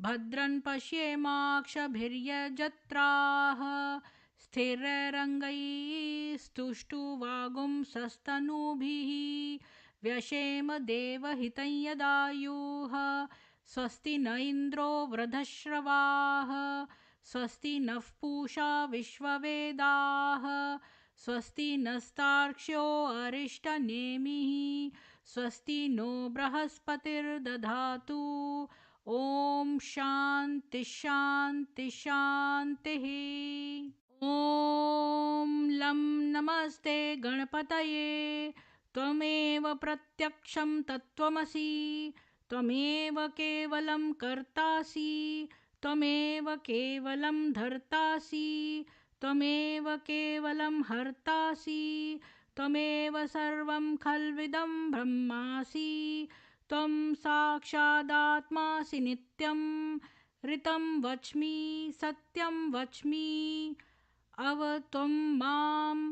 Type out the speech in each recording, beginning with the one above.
भद्रं पश्येमाक्षभिर्यजत्राः स्थिरैरङ्गैस्तुष्टुवागुंसस्तनूभिः व्यशेम देवहितं यदायुः स्वस्ति न इन्द्रो वृधश्रवाः स्वस्ति नः पूषा विश्ववेदाः स्वस्ति नस्तार्क्ष्यो अरिष्टनेमिः स्वस्ति नो बृहस्पतिर्दधातु। ओम शांति शांति शांतिः। ओम लं नमस्ते गणपतये त्वमेव प्रत्यक्षं तत्त्वमसि त्वमेव केवलं कर्तासि त्वमेव केवलं धर्तासि त्वमेव केवलं हर्तासि त्वमेव सर्वं खल्विदं ब्रह्मासि त्वं साक्षादात्मासि नित्यं ऋतं वच्मि सत्यं वच्मि अव त्वं माम्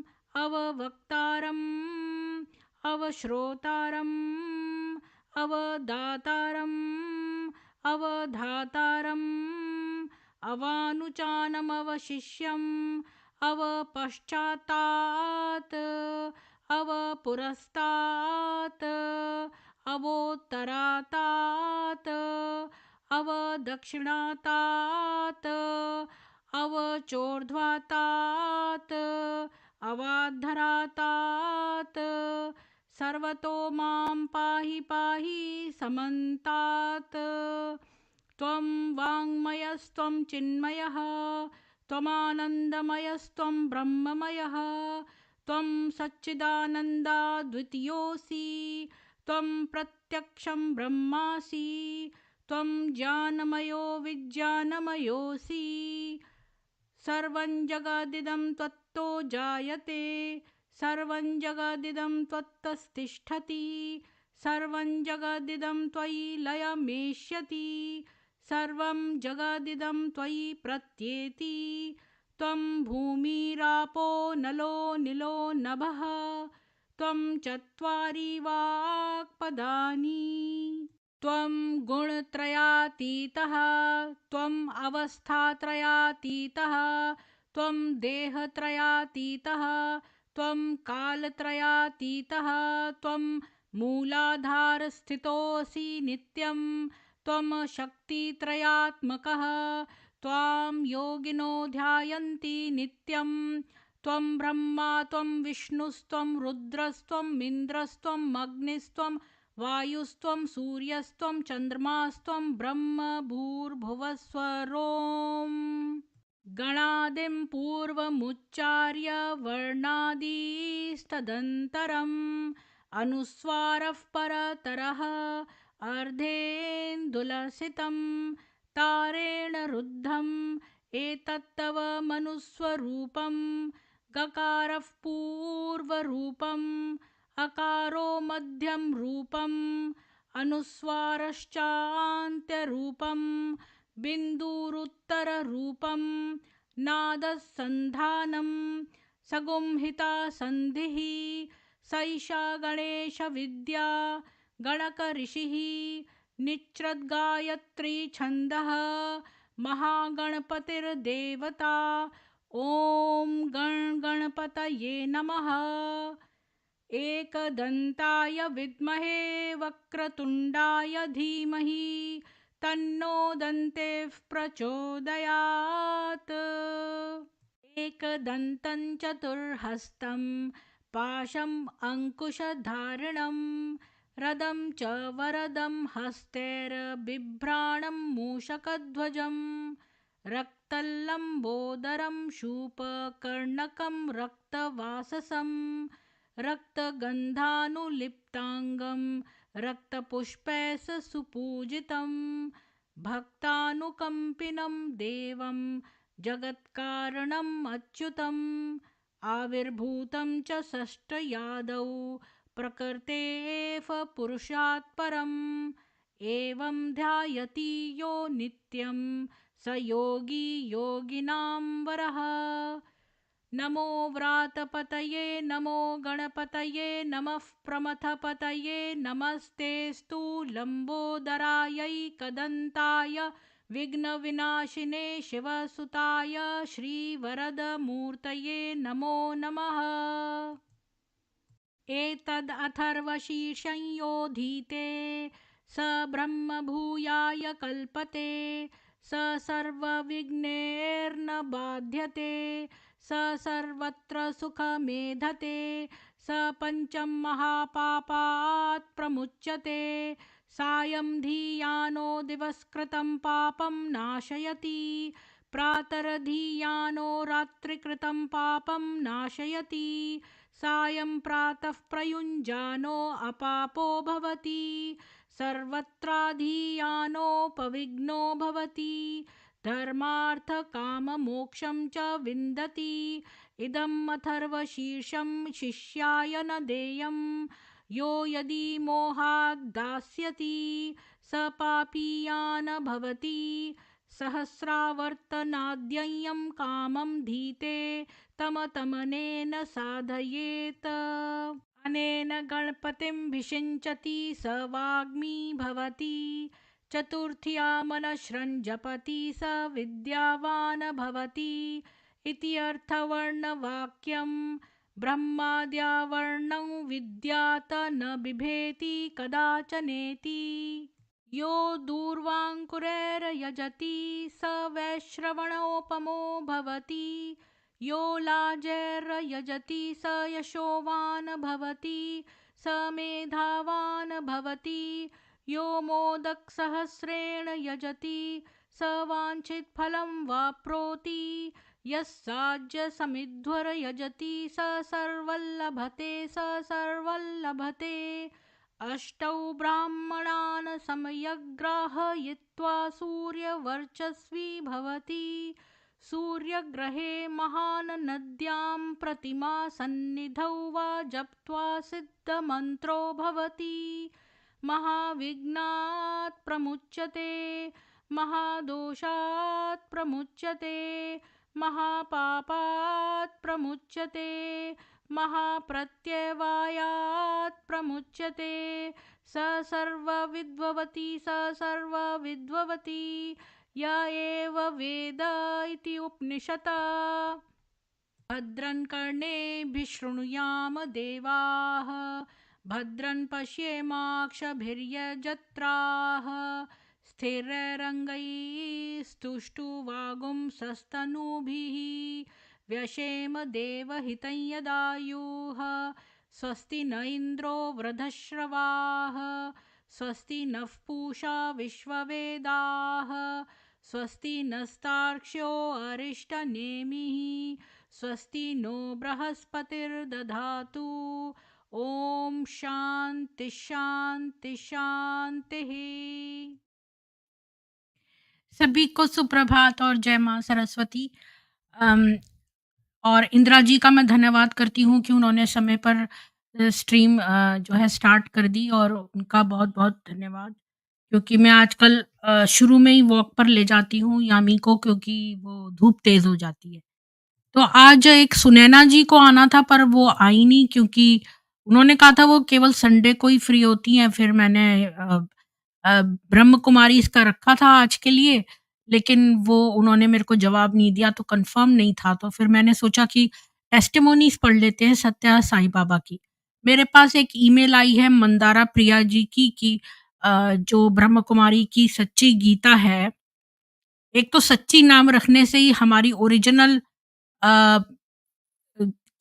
अववक्तारम् अवश्रोतारम् अवदातारम् अवधातारम् अवानुचानमवशिष्यम् अवपश्चातात् अवपुरस्तात् अवोत्तरातात् अवदक्षिणातात् अवचोर्ध्वातात् अवाद्धरातात् सर्वतो मां पाहि पाहि समन्तात्। त्वं वाङ्मयस्त्वं चिन्मयः त्वमानन्दमयस्त्वं ब्रह्ममयः त्वं सच्चिदानन्दाद्वितीयोऽसि त्वं प्रत्यक्षं ब्रह्मासि त्वं ज्ञानमयो विज्ञानमयोऽसि सर्वं जगदिदं त्वत्तो जायते सर्वं जगदिदं त्वत्तस्तिष्ठति सर्वं जगदिदं त्वयि लयमेष्यति सर्वं जगदिदं त्वयि प्रत्येति त्वं भूमिरापो नलो निलो नभः त्वं चत्वारि वाक्पदानि त्वं गुणत्रयातीतः त्वम् अवस्थात्रयातीतः त्वं देहत्रयातीतः त्वं कालत्रयातीतः त्वं मूलाधारस्थितोऽसि नित्यं त्वं शक्तित्रयात्मकः त्वां योगिनो ध्यायन्ति नित्यं त्वं ब्रह्मा त्वं विष्णुस्त्वं रुद्रस्त्वं इन्द्रस्त्वं अग्निस्त्वं वायुस्त्वं सूर्यस्त्वं चन्द्रमास्त्वं ब्रह्म भूर्भुवस्वरोम् गणादिं पूर्वमुच्चार्य वर्णादिस्तदन्तरम् अनुस्वारः परतरः अर्धेन्दुलसितं तारेण रुद्धम् एतत्तव मनुस्वरूपं गकारः पूर्वरूपम् अकारो मध्यं रूपम् अनुस्वारश्चान्त्यरूपम् बिन्दुरुत्तररूपम् नादः सन्धानं सगुंहिता सन्धिः सैषा गणेशविद्या गणकऋषिः निच्रद्गायत्री छन्दः महागणपतिर्देवता। ॐ गण गणपतये नमः। एकदन्ताय विद्महे वक्रतुण्डाय धीमहि तन्नो दन्तेः प्रचोदयात्। एकदन्तं चतुर्हस्तं पाशम् अङ्कुशधारिणं रदं च वरदं हस्तैर्बिभ्राणं मूषकध्वजं रक्तल्लम्बोदरं शूपकर्णकं रक्तवाससं रक्तगन्धानुलिप्ताङ्गं रक्तपुष्पैः सुपूजितं भक्तानुकम्पिनं देवं जगत्कारणम् अच्युतम् आविर्भूतं च षष्ठयादौ प्रकृतेः पुरुषात् परम् एवं ध्यायति यो नित्यं स योगी योगिनां वरः। नमो व्रातपतये नमो गणपतये नमः प्रमथपतये नमस्तेऽस्तु लम्बोदरायै कदन्ताय विघ्नविनाशिने शिवसुताय श्रीवरदमूर्तये नमो नमः। एतदथर्वशीर्षंयोधीते स ब्रह्मभूयाय कल्पते, स सर्वविघ्नैर्न बाध्यते, स सर्वत्र सुखमेधते, स पञ्चमहापापात् प्रमुच्यते, सायं धीयानो दिवसकृतं पापं नाशयति, प्रातर्धीयानो रात्रिकृतं पापं नाशयति, सायं प्रातः प्रयुञ्जानो अपापो भवति, सर्वत्राधीयानोपविघ्नो भवति, धर्मार्थकाममोक्षं च विन्दति। इदम् अथर्वशीर्षं शिष्याय न देयं, यो यदि मोहाद् दास्यति स पापीयान् भवति, सहस्रावर्तनाद्ययं कामं धीते तमतमनेन साधयेत्, अनेन गणपतिं विषिञ्चति स वाग्मी भवति, चतुर्थ्यामनश्रं जपति स विद्यावान् भवति, इति अर्थवर्णवाक्यं। ब्रह्माद्यावर्णं विद्यात् न बिभेति कदाचनेति, यो दूर्वाङ्कुरैर्यजति स वैश्रवणोपमो भवति, यो लाजैर्यजति स यशोवान् भवति, स मेधावान् भवति, यो मोदकसहस्रेण यजति स वाञ्छितफलं वाप्नोति, यः साज्यसमिध्वर्यजति स सर्वल्लभते, स सर्वल्लभते। अष्टौ ब्राह्मणान् समयग्राहयित्वा सूर्यवर्चस्वी भवति, सूर्यग्रहे महान् नद्यां प्रतिमा सन्निधौ वा जप्त्वा सिद्धमन्त्रो भवति, महाविघ्नात् प्रमुच्यते, महादोषात् प्रमुच्यते, महापापात् प्रमुच्यते, महाप्रत्यवायात् प्रमुच्यते, स सर्वविद्भवति, स सर्वविद्भवति, य एव वेद इति उपनिषत्। भद्रं कर्णेभिः शृणुयाम देवाः, भद्रं पश्येमाक्षभिर्यजत्राः, स्थिरैरङ्गैस्तुष्टुवागुंसस्तनूभिः, व्यशेम देवहितं यदायुः, स्वस्ति न इन्द्रो वृद्धश्रवाः, स्वस्ति नः पूषा विश्ववेदाः, स्वस्ति नस्तार्क्ष्यो अरिष्टनेमिः, स्वस्ति नो बृहस्पतिर्दधातु। ओम शांति शांति शांति। सभी को सुप्रभात और जय मां सरस्वती। और इंदिरा जी का मैं धन्यवाद करती हूँ कि उन्होंने समय पर स्ट्रीम जो है स्टार्ट कर दी, और उनका बहुत बहुत धन्यवाद, क्योंकि मैं आजकल शुरू में ही वॉक पर ले जाती हूँ यामी को, क्योंकि वो धूप तेज हो जाती है। तो आज एक सुनैना जी को आना था पर वो आई नहीं, क्योंकि उन्होंने कहा था वो केवल संडे को ही फ्री होती हैं। फिर मैंने ब्रह्म कुमारी इसका रखा था आज के लिए, लेकिन वो उन्होंने मेरे को जवाब नहीं दिया, तो कंफर्म नहीं था। तो फिर मैंने सोचा कि टेस्टिमोनीज पढ़ लेते हैं सत्या साईं बाबा की। मेरे पास एक ईमेल आई है मंदारा प्रिया जी की कि जो ब्रह्म कुमारी की सच्ची गीता है, एक तो सच्ची नाम रखने से ही हमारी ओरिजिनल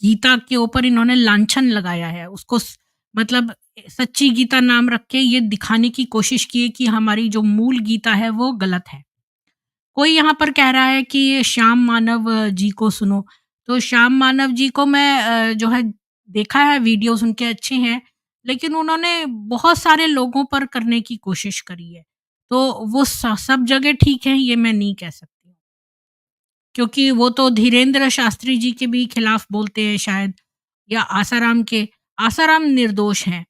गीता के ऊपर इन्होंने लांछन लगाया है। उसको मतलब सच्ची गीता नाम रख के ये दिखाने की कोशिश की है कि हमारी जो मूल गीता है वो गलत है। कोई यहाँ पर कह रहा है कि श्याम मानव जी को सुनो, तो श्याम मानव जी को मैं जो है देखा है, वीडियोस उनके अच्छे हैं, लेकिन उन्होंने बहुत सारे लोगों पर करने की कोशिश करी है, तो वो सब जगह ठीक है ये मैं नहीं कह सकती, क्योंकि वो तो धीरेन्द्र शास्त्री जी के भी खिलाफ बोलते हैं शायद, या आसाराम के। आसाराम निर्दोष हैं,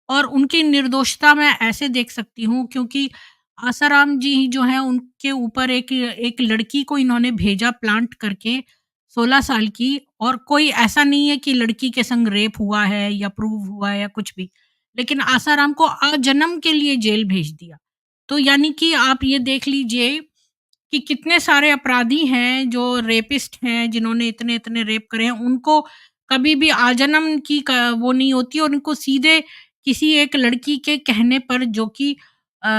और उनकी निर्दोषता मैं ऐसे देख सकती हूँ क्योंकि आसाराम जी जो हैं उनके ऊपर एक लड़की को इन्होंने भेजा प्लांट करके 16 साल की, और कोई ऐसा नहीं है कि लड़की के संग रेप हुआ है या प्रूव हुआ है या कुछ भी, लेकिन आसाराम को आजन्म के लिए जेल भेज दिया। तो यानी कि आप ये देख लीजिए कि कितने सारे अपराधी हैं जो रेपिस्ट हैं, जिन्होंने इतने-इतने रेप करे हैं, उनको कभी भी आजन्म की वो नहीं होती और उनको सीधे किसी एक लड़की के कहने पर जो कि अ,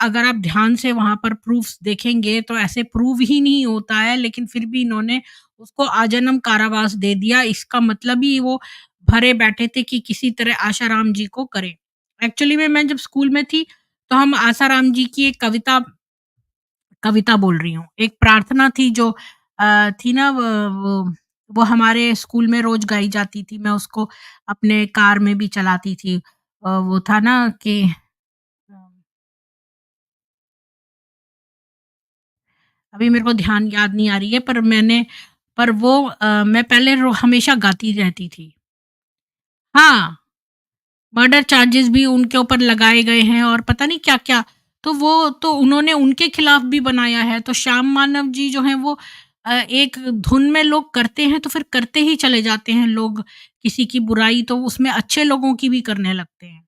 अगर आप ध्यान से वहाँ पर प्रूफ्स देखेंगे तो ऐसे प्रूव ही नहीं होता है, लेकिन फिर भी इन्होंने उसको आजन्म कारावास दे दिया। इसका मतलब ही वो भरे बैठे थे कि किसी तरह आशाराम जी को करें। एक्चुअली में मैं जब स्कूल में थी, तो हम आसाराम जी की एक कविता बोल रही हूँ। एक प्रार्थना थी जो थी ना, वो हमारे स्कूल में रोज़ गाई जाती थी। मैं उसको अपने कार में भी चलाती थी। वो था ना कि अभी मेरे को ध्यान याद नहीं आ रही है, पर वो मैं पहले हमेशा गाती रहती थी। हाँ, मर्डर चार्जेस भी उनके ऊपर लगाए गए हैं और पता नहीं क्या-क्या। तो वो तो उन्होंने उनके खिलाफ भी बनाया है। तो श्याम मानव जी जो हैं वो एक धुन में लोग करते हैं तो फिर करते ही चले जाते हैं लोग, किसी की बुराई तो उसमें अच्छे लोगों की भी करने लगते हैं।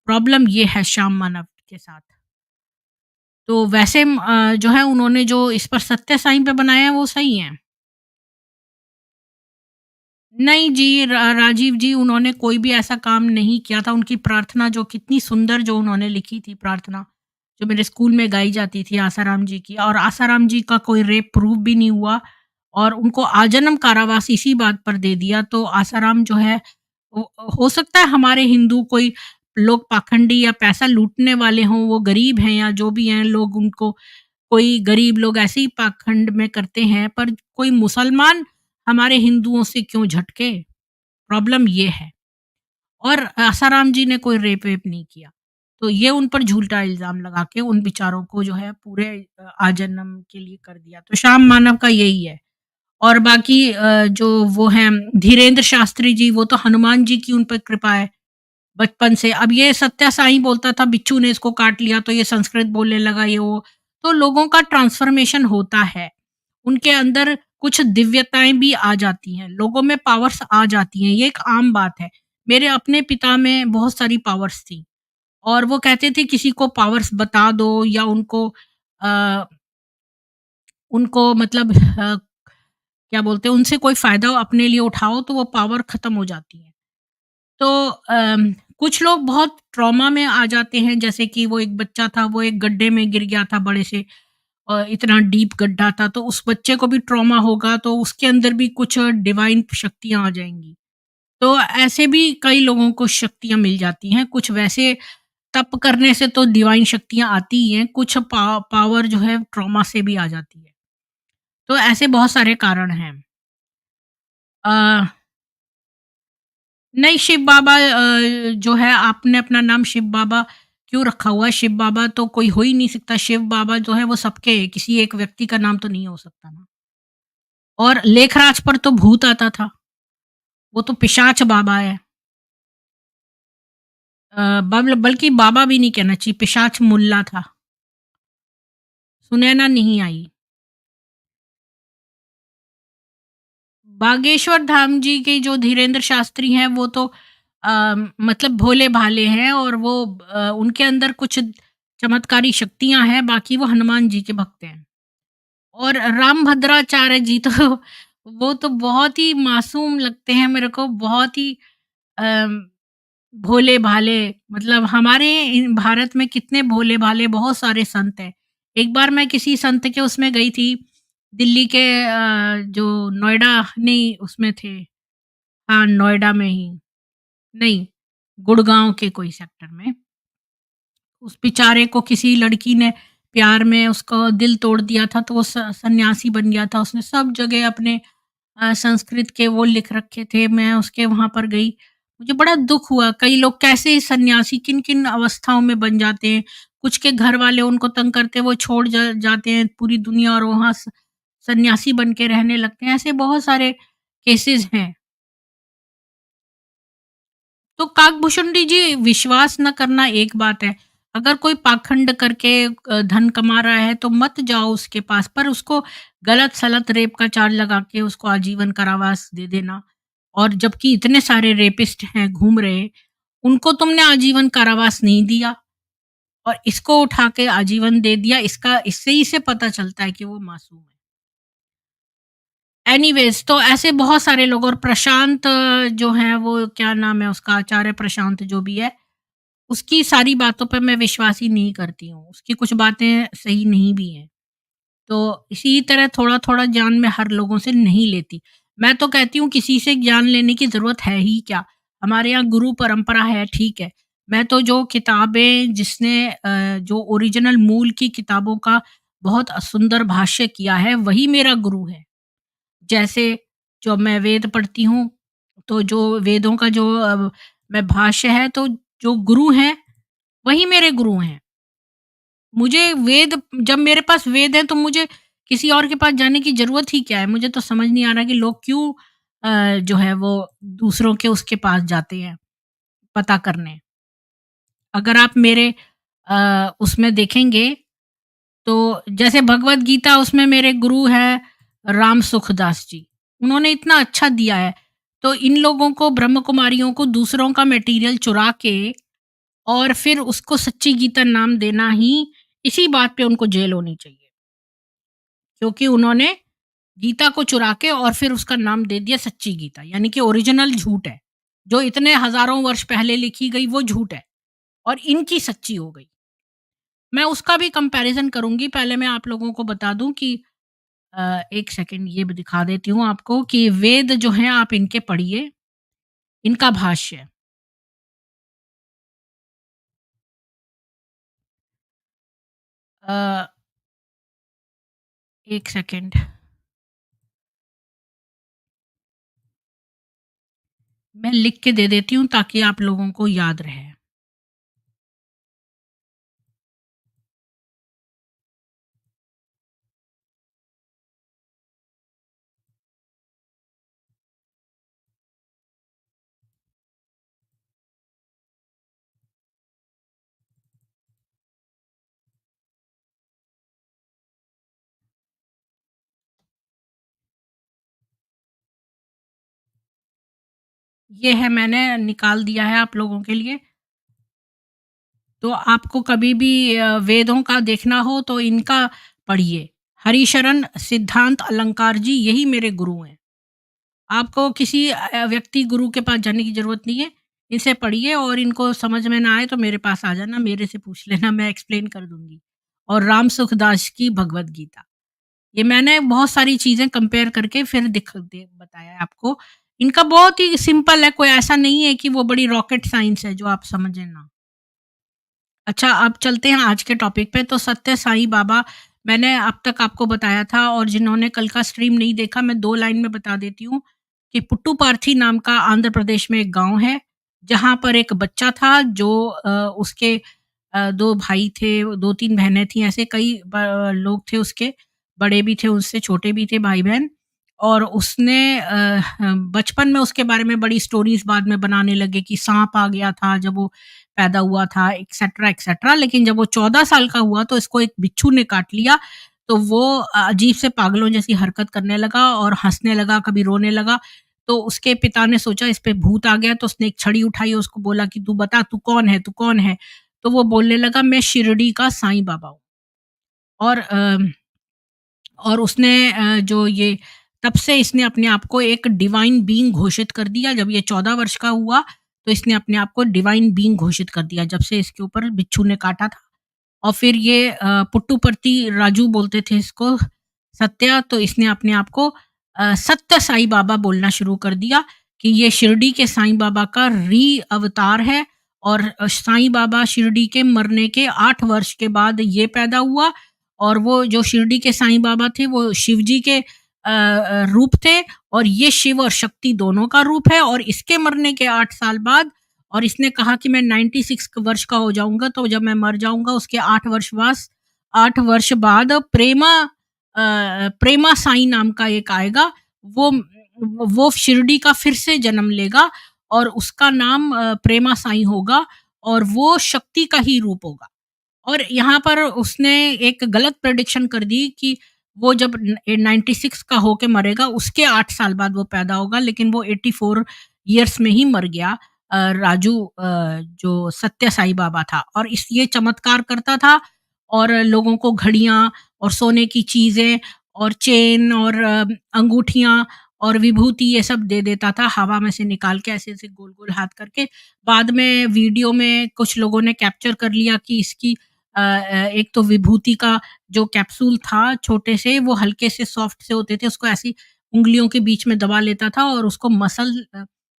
प्रॉब्लम ये है श्याम मानव के साथ। तो वैसे जो है उन्होंने जो इस पर सत्य साईं पे बनाया है वो सही है। नहीं जी, राजीव जी उन्होंने कोई भी ऐसा काम नहीं किया था। उनकी प्रार्थना जो कितनी सुंदर जो उन्होंने लिखी थी प्रार्थना, जो मेरे स्कूल में गाई जाती थी आसाराम जी की, और आसाराम जी का कोई रेप प्रूफ भी नहीं हुआ और उनको आजन्म कारावास इसी बात पर दे दिया। तो आसाराम जो है हो सकता है हमारे हिंदू कोई लोग पाखंडी या पैसा लूटने वाले हों, वो गरीब हैं या जो भी हैं लोग उनको, कोई गरीब लोग ऐसे ही पाखंड में करते हैं, पर कोई मुसलमान हमारे हिंदुओं से क्यों झटके? प्रॉब्लम ये है। और आसाराम जी ने कोई रेप-वेप नहीं किया। तो ये उन पर झूठा इल्ज़ाम लगा के उन बेचारों को जो है पूरे आजन्म के लिए कर दिया। तो श्याम मानव का यही है। और बाकी जो वो हैं धीरेन्द्र शास्त्री जी, वो तो हनुमान जी की उन पर कृपा है बचपन से। अब ये सत्या साईं बोलता था बिच्छू ने इसको काट लिया तो ये संस्कृत बोलने लगा, ये वो। तो लोगों का ट्रांसफ़ॉर्मेशन होता है। उनके अंदर कुछ दिव्यताएँ भी आ जाती हैं, लोगों में पावर्स आ जाती हैं, ये एक आम बात है। मेरे अपने पिता में बहुत सारी पावर्स थी और वो कहते थे किसी को पावर्स बता दो या अ, उनको मतलब क्या बोलते हैं, उनसे कोई फ़ायदा अपने लिए उठाओ तो वो पावर ख़त्म हो जाती है। तो कुछ लोग बहुत ट्रॉमा में आ जाते हैं, जैसे कि वो एक बच्चा था, वो एक गड्ढे में गिर गया था बड़े से, इतना डीप गड्ढा था, तो उस बच्चे को भी ट्रॉमा होगा, तो उसके अंदर भी कुछ डिवाइन शक्तियाँ आ जाएँगी। तो ऐसे भी कई लोगों को शक्तियाँ मिल जाती हैं, कुछ वैसे तप करने से तो डिवाइन शक्तियाँ आती ही हैं, कुछ पावर जो है ट्रॉमा से भी आ जाती है। तो ऐसे बहुत सारे कारण हैं। अ नहीं, शिव बाबा जो है आपने अपना नाम शिव बाबा क्यों रखा हुआ है? शिव बाबा तो कोई हो ही नहीं सकता, शिव बाबा जो है वो सबके हैं, किसी एक व्यक्ति का नाम तो नहीं हो सकता ना। और लेखराज पर तो भूत आता था, वो तो पिशाच बाबा है। बल्कि बाबा भी नहीं कहना चाहिए, पिशाच मुल्ला था, सुनैना नहीं आई। बागेश्वर धाम जी के जो धीरेन्द्र शास्त्री हैं वो तो मतलब भोले-भाले हैं और वो उनके अंदर कुछ चमत्कारी शक्तियाँ हैं, बाकी वो हनुमान जी के भक्त हैं। और रामभद्राचार्य जी तो वो तो बहुत ही मासूम लगते हैं मेरे को, बहुत ही अम, भोले-भाले, मतलब हमारे इन भारत में कितने भोले-भाले बहुत सारे संत हैं। एक बार मैं किसी संत के उसमें गई थी, दिल्ली के जो नोएडा नहीं उसमें थे, हाँ, नोएडा में ही, नहीं, गुड़गाँव के कोई सेक्टर में। उस बेचारे को किसी लड़की ने प्यार में उसका दिल तोड़ दिया था, तो वो सन्यासी बन गया था। उसने सब जगह अपने संस्कृत के वो लिख रखे थे। मैं उसके वहाँ पर गई, मुझे बड़ा दुःख हुआ, कई लोग कैसे सन्यासी किन-किन अवस्थाओं में बन जाते हैं। कुछ के घर वाले उनको तंग करते हैं, वो छोड़ जाते हैं पूरी दुनिया और वहाँ सन्यासी बन के रहने लगते हैं। ऐसे बहुत सारे केसेज़ हैं। तो काकभूषुंडी जी, विश्वास न करना एक बात है। अगर कोई पाखंड करके धन कमा रहा है तो मत जाओ उसके पास, पर उसको गलत-सलत रेप का चार्ज लगा के उसको आजीवन कारावास दे देना। और जबकि इतने सारे रेपिस्ट हैं घूम रहे, उनको तुमने आजीवन कारावास नहीं दिया। और इसको उठा के आजीवन दे दिया। इसका इससे ही से पता चलता है कि वो मासूम है। एनीवेज़ तो ऐसे बहुत सारे लोग, और प्रशांत जो हैं वो क्या नाम है उसका, आचार्य प्रशांत जो भी है, उसकी सारी बातों पे मैं विश्वास ही नहीं करती हूँ। उसकी कुछ बातें सही नहीं भी हैं। तो इसी तरह थोड़ा-थोड़ा ज्ञान मैं हर लोगों से नहीं लेती। मैं तो कहती हूँ किसी से ज्ञान लेने की ज़रूरत है ही क्या? हमारे यहाँ गुरु परंपरा है, ठीक है। मैं तो जो किताबें जिसने जो ओरिजिनल मूल की किताबों का बहुत सुंदर भाष्य किया है, वही मेरा गुरु है। जैसे जब मैं वेद पढ़ती हूँ, तो जो वेदों का जो मैं भाष्य है, तो जो गुरु हैं, वही मेरे गुरु हैं। मुझे वेद जब मेरे पास वेद है तो मुझे किसी और के पास जाने की ज़रूरत ही क्या है? मुझे तो समझ नहीं आ रहा कि लोग क्यों जो है वो दूसरों के उसके पास जाते हैं पता करने। अगर आप मेरे उसमें देखेंगे तो जैसे भगवत गीता, उसमें मेरे गुरु हैं राम सुखदास जी। उन्होंने इतना अच्छा दिया है। तो इन लोगों को, ब्रह्म कुमारियों को, दूसरों का मटेरियल चुरा के और फिर उसको सच्ची गीता नाम देना ही, इसी बात पे उनको जेल होनी चाहिए। क्योंकि उन्होंने गीता को चुरा के और फिर उसका नाम दे दिया सच्ची गीता, यानी कि ओरिजिनल झूठ है। जो इतने हज़ारों वर्ष पहले लिखी गई वो झूठ है और इनकी सच्ची हो गई। मैं उसका भी कंपैरिज़न करूँगी। पहले मैं आप लोगों को बता दूँ कि 1 सेकंड ये भी दिखा देती हूँ आपको कि वेद जो हैं आप इनके पढ़िए, इनका भाष्य। अ, 1 सेकंड मैं लिख के दे देती हूँ ताकि आप लोगों को याद रहे। ये है, मैंने निकाल दिया है आप लोगों के लिए। तो आपको कभी भी वेदों का देखना हो तो इनका पढ़िए। हरिशरण सिद्धांत अलंकार जी, यही मेरे गुरु हैं। आपको किसी व्यक्ति गुरु के पास जाने की ज़रूरत नहीं है। इनसे पढ़िए और इनको समझ में ना आए तो मेरे पास आ जाना, मेरे से पूछ लेना, मैं एक्सप्लेन कर दूँगी। और राम सुखदास की भगवत गीता। ये मैंने बहुत सारी चीज़ें कंपेयर करके फिर दिख दे बताया है आपको। इनका बहुत ही सिंपल है, कोई ऐसा नहीं है कि वो बड़ी रॉकेट साइंस है जो आप समझें ना। अच्छा, अब चलते हैं आज के टॉपिक पे। तो सत्य साईं बाबा, मैंने अब तक आपको बताया था, और जिन्होंने कल का स्ट्रीम नहीं देखा, मैं 2 लाइन में बता देती हूँ कि पुट्टुपार्थी नाम का आंध्र प्रदेश में एक गाँव है, जहाँ पर एक बच्चा था जो उसके 2 भाई थे, 2-3 बहनें थीं, ऐसे कई लोग थे उसके, बड़े भी थे उससे, छोटे भी थे भाई-बहन। और उसने बचपन में उसके बारे में बड़ी स्टोरीज़ बाद में बनाने लगे कि साँप आ गया था जब वो पैदा हुआ था, एक्सेट्रा, एक्सेट्रा। लेकिन जब वो 14 साल का हुआ तो इसको एक बिच्छू ने काट लिया, तो वो अजीब से पागलों जैसी हरकत करने लगा और हँसने लगा, कभी रोने लगा। तो उसके पिता ने सोचा इस पे भूत आ गया, तो उसने एक छड़ी उठाई और उसको बोला कि तू बता, तू कौन है, तू कौन है? तो वो बोलने लगा, मैं शिरडी का साईं बाबा हूँ। और उसने जो ये, तब से इसने अपने आप को एक डिवाइन बीइंग घोषित कर दिया। जब ये 14 वर्ष का हुआ, तो इसने अपने आप को डिवाइन बीइंग घोषित कर दिया, जब से इसके ऊपर बिच्छू ने काटा था। और फिर ये पुट्टुपर्ती राजू बोलते थे इसको, सत्या, तो इसने अपने आप को सत्य साईं बाबा बोलना शुरू कर दिया कि ये शिरडी के साईं बाबा का अवतार है। और साईं बाबा शिरडी के मरने के 8 वर्ष के बाद ये पैदा हुआ। और वो जो शिरडी के साईं बाबा थे वो शिव जी के रूप थे, और ये शिव और शक्ति दोनों का रूप है। और इसके मरने के 8 साल बाद, और इसने कहा कि मैं 96 वर्ष का हो जाऊँगा, तो जब मैं मर जाऊँगा उसके 8 वर्ष बाद प्रेमा साईं नाम का एक आएगा, वो शिरडी का फिर से जन्म लेगा, और उसका नाम प्रेमा साईं होगा, और वो शक्ति का ही रूप होगा। और यहाँ पर उसने एक गलत प्रेडिक्शन कर दी कि वो जब 96 का होके मरेगा, उसके 8 साल बाद वो पैदा होगा, लेकिन वो 84 इयर्स में ही मर गया। राजू जो सत्य साईं बाबा था और ये चमत्कार करता था और लोगों को घड़ियाँ और सोने की चीज़ें और चेन और अंगूठियाँ और विभूति ये सब दे देता था हवा में से निकाल के ऐसे-ऐसे गोल-गोल हाथ करके। बाद में वीडियो में कुछ लोगों ने कैप्चर कर लिया कि इसकी एक तो विभूति का जो कैप्सूल था छोटे से वो हल्के से सॉफ्ट से होते थे, उसको ऐसे ही उँगलियों के बीच में दबा लेता था और उसको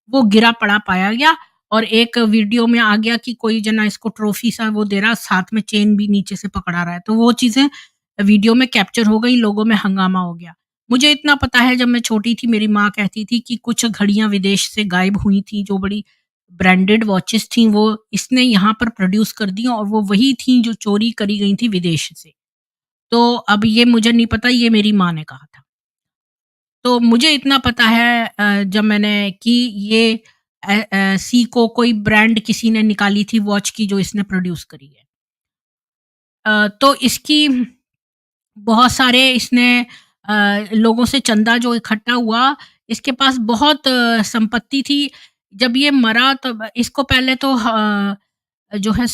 वो गिरा पड़ा पाया गया और एक वीडियो में आ गया कि कोई जना इसको ट्रॉफी सा वो दे रहा, साथ में चेन भी नीचे से पकड़ा रहा है। तो वो चीज़ें वीडियो में कैप्चर हो गई, लोगों में हंगामा हो गया। मुझे इतना पता है जब मैं छोटी थी मेरी माँ कहती थी कि कुछ घड़ियाँ विदेश से गायब हुई थी, जो बड़ी ब्रांडेड वॉचेस थी वो इसने यहाँ पर प्रोड्यूस कर दी और वो वही थी जो चोरी करी गई थी विदेश से। तो अब ये मुझे नहीं पता, ये मेरी माँ ने कहा था। तो मुझे इतना पता है जब मैंने कि ये सीको कोई ब्रांड किसी ने निकाली थी वॉच की जो इसने प्रोड्यूस करी है। तो इसकी बहुत सारे इसने लोगों से चंदा जो इकट्ठा हुआ, इसके पास बहुत संपत्ति थी। जब ये मरा तब इसको पहले तो जो है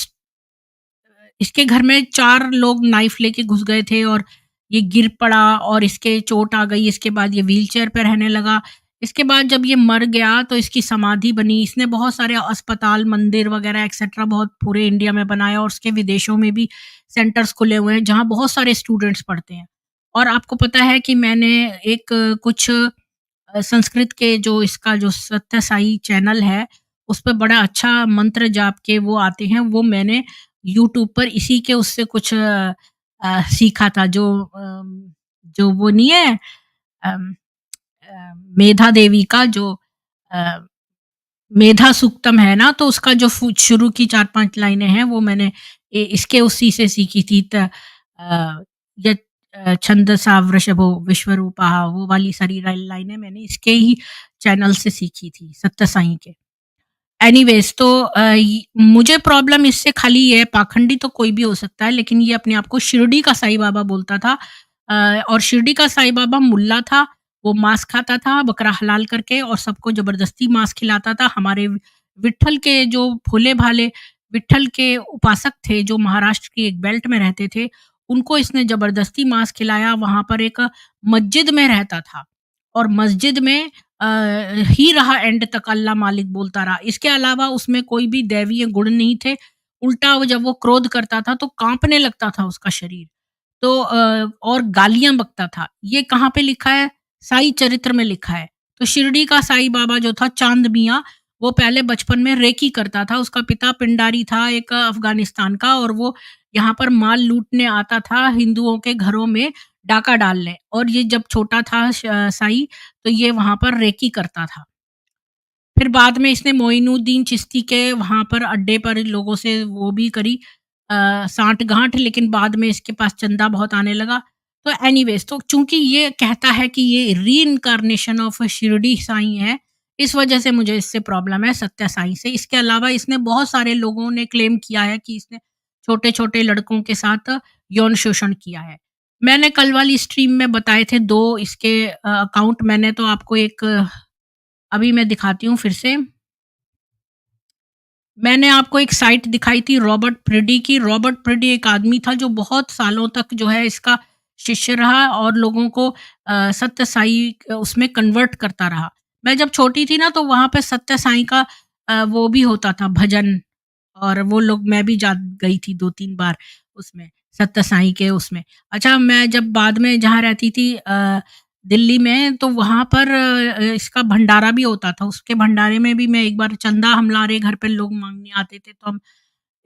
इसके घर में 4 लोग नाइफ लेके घुस गए थे और ये गिर पड़ा और इसके चोट आ गई, इसके बाद ये व्हीलचेयर पे रहने लगा। इसके बाद जब ये मर गया तो इसकी समाधि बनी, इसने बहुत सारे अस्पताल, मंदिर वगैरह एक्सेट्रा बहुत पूरे इंडिया में बनाया और उसके विदेशों में भी सेंटर्स खुले हुए हैं, जहाँ बहुत सारे स्टूडेंट्स पढ़ते हैं। और आपको पता है कि मैंने एक कुछ संस्कृत के जो इसका जो सत्य साई चैनल है, उस पे बड़ा अच्छा मंत्र जाप के वो आते हैं, वो मैंने यूट्यूब पर इसी के उससे कुछ सीखा था जो वो नहीं है मेधा देवी का जो अ, मेधा सूक्तम है ना, तो उसका जो शुरू की 4-5 लाइनें हैं वो मैंने इसके उसी से सीखी थी यत छंदसा वृषभो विश्वरूपः वो वाली सारी लाइनें मैंने इसके ही चैनल से सीखी थी, सत्य साईं के। एनीवेज़ तो मुझे प्रॉब्लम इससे खाली ये है, पाखंडी तो कोई भी हो सकता है, लेकिन ये अपने आप को शिरडी का साईं बाबा बोलता था और शिरडी का साईं बाबा मुल्ला था, वो मांस खाता था बकरा हलाल करके और सबको ज़बरदस्ती मांस खिलाता था। हमारे विट्ठल के जो भोले-भाले विट्ठल के उपासक थे, जो महाराष्ट्र की एक बेल्ट में रहते थे, उनको इसने ज़बरदस्ती मांस खिलाया। वहाँ पर एक मस्जिद में रहता था और मस्जिद में अ, ही रहा एंड तक अल्लाह मालिक बोलता रहा। इसके अलावा उसमें कोई भी दैवीय गुण नहीं थे। उल्टा वो जब वो क्रोध करता था तो काँपने लगता था उसका शरीर। तो और गालियाँ बकता था। ये कहाँ पे लिखा है? साई चरित्र में लिखा है। तो शिरडी का साईं बाबा जो था चाँद मियाँ, वो पहले बचपन में रेकी करता था। उसका पिता पिंडारी था एक अफ़गानिस्तान का और वो यहाँ पर माल लूटने आता था हिंदुओं के घरों में डाका डालने और ये जब छोटा था साईं तो ये वहाँ पर रेकी करता था। फिर बाद में इसने मोइनुद्दीन चिश्ती के वहाँ पर अड्डे पर लोगों से वो भी करी साँठ-गाँठ लेकिन बाद में इसके पास चंदा बहुत आने लगा। तो एनीवेज़ तो चूँकि ये कहता है कि ये रीइन्कार्नेशन ऑफ शिरडी साईं है, इस वज़ह से मुझे इससे प्रॉब्लम है सत्य साईं से। इसके अलावा इसने बहुत सारे लोगों ने क्लेम किया है कि इसने छोटे-छोटे लड़कों के साथ यौन शोषण किया है। मैंने कल वाली स्ट्रीम में बताए थे 2 इसके अकाउंट मैंने तो आपको एक अभी मैं दिखाती हूँ फिर से। मैंने आपको एक साइट दिखाई थी रॉबर्ट प्रिडी की। रॉबर्ट प्रिडी एक आदमी था जो बहुत सालों तक जो है इसका शिष्य रहा और लोगों को सत्य साई उसमें कन्वर्ट करता रहा। मैं जब छोटी थी ना तो वहाँ पे सत्य साई का वो भी होता था भजन और वो लोग मैं भी जा गई थी 2-3 बार उसमें, सत्य साईं के उसमें। अच्छा मैं जब बाद में जहाँ रहती थी दिल्ली में तो वहाँ पर इसका भंडारा भी होता था। उसके भंडारे में भी मैं एक बार चंदा हमारे घर पे लोग माँगने आते थे तो हम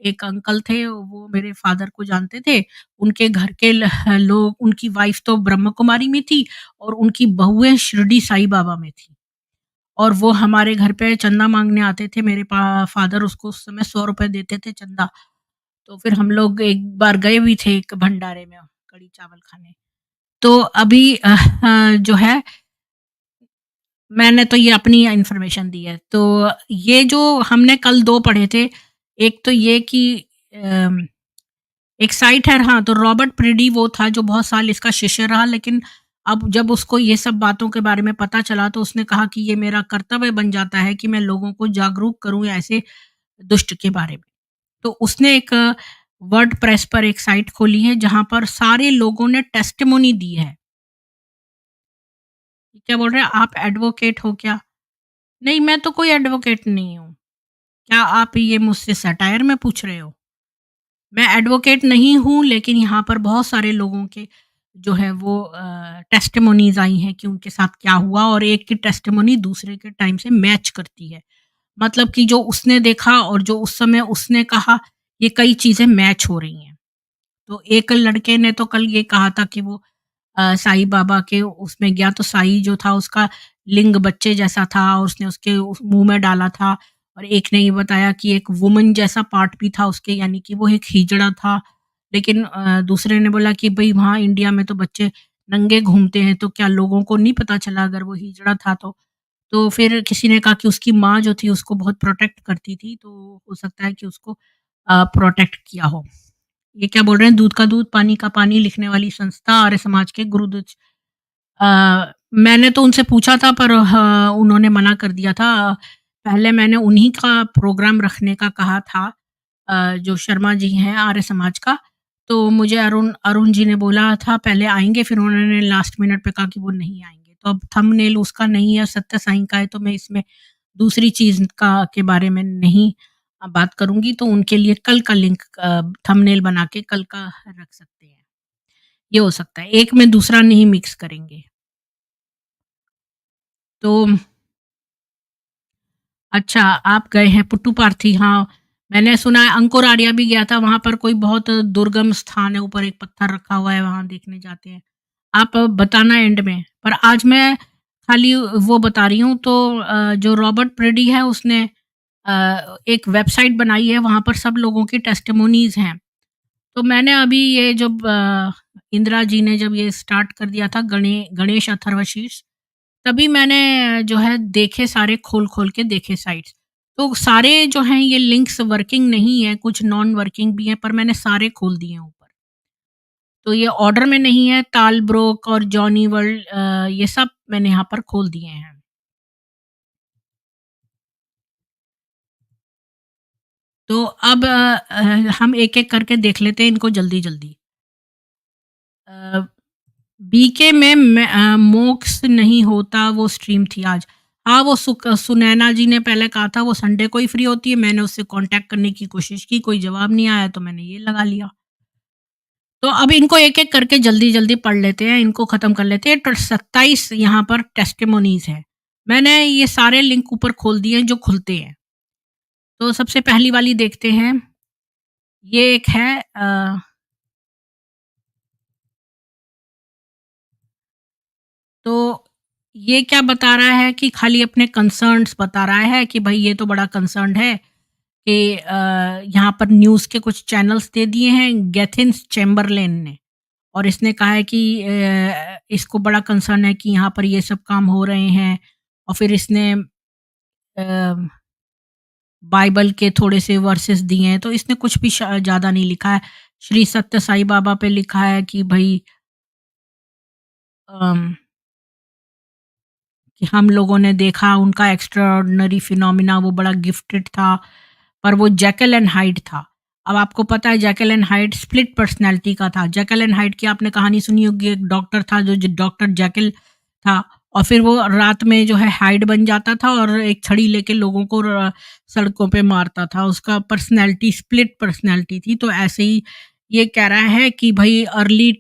एक अंकल थे वो मेरे फादर को जानते थे। उनके घर के लोग उनकी वाइफ़ तो ब्रह्म कुमारी में थी और उनकी बहुएँ शिरडी साईं बाबा में थी। और वो हमारे घर पे चंदा माँगने आते थे। मेरे फादर उसको उस समय ₹100 देते थे चंदा। तो फिर हम लोग एक बार गए भी थे एक भंडारे में कढ़ी चावल खाने। तो अभी जो है मैंने तो ये अपनी इन्फॉर्मेशन दी है। तो ये जो हमने कल 2 पढ़े थे, एक तो ये कि अम, एक साइट है हाँ, तो रॉबर्ट प्रिडी वो था जो बहुत साल इसका शिष्य रहा लेकिन अब जब उसको ये सब बातों के बारे में पता चला तो उसने कहा कि ये मेरा कर्तव्य बन जाता है कि मैं लोगों को जागरूक करूँ ऐसे दुष्ट के बारे में। तो उसने एक वर्डप्रेस पर एक साइट खोली है जहाँ पर सारे लोगों ने टेस्टिमोनी दी है। क्या बोल रहे हैं, आप एडवोकेट हो क्या? नहीं, मैं तो कोई एडवोकेट नहीं हूँ। क्या आप ये मुझसे सटायर में पूछ रहे हो? मैं एडवोकेट नहीं हूँ, लेकिन यहाँ पर बहुत सारे लोगों के जो है वो टेस्टिमोनीज़ आई हैं कि उनके साथ क्या हुआ, और एक की टेस्टिमोनी दूसरे के टाइम से मैच करती है। मतलब कि जो उसने देखा और जो उस समय उसने कहा, ये कई चीज़ें मैच हो रही हैं। तो एक लड़के ने तो कल ये कहा था कि वो साईं बाबा के उसमें गया तो साईं जो था उसका लिंग बच्चे जैसा था और उसने उसके मुँह में डाला था। और एक ने ये बताया कि एक वुमन जैसा पार्ट भी था उसके, यानी कि वो एक हिजड़ा था। लेकिन दूसरे ने बोला कि भई वहाँ इंडिया में तो बच्चे नंगे घूमते हैं, तो क्या लोगों को नहीं पता चला अगर वो हिजड़ा था तो? तो फिर किसी ने कहा कि उसकी माँ जो थी उसको बहुत प्रोटेक्ट करती थी, तो हो सकता है कि उसको प्रोटेक्ट किया हो। ये क्या बोल रहे हैं, दूध का दूध, पानी का पानी लिखने वाली संस्था आर्य समाज के गुरुद्व मैंने तो उनसे पूछा था पर उन्होंने मना कर दिया था। पहले मैंने उन्हीं का प्रोग्राम रखने का कहा था, जो शर्मा जी हैं आर्य समाज का। तो मुझे अरुण अरुण जी ने बोला था पहले आएँगे, फिर उन्होंने लास्ट मिनट पे कहा कि वो नहीं आएँगे। तो अब थंबनेल उसका नहीं है, सत्य साईं का है, तो मैं इसमें दूसरी चीज़ का के बारे में नहीं बात करूँगी, तो उनके लिए कल का लिंक थंबनेल बना के कल का रख सकते हैं। ये हो सकता है, एक में दूसरा नहीं मिक्स करेंगे। तो अच्छा, आप गए हैं पुट्टुपार्थी, हाँ, मैंने सुना है अंकुर आर्या भी गया था, वहाँ पर कोई बहुत दुर्गम स्थान है, ऊपर एक पत्थर रखा हुआ है, वहाँ देखने जाते हैं। आप बताना एंड में, पर आज मैं खाली वो बता रही हूँ। तो जो रॉबर्ट प्रेडी है उसने एक वेबसाइट बनाई है, वहाँ पर सब लोगों की टेस्टिमोनीज़ हैं। तो मैंने अभी ये जब इंदिरा जी ने जब ये स्टार्ट कर दिया था गणेश अथर्वशीर्ष, तभी मैंने जो है देखे, सारे खोल-खोल के देखे साइट्स। तो सारे जो हैं ये लिंक्स वर्किंग नहीं है, कुछ नॉन वर्किंग भी हैं, पर मैंने सारे खोल दिए हैं ऊपर। तो ये ऑर्डर में नहीं है, ताल ब्रोक और जॉनी वर्ल्ड ये सब मैंने यहाँ पर खोल दिए हैं। तो अब हम एक-एक करके देख लेते हैं इनको जल्दी-जल्दी। अ, बीके में मोक्ष नहीं होता वो स्ट्रीम थी आज। हाँ, वो सुनैना जी ने पहले कहा था वो संडे को ही फ्री होती है, मैंने उससे कॉन्टैक्ट करने की कोशिश की, कोई जवाब नहीं आया तो मैंने ये लगा लिया। तो अब इनको एक-एक करके जल्दी-जल्दी पढ़ लेते हैं, इनको ख़त्म कर लेते हैं। तो 27 यहाँ पर टेस्टिमोनीज़ हैं। मैंने ये सारे लिंक ऊपर खोल दिए हैं जो खुलते हैं। तो सबसे पहली वाली देखते हैं, ये एक है तो ये क्या बता रहा है कि खाली अपने कंसर्न्स बता रहा है कि भई ये तो बड़ा कंसर्न्ड है कि यहाँ पर न्यूज़ के कुछ चैनल्स दे दिए हैं गेथिन्स चैम्बरलेन ने, और इसने कहा है कि इसको बड़ा कंसर्न है कि यहाँ पर ये सब काम हो रहे हैं। और फिर इसने बाइबल के थोड़े से वर्सेस दिए हैं, तो इसने कुछ भी ज़्यादा नहीं लिखा है। श्री सत्य साईं बाबा पे लिखा है कि भई अम कि हम लोगों ने देखा उनका एक्स्ट्राऑर्डिनरी फिनोमिना, वो बड़ा गिफ्टेड था, पर वो जेkyll एंड हाइड था। अब आपको पता है जेkyll एंड हाइड स्प्लिट पर्सनैलिटी का था। जेkyll एंड हाइड की आपने कहानी सुनी होगी, एक डॉक्टर था जो डॉक्टर जेkyll था, और फिर वो रात में जो है हाइड बन जाता था और एक छड़ी लेके लोगों को सड़कों पे मारता था। उसका पर्सनैलिटी स्प्लिट पर्सनैलिटी थी। तो ऐसे ही ये कह रहा है कि भाई अर्ली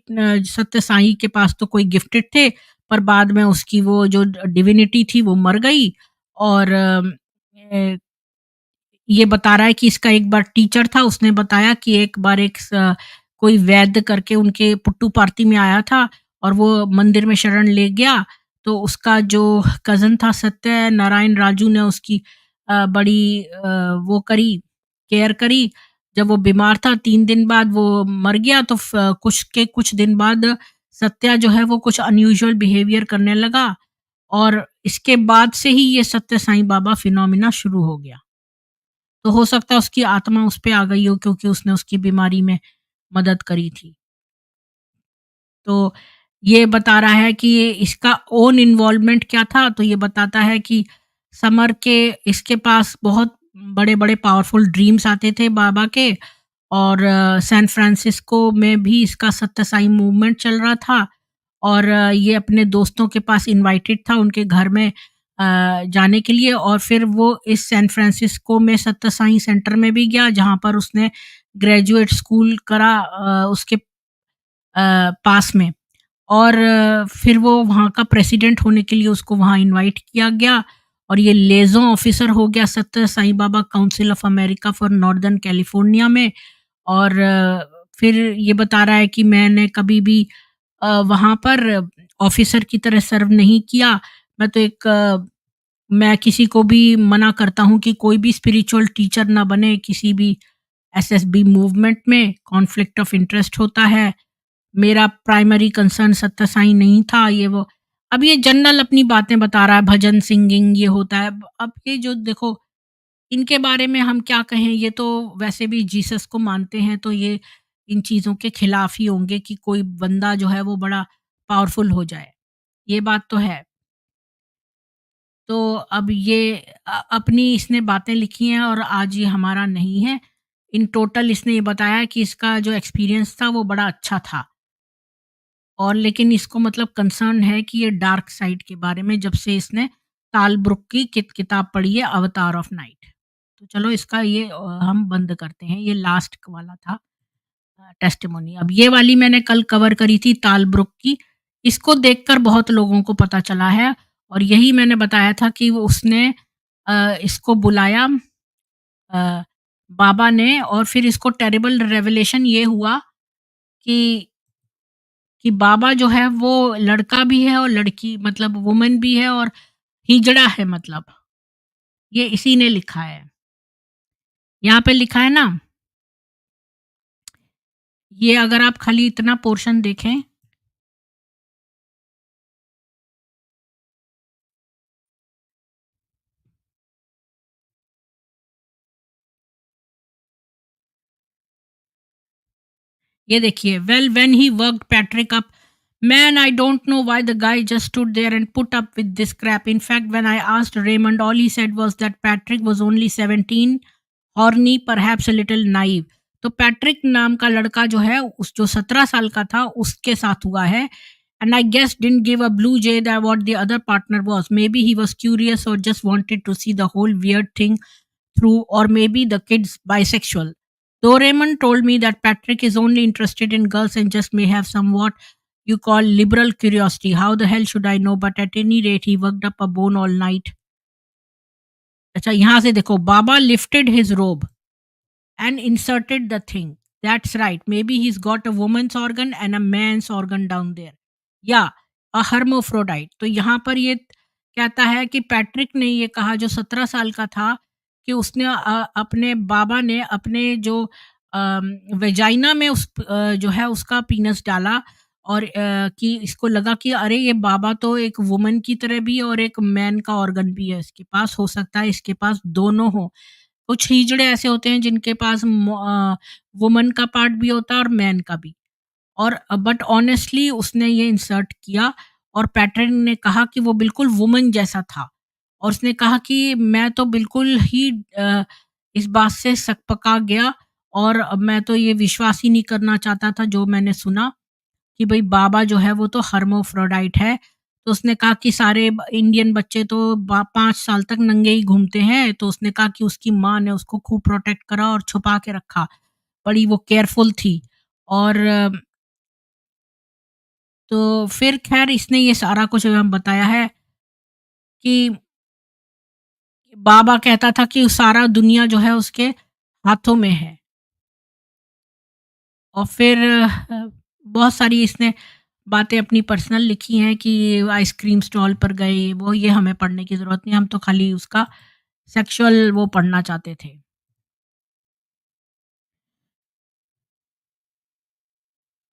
सत्य साईं के पास तो कोई गिफ्टेड थे, पर बाद में उसकी वो जो डिविनिटी थी वो मर गई। और ये बता रहा है कि इसका एक बार टीचर था, उसने बताया कि एक बार कोई वैद्य करके उनके पुट्टुपार्थी में आया था और वो मंदिर में शरण ले गया। तो उसका जो कज़न था सत्य नारायण राजू ने उसकी बड़ी वो करी, केयर करी। जब वो बीमार था 3 दिन बाद वो मर गया, तो कुछ दिन बाद सत्या जो है वो कुछ अनयूजुअल बिहेवियर करने लगा, और इसके बाद से ही ये सत्य साईं बाबा फिनोमिना शुरू हो गया। तो हो सकता है उसकी आत्मा उस पे आ गई हो क्योंकि उसने उसकी बीमारी में मदद करी थी। तो ये बता रहा है कि ये इसका ओन इन्वॉल्वमेंट क्या था, तो ये बताता है कि समर के इसके पास बहुत बड़े-बड़े पावरफुल ड्रीम्स आते थे बाबा के, और सैन फ्रांसिस्को में भी इसका सत्य साई मूवमेंट चल रहा था, और ये अपने दोस्तों के पास इनवाइटेड था उनके घर में जाने के लिए, और फिर वो इस सैन फ्रांसिस्को में सत्य साई सेंटर में भी गया जहाँ पर उसने ग्रेजुएट स्कूल करा उसके पास में। और फिर वो वहाँ का प्रेसिडेंट होने के लिए उसको वहाँ इनवाइट किया गया, और ये लेज़ों ऑफिसर हो गया Sathya Sai Baba council of America for northern California में। और फिर ये बता रहा है कि मैंने कभी भी वहाँ पर ऑफिसर की तरह सर्व नहीं किया। मैं तो एक मैं किसी को भी मना करता हूँ कि कोई भी स्पिरिचुअल टीचर ना बने किसी भी एसएसबी मूवमेंट में, कॉन्फ्लिक्ट ऑफ इंटरेस्ट होता है। मेरा प्राइमरी कंसर्न सत्य साईं नहीं था, ये वो। अब ये जनरल अपनी बातें बता रहा है, भजन सिंगिंग ये होता है। अब ये जो देखो, इनके बारे में हम क्या कहें, ये तो वैसे भी जीसस को मानते हैं, तो ये इन चीज़ों के खिलाफ ही होंगे कि कोई बंदा जो है वो बड़ा पावरफुल हो जाए, ये बात तो है। तो अब ये अपनी इसने बातें लिखी हैं और आज ये हमारा नहीं है। इन टोटल इसने ये बताया कि इसका जो एक्सपीरियंस था वो बड़ा अच्छा था। और लेकिन इसको मतलब कंसर्न है कि ये डार्क साइड के बारे में जब से इसने टाल ब्रुक की किताब पढ़ी है, अवतार ऑफ नाइट। तो चलो इसका ये हम बंद करते हैं, ये लास्ट वाला था टेस्टिमोनी। अब ये वाली मैंने कल कवर करी थी टाल ब्रुक की, इसको देखकर बहुत लोगों को पता चला है, और यही मैंने बताया था कि वो उसने इसको बुलाया अ, बाबा ने, और फिर इसको टेरिबल रेवलेशन ये हुआ कि बाबा जो है वो लड़का भी है और लड़की मतलब वुमन भी है, और हिजड़ा है मतलब। ये इसी ने लिखा है। यहाँ पे लिखा है ना, ये अगर आप खाली इतना पोर्शन देखें, ये देखिए, well when he worked Patrick up, man, I don't know why the guy just stood there and put up with this crap. In fact, when I asked Raymond, all he said was that Patrick was only 17, horny, perhaps a little naive. तो Patrick नाम का लड़का जो है उस जो 17 साल का था उसके साथ हुआ है, and I guess didn't give a blue jay that what the other partner was. Maybe he was curious or just wanted to see the whole weird thing through, or maybe the kid's bisexual. Though Raymond told me that Patrick is only interested in girls and just may have somewhat you call liberal curiosity. How the hell should I know? But at any rate, he worked up a bone all night. अच्छा, यहाँ से देखो, बाबा lifted his robe and inserted the thing. That's right. Maybe he's got a woman's organ and a man's organ down there. Yeah, a hermaphrodite. तो यहाँ पर ये कहता है कि पैट्रिक ने ये कहा जो 17 साल का था कि उसने अपने बाबा ने अपने जो वेजाइना में जो है उसका पीनस डाला, और कि इसको लगा कि अरे ये बाबा तो एक वुमन की तरह भी है और एक मैन का ऑर्गन भी है इसके पास, हो सकता है इसके पास दोनों हो। कुछ हिजड़े ऐसे होते हैं जिनके पास वुमन का पार्ट भी होता है और मैन का भी। और बट ऑनेस्टली उसने ये इंसर्ट किया, और पैटर्न ने कहा कि वो बिल्कुल वुमन जैसा था, और उसने कहा कि मैं तो बिल्कुल ही इस बात से सकपका गया, और मैं तो ये विश्वास ही नहीं करना चाहता था जो मैंने सुना कि भई बाबा जो है वो तो हर्माफ्रोडाइट है। तो उसने कहा कि सारे इंडियन बच्चे तो 5 साल तक नंगे ही घूमते हैं। तो उसने कहा कि उसकी माँ ने उसको खूब प्रोटेक्ट करा और छुपा के रखा। बड़ी वो केयरफुल थी। और तो फिर ख़ैर इसने ये सारा कुछ बताया है कि बाबा कहता था कि सारा दुनिया जो है उसके हाथों में है। और फिर बहुत सारी इसने बातें अपनी पर्सनल लिखी हैं कि आइसक्रीम स्टॉल पर गए, वो ये हमें पढ़ने की ज़रूरत नहीं, हम तो खाली उसका सेक्सुअल वो पढ़ना चाहते थे।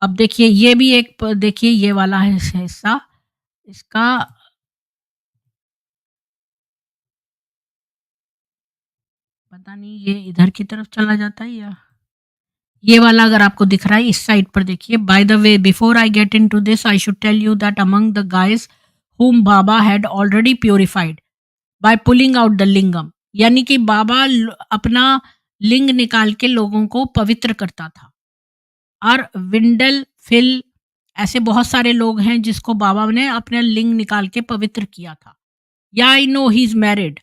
अब देखिए ये भी एक देखिए ये वाला है हिस्सा, इसका पता नहीं ये इधर की तरफ चला जाता है या ये वाला अगर आपको दिख रहा है इस साइड पर देखिए, by the way before I get into this I should tell you that among the guys whom Baba had already purified by pulling out the lingam, यानी कि बाबा अपना लिंग निकाल के लोगों को पवित्र करता था। और विंडल फिल ऐसे बहुत सारे लोग हैं जिसको बाबा ने अपना लिंग निकाल के पवित्र किया था। या I know he is married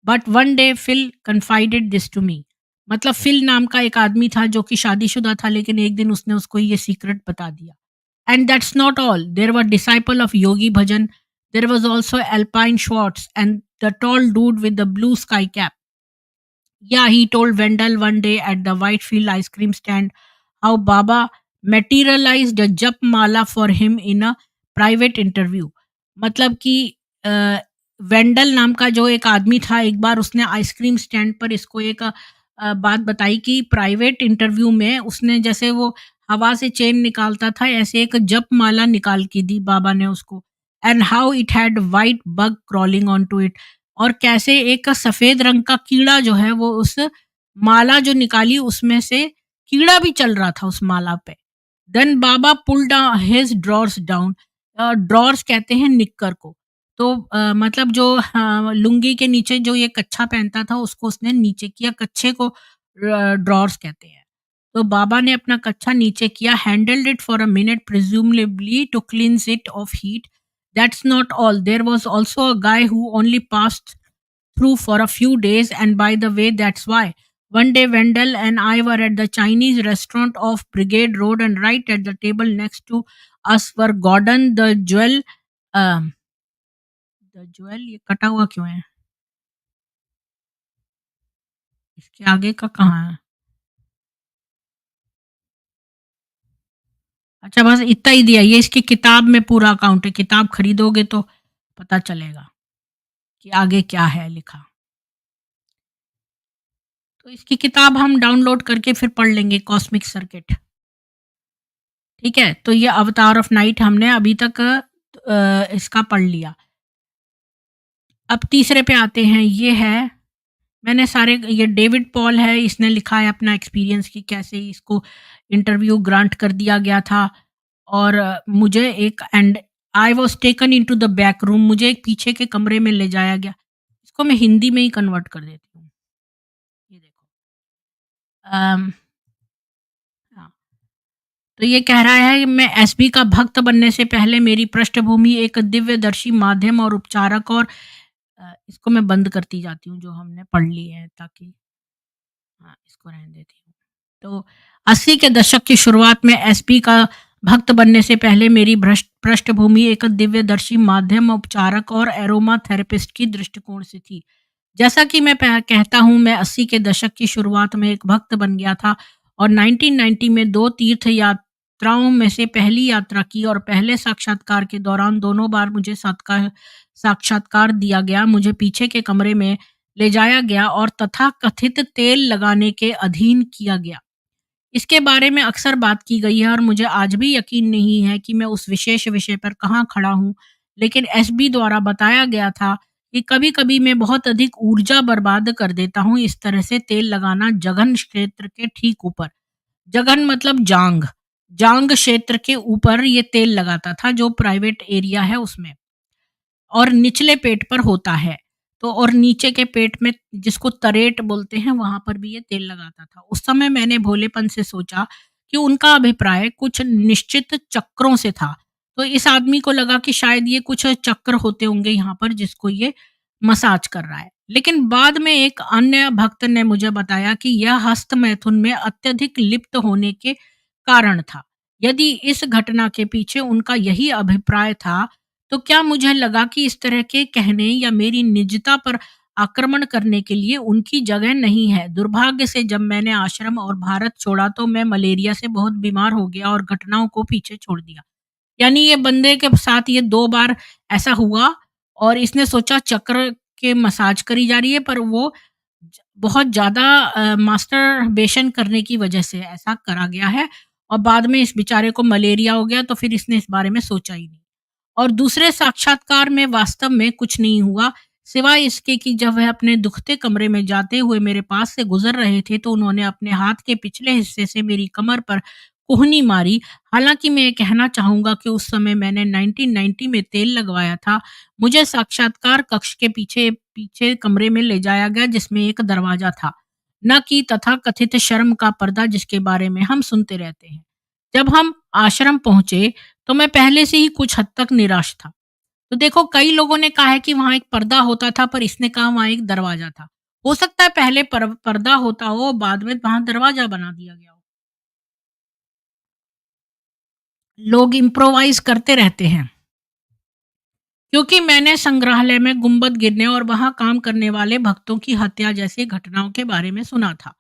but one day Phil confided this to me, मतलब फिल नाम का एक आदमी था जो कि शादीशुदा था, लेकिन एक दिन उसने उसको ये सीक्रेट बता दिया। And that's not all, there were disciple of Yogi bhajan, there was also alpine shorts and the tall dude with the blue sky cap. Yeah, he told Wendell one day at the Whitefield ice cream stand how Baba materialized a jap mala for him in a private interview. मतलब कि वेंडल नाम का जो एक आदमी था, एक बार उसने आइसक्रीम स्टैंड पर इसको एक बात बताई कि प्राइवेट इंटरव्यू में उसने जैसे वो हवा से चेन निकालता था, ऐसे एक जप माला निकाल के दी बाबा ने उसको. And how it had white bug crawling on to it, और कैसे एक सफेद रंग का कीड़ा जो है वो उस माला जो निकाली उसमें से कीड़ा भी चल रहा था उस माला पे. Then Baba pulled his drawers down. Drawers कहते हैं निक्कर को. तो मतलब जो लुंगी के नीचे जो ये कच्छा पहनता था उसको उसने नीचे किया, कच्छे को ड्रॉर्स कहते हैं. तो बाबा ने अपना कच्छा नीचे किया, handled it for a minute presumably to cleanse it of heat. That's not all. There was also a guy who only passed through for a few days, and by the way, that's why. One day, Wendell and I were at the Chinese restaurant off Brigade Road, and right at the table next to us were Gordon the Jewel. Um, the Jewel, ये कटा हुआ क्यों है? इसके आगे का कहाँ है? अच्छा, बस इतना ही दिया. ये इसकी किताब में पूरा अकाउंट है. किताब खरीदोगे तो पता चलेगा कि आगे क्या है लिखा. तो इसकी किताब हम डाउनलोड करके फिर पढ़ लेंगे, कॉस्मिक सर्किट. ठीक है, तो ये अवतार ऑफ नाइट हमने अभी तक इसका पढ़ लिया. अब तीसरे पे आते हैं. ये है, मैंने सारे, ये डेविड पॉल है, इसने लिखा है अपना एक्सपीरियंस कि कैसे इसको इंटरव्यू ग्रांट कर दिया गया था. और मुझे एक and I was taken in to the back room, मुझे एक पीछे के कमरे में ले जाया गया. इसको मैं हिंदी में ही कन्वर्ट कर देती हूँ. ये देखो. हाँ, तो ये कह रहा है कि मैं एसबी का भक्त बनने से पहले मेरी पृष्ठभूमि एक दिव्यदर्शी माध्यम और उपचारक, और इसको मैं बंद करती जाती हूँ जो हमने पढ़ ली है, ताकि हाँ, इसको रहने देती हूँ. तो 80 के दशक की शुरुआत में एसपी का भक्त बनने से पहले मेरी पृष्ठभूमि एक दिव्यदर्शी माध्यम उपचारक और एरोमा थेरेपिस्ट की दृष्टिकोण से थी. जैसा कि मैं कहता हूँ, मैं 80 के दशक की शुरुआत में एक भक्त बन गया था और 1990 में 2 तीर्थ यात्राओं में से पहली यात्रा की, और पहले साक्षात्कार के दौरान दोनों बार मुझे साक्षात्कार दिया गया. मुझे पीछे के कमरे में ले जाया गया और तथाकथित तेल लगाने के अधीन किया गया. इसके बारे में अक्सर बात की गई है और मुझे आज भी यकीन नहीं है कि मैं उस विशेष विषय पर कहाँ खड़ा हूँ, लेकिन एसबी द्वारा बताया गया था कि कभी-कभी मैं बहुत अधिक ऊर्जा बर्बाद कर देता हूँ. इस तरह से तेल लगाना जघन क्षेत्र के ठीक ऊपर, जघन मतलब जांग, जांग क्षेत्र के ऊपर ये तेल लगाता था जो प्राइवेट एरिया है उसमें, और निचले पेट पर होता है. तो और नीचे के पेट में जिसको तरेट बोलते हैं वहाँ पर भी ये तेल लगाता था. उस समय मैंने भोलेपन से सोचा कि उनका अभिप्राय कुछ निश्चित चक्रों से था. तो इस आदमी को लगा कि शायद ये कुछ चक्र होते होंगे यहाँ पर जिसको ये मसाज कर रहा है. लेकिन बाद में एक अन्य भक्त ने मुझे बताया कि यह हस्त मैथुन में अत्यधिक लिप्त होने के कारण था. यदि इस घटना के पीछे उनका यही अभिप्राय था, तो क्या मुझे लगा कि इस तरह के कहने या मेरी निजता पर आक्रमण करने के लिए उनकी जगह नहीं है. दुर्भाग्य से जब मैंने आश्रम और भारत छोड़ा तो मैं मलेरिया से बहुत बीमार हो गया और घटनाओं को पीछे छोड़ दिया. यानी ये बंदे के साथ ये 2 बार ऐसा हुआ और इसने सोचा चक्र के मसाज करी जा रही है, पर वो बहुत ज़्यादा मास्टरबेशन करने की वजह से ऐसा करा गया है, और बाद में इस बेचारे को मलेरिया हो गया, तो फिर इसने इस बारे में सोचा ही नहीं. और दूसरे साक्षात्कार में वास्तव में कुछ नहीं हुआ. सिवाय इसके कि जब वह अपने दुखते कमरे में जाते हुए मेरे पास से गुजर रहे थे तो उन्होंने अपने हाथ के पिछले हिस्से से मेरी कमर पर कोहनी मारी। हालांकि मैं ये कहना चाहूंगा कि उस समय मैंने 1990 में तेल लगवाया था। मुझे साक्षात्कार कक्ष के पीछे पीछे कमरे में ले जाया गया जिसमें एक दरवाजा था, न कि तथाकथित शर्म का पर्दा जिसके बारे में हम सुनते रहते हैं। जब हम आश्रम पहुंचे तो मैं पहले से ही कुछ हद तक निराश था। तो देखो, कई लोगों ने कहा है कि वहाँ एक पर्दा होता था, पर इसने कहा वहाँ एक दरवाज़ा था। हो सकता है पहले पर्दा होता हो, बाद में वहाँ दरवाज़ा बना दिया गया हो। लोग इम्प्रोवाइज़ करते रहते हैं। क्योंकि मैंने संग्रहालय में गुंबद गिरने और वहाँ काम करने वाले भक्तों की हत्या जैसी घटनाओं के बारे में सुना था।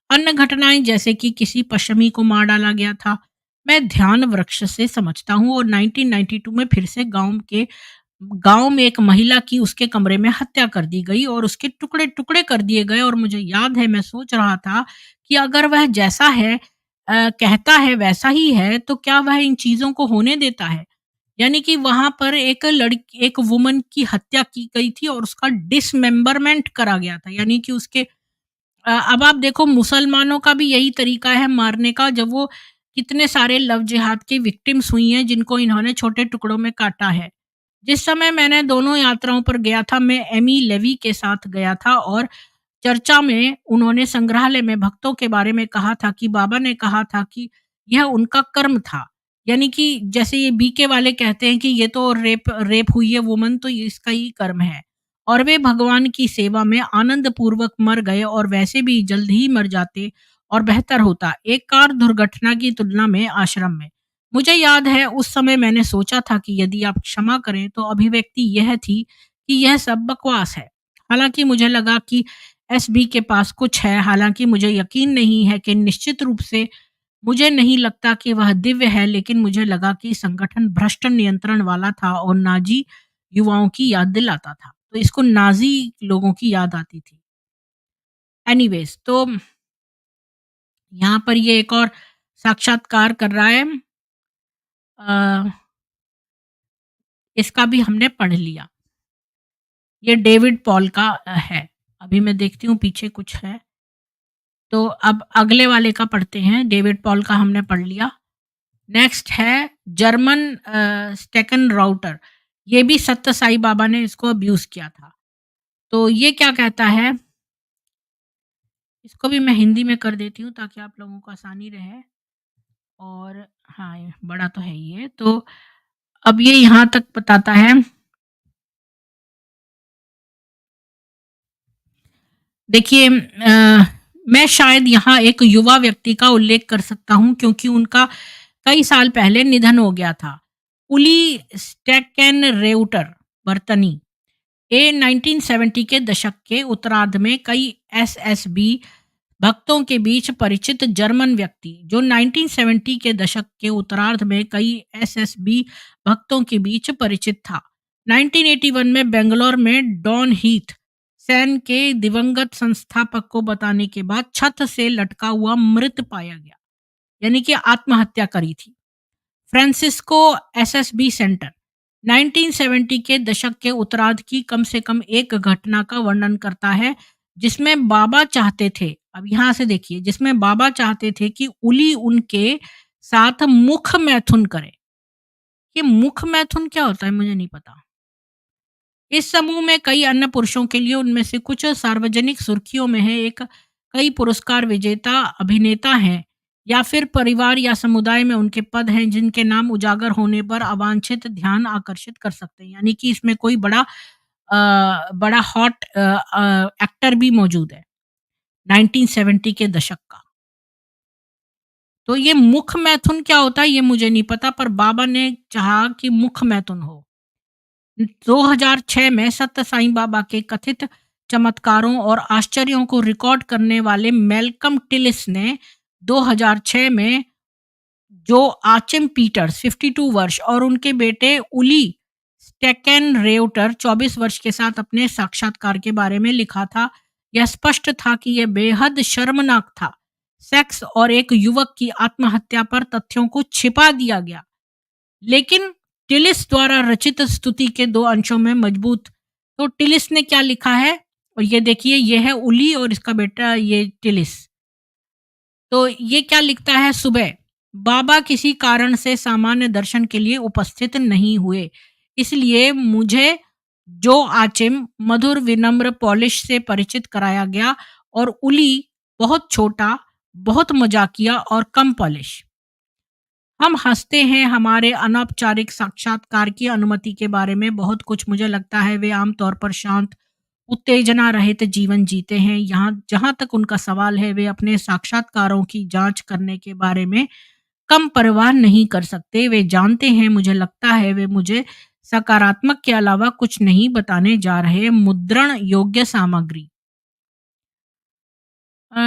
अन्य घटनाएं जैसे कि किसी पश्चिमी को मार डाला गया था, मैं ध्यान वृक्ष से समझता हूँ। और 1992 में फिर से गाँव में एक महिला की उसके कमरे में हत्या कर दी गई और उसके टुकड़े-टुकड़े कर दिए गए। और मुझे याद है, मैं सोच रहा था कि अगर वह जैसा है कहता है वैसा ही है, तो क्या वह इन चीज़ों को होने देता है? यानी कि वहाँ पर एक वुमन की हत्या की गई थी और उसका डिसमेंबरमेंट करा गया था। यानी कि उसके अब आप देखो, मुसलमानों का भी यही तरीका है मारने का। जब वो कितने सारे लव जिहाद की विक्टिम्स हुई हैं जिनको इन्होंने छोटे टुकड़ों में काटा है। जिस समय मैंने दोनों यात्राओं पर गया था, मैं एमी लेवी के साथ गया था और चर्चा में उन्होंने संग्रहालय में भक्तों के बारे में कहा था कि बाबा ने कहा था कि यह उनका कर्म था। यानी कि जैसे ये बीके वाले कहते हैं कि ये तो रेप रेप हुई है वुमन, तो ये इसका ही कर्म है। और वे भगवान की सेवा में आनंद पूर्वक मर गए और वैसे भी जल्द ही मर जाते और बेहतर होता एक कार दुर्घटना की तुलना में आश्रम में। मुझे याद है, उस समय मैंने सोचा था कि यदि आप क्षमा करें तो अभिव्यक्ति यह थी कि यह सब बकवास है। हालांकि मुझे लगा कि एसबी के पास कुछ है। हालांकि मुझे यकीन नहीं है कि निश्चित रूप से मुझे नहीं लगता कि वह दिव्य है, लेकिन मुझे लगा कि संगठन भ्रष्ट नियंत्रण वाला था और नाजी युवाओं की याद दिलाता था। तो इसको नाजी लोगों की याद आती थी। एनीवेज, तो यहाँ पर ये एक और साक्षात्कार कर रहा है। अ, इसका भी हमने पढ़ लिया। ये डेविड पॉल का है। अभी मैं देखती हूँ पीछे कुछ है। तो अब अगले वाले का पढ़ते हैं। डेविड पॉल का हमने पढ़ लिया। नेक्स्ट है जर्मन स्टेकन राउटर। ये भी सत्य साई बाबा ने इसको अब्यूज़ किया था। तो ये क्या कहता है, इसको भी मैं हिंदी में कर देती हूँ ताकि आप लोगों को आसानी रहे। और हाँ, ये बड़ा तो है ही है। तो अब ये यहाँ तक बताता है। देखिए, मैं शायद यहाँ एक युवा व्यक्ति का उल्लेख कर सकता हूँ क्योंकि उनका कई साल पहले निधन हो गया था। उली स्टेकेनरेउटर बर्तनी ए 1970 के दशक के उत्तरार्ध में कई एसएसबी भक्तों के बीच परिचित जर्मन व्यक्ति, जो 1970 के दशक के उत्तरार्ध में कई एसएसबी भक्तों के बीच परिचित था। 1981 में बेंगलोर में डॉन हीथ सैन के दिवंगत संस्थापक को बताने के बाद छत से लटका हुआ मृत पाया गया, यानी कि आत्महत्या करी थी। फ्रांसिस्को एसएसबी सेंटर 1970 के दशक के उत्तरार्ध की कम से कम एक घटना का वर्णन करता है जिसमें बाबा चाहते थे, अब यहाँ से देखिए, जिसमें बाबा चाहते थे कि उली उनके साथ मुख मैथुन करे। ये मुख मैथुन क्या होता है मुझे नहीं पता। इस समूह में कई अन्य पुरुषों के लिए उनमें से कुछ सार्वजनिक सुर्खियों में है। एक कई पुरस्कार विजेता अभिनेता हैं या फिर परिवार या समुदाय में उनके पद हैं जिनके नाम उजागर होने पर अवांछित ध्यान आकर्षित कर सकते हैं। यानी कि इसमें कोई बड़ा हॉट एक्टर भी मौजूद है 1970 के दशक का। तो ये मुख मैथुन क्या होता है ये मुझे नहीं पता, पर बाबा ने चाहा कि मुख मैथुन हो। 2006 में सत्य साईं बाबा के कथित चमत्कारों और आश्चर्यों को रिकॉर्ड करने वाले मैल्कम टिलिस ने 2006 में जो आचिम पीटर्स 52 वर्ष और उनके बेटे उली स्टेकेन रेउटर 24 वर्ष के साथ अपने साक्षात्कार के बारे में लिखा था। यह स्पष्ट था कि यह बेहद शर्मनाक था। सेक्स और एक युवक की आत्महत्या पर तथ्यों को छिपा दिया गया, लेकिन टिलिस द्वारा रचित स्तुति के दो अंशों में मजबूत तो टिलिस ने क्या लिखा है, और ये देखिए ये है उली और इसका बेटा ये टिलिस। तो ये क्या लिखता है, सुबह बाबा किसी कारण से सामान्य दर्शन के लिए उपस्थित नहीं हुए, इसलिए मुझे जो आचिम मधुर विनम्र पॉलिश से परिचित कराया गया, और उली बहुत छोटा, बहुत मजाकिया और कम पॉलिश। हम हंसते हैं हमारे अनौपचारिक साक्षात्कार की अनुमति के बारे में बहुत कुछ। मुझे लगता है वे आमतौर पर शांत, उत्तेजना रहित जीवन जीते हैं। यहाँ जहाँ तक उनका सवाल है, वे अपने साक्षात्कारों की जांच करने के बारे में कम परवाह नहीं कर सकते। वे जानते हैं, मुझे लगता है वे मुझे सकारात्मक के अलावा कुछ नहीं बताने जा रहे। मुद्रण योग्य सामग्री, अ,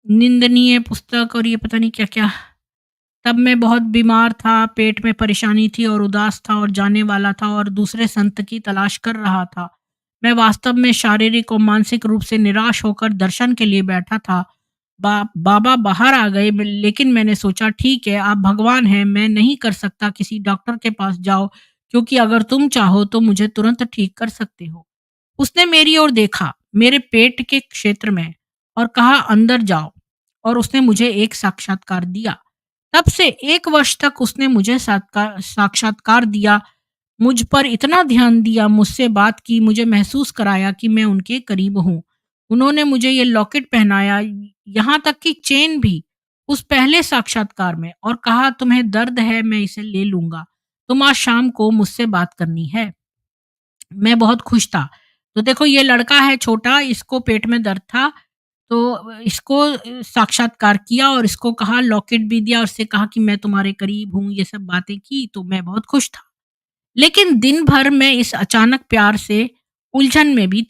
निंदनीय पुस्तक और ये पता नहीं क्या-क्या। तब मैं बहुत बीमार था, पेट में परेशानी थी और उदास था और जाने वाला था और दूसरे संत की तलाश कर रहा था। मैं वास्तव में शारीरिक और मानसिक रूप से निराश होकर दर्शन के लिए बैठा था। बाबा बाहर आ गए, लेकिन मैंने सोचा ठीक है, आप भगवान हैं, मैं नहीं कर सकता, किसी डॉक्टर के पास जाओ, क्योंकि अगर तुम चाहो तो मुझे तुरंत ठीक कर सकते हो। उसने मेरी ओर देखा, मेरे पेट के क्षेत्र में, और कहा अंदर जाओ, और उसने मुझे एक साक्षात्कार दिया। तब से 1 वर्ष तक उसने मुझे साक्षात्कार दिया, मुझ पर इतना ध्यान दिया, मुझसे बात की, मुझे महसूस कराया कि मैं उनके करीब हूँ। उन्होंने मुझे ये लॉकेट पहनाया, यहाँ तक कि चेन भी, उस पहले साक्षात्कार में, और कहा तुम्हें दर्द है, मैं इसे ले लूँगा। तुम आज शाम को मुझसे बात करनी है। मैं बहुत खुश था। तो देखो ये लड़का है छोटा, इसको पेट में दर्द था, तो इसको साक्षात्कार किया और इसको कहा, लॉकेट भी दिया और इससे कहा कि मैं तुम्हारे करीब हूँ, ये सब बातें की, तो मैं बहुत खुश था। लेकिन दिन भर मैं इस अचानक प्यार से उलझन में भी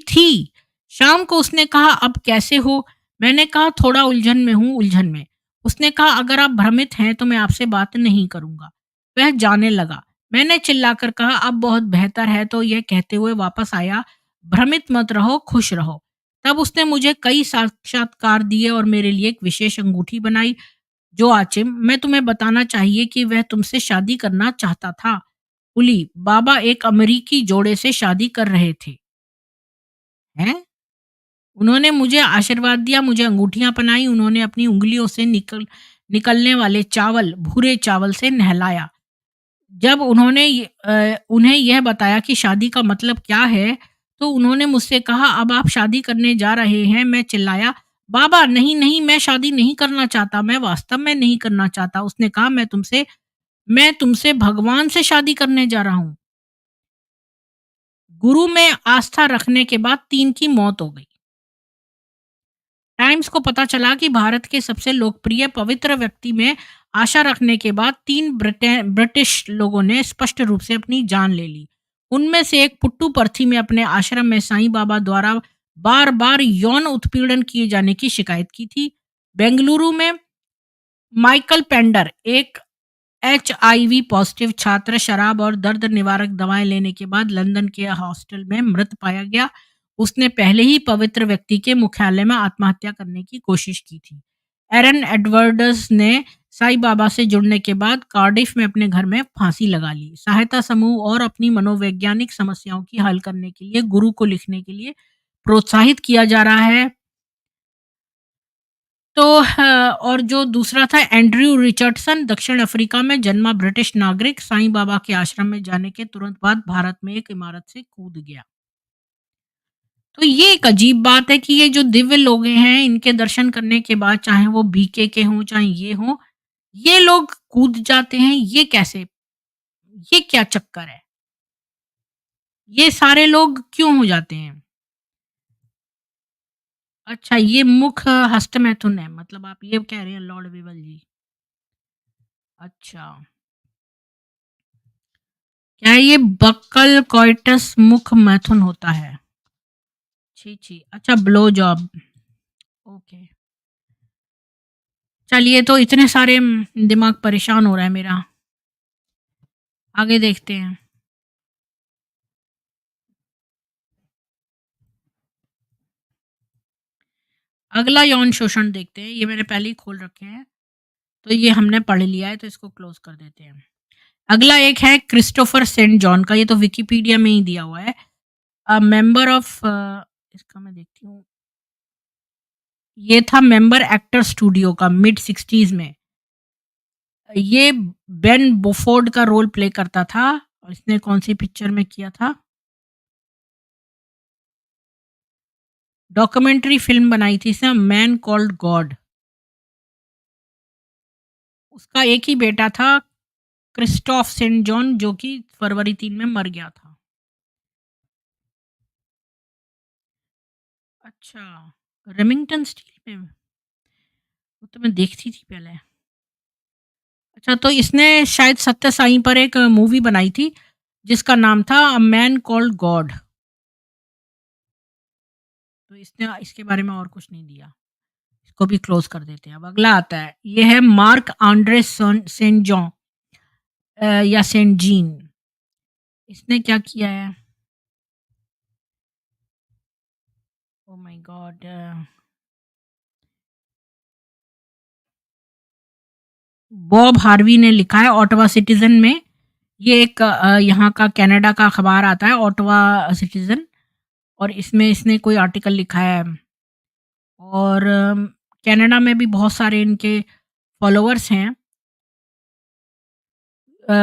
थी। शाम को उसने कहा, अब कैसे हो? मैंने कहा, थोड़ा उलझन में हूँ, उलझन में। उसने कहा, अगर आप भ्रमित हैं तो मैं आपसे बात नहीं करूँगा। वह जाने लगा। मैंने चिल्लाकर कहा, अब बहुत बेहतर है, तो यह कहते हुए वापस आया, भ्रमित मत रहो, खुश रहो। तब उसने मुझे कई साक्षात्कार दिए और मेरे लिए एक विशेष अंगूठी बनाई। जो आचिम, मैं तुम्हें बताना चाहिए कि वह तुमसे शादी करना चाहता था। उली, बाबा एक अमेरिकी जोड़े से शादी कर रहे थे। हैं? उन्होंने मुझे आशीर्वाद दिया, मुझे अंगूठियाँ पहनाई, उन्होंने अपनी उँगलियों से निकलने वाले चावल, भूरे चावल से नहलाया। जब उन्हें यह बताया कि शादी का मतलब क्या है, तो उन्होंने मुझसे कहा, अब आप शादी करने जा रहे हैं। मैं चिल्लाया, बाबा नहीं, नहीं, मैं शादी नहीं करना चाहता, मैं वास्तव में नहीं करना चाहता। उसने कहा, मैं तुमसे भगवान से शादी करने जा रहा हूँ। गुरु में आस्था रखने के बाद 3 की मौत हो गई। टाइम्स को पता चला कि भारत के सबसे लोकप्रिय पवित्र व्यक्ति में आशा रखने के बाद 3 ब्रिटिश लोगों ने स्पष्ट रूप से अपनी जान ले ली। उनमें से एक पुट्टुपर्थी में अपने आश्रम में साईं बाबा द्वारा बार बार यौन उत्पीड़न किए जाने की शिकायत की थी। बेंगलुरु में माइकल पेंडर, एक एचआईवी पॉजिटिव छात्र, शराब और दर्द निवारक दवाएं लेने के बाद लंदन के हॉस्टल में मृत पाया गया। उसने पहले ही पवित्र व्यक्ति के मुख्यालय में आत्महत्या करने की कोशिश की थी। एरन एडवर्ड्स ने साईं बाबा से जुड़ने के बाद कार्डिफ में अपने घर में फांसी लगा ली। सहायता समूह और अपनी मनोवैज्ञानिक समस्याओं की हल करने के लिए गुरु को लिखने के लिए प्रोत्साहित किया जा रहा है। तो और जो दूसरा था, एंड्रयू रिचर्डसन, दक्षिण अफ्रीका में जन्मा ब्रिटिश नागरिक, साईं बाबा के आश्रम में जाने के तुरंत बाद भारत में एक इमारत से कूद गया। तो ये एक अजीब बात है कि ये जो दिव्य लोग हैं, इनके दर्शन करने के बाद, चाहे वो बीके के हों, चाहे ये हों, ये लोग कूद जाते हैं। ये कैसे? ये क्या चक्कर है? ये सारे लोग क्यों हो जाते हैं? अच्छा, ये मुख हस्तमैथुन है, मतलब आप ये कह रहे हैं लॉर्ड विवल जी। अच्छा। क्या ये बक्कल कॉइटस मुख मैथुन होता है? छी छी। अच्छा, ब्लो जॉब। ओके। चलिए, तो इतने सारे दिमाग परेशान हो रहा है मेरा। आगे देखते हैं। अगला यौन शोषण देखते हैं। ये मैंने पहले ही खोल रखे हैं, तो ये हमने पढ़ लिया है, तो इसको क्लोज कर देते हैं। अगला एक है क्रिस्टोफर सेंट जॉन का, ये तो विकिपीडिया में ही दिया हुआ है। मेंबर ऑफ इसका मैं देखती हूँ। ये था मेंबर एक्टर स्टूडियो का मिड 60s में। ये बेन बोफोर्ड का रोल प्ले करता था और इसने कौन-सी पिक्चर में किया था? डॉक्यूमेंट्री फ़िल्म बनाई थी इसने, मैन कॉल्ड गॉड। उसका एक ही बेटा था क्रिस्टोफ सेंट जॉन जो कि फरवरी 3 में मर गया था। अच्छा, रेमिंगटन स्टील में? वो तो मैं देखती थी पहले। अच्छा, तो इसने शायद सत्य साईं पर एक मूवी बनाई थी जिसका नाम था अ मैन कॉल्ड गॉड। तो इसने इसके बारे में और कुछ नहीं दिया। इसको भी क्लोज़ कर देते हैं। अब अगला आता है, ये है मार्क आंद्रे सेंट जॉन या सेंट जीन। इसने क्या किया है? Oh my God! Bob Harvey ने लिखा है ऑटवा सिटिज़न में। ये एक यहाँ का कनाडा का अखबार आता है ऑटवा सिटिज़न, और इसमें इसने कोई आर्टिकल लिखा है। और कनाडा में भी बहुत सारे इनके फॉलोअर्स हैं।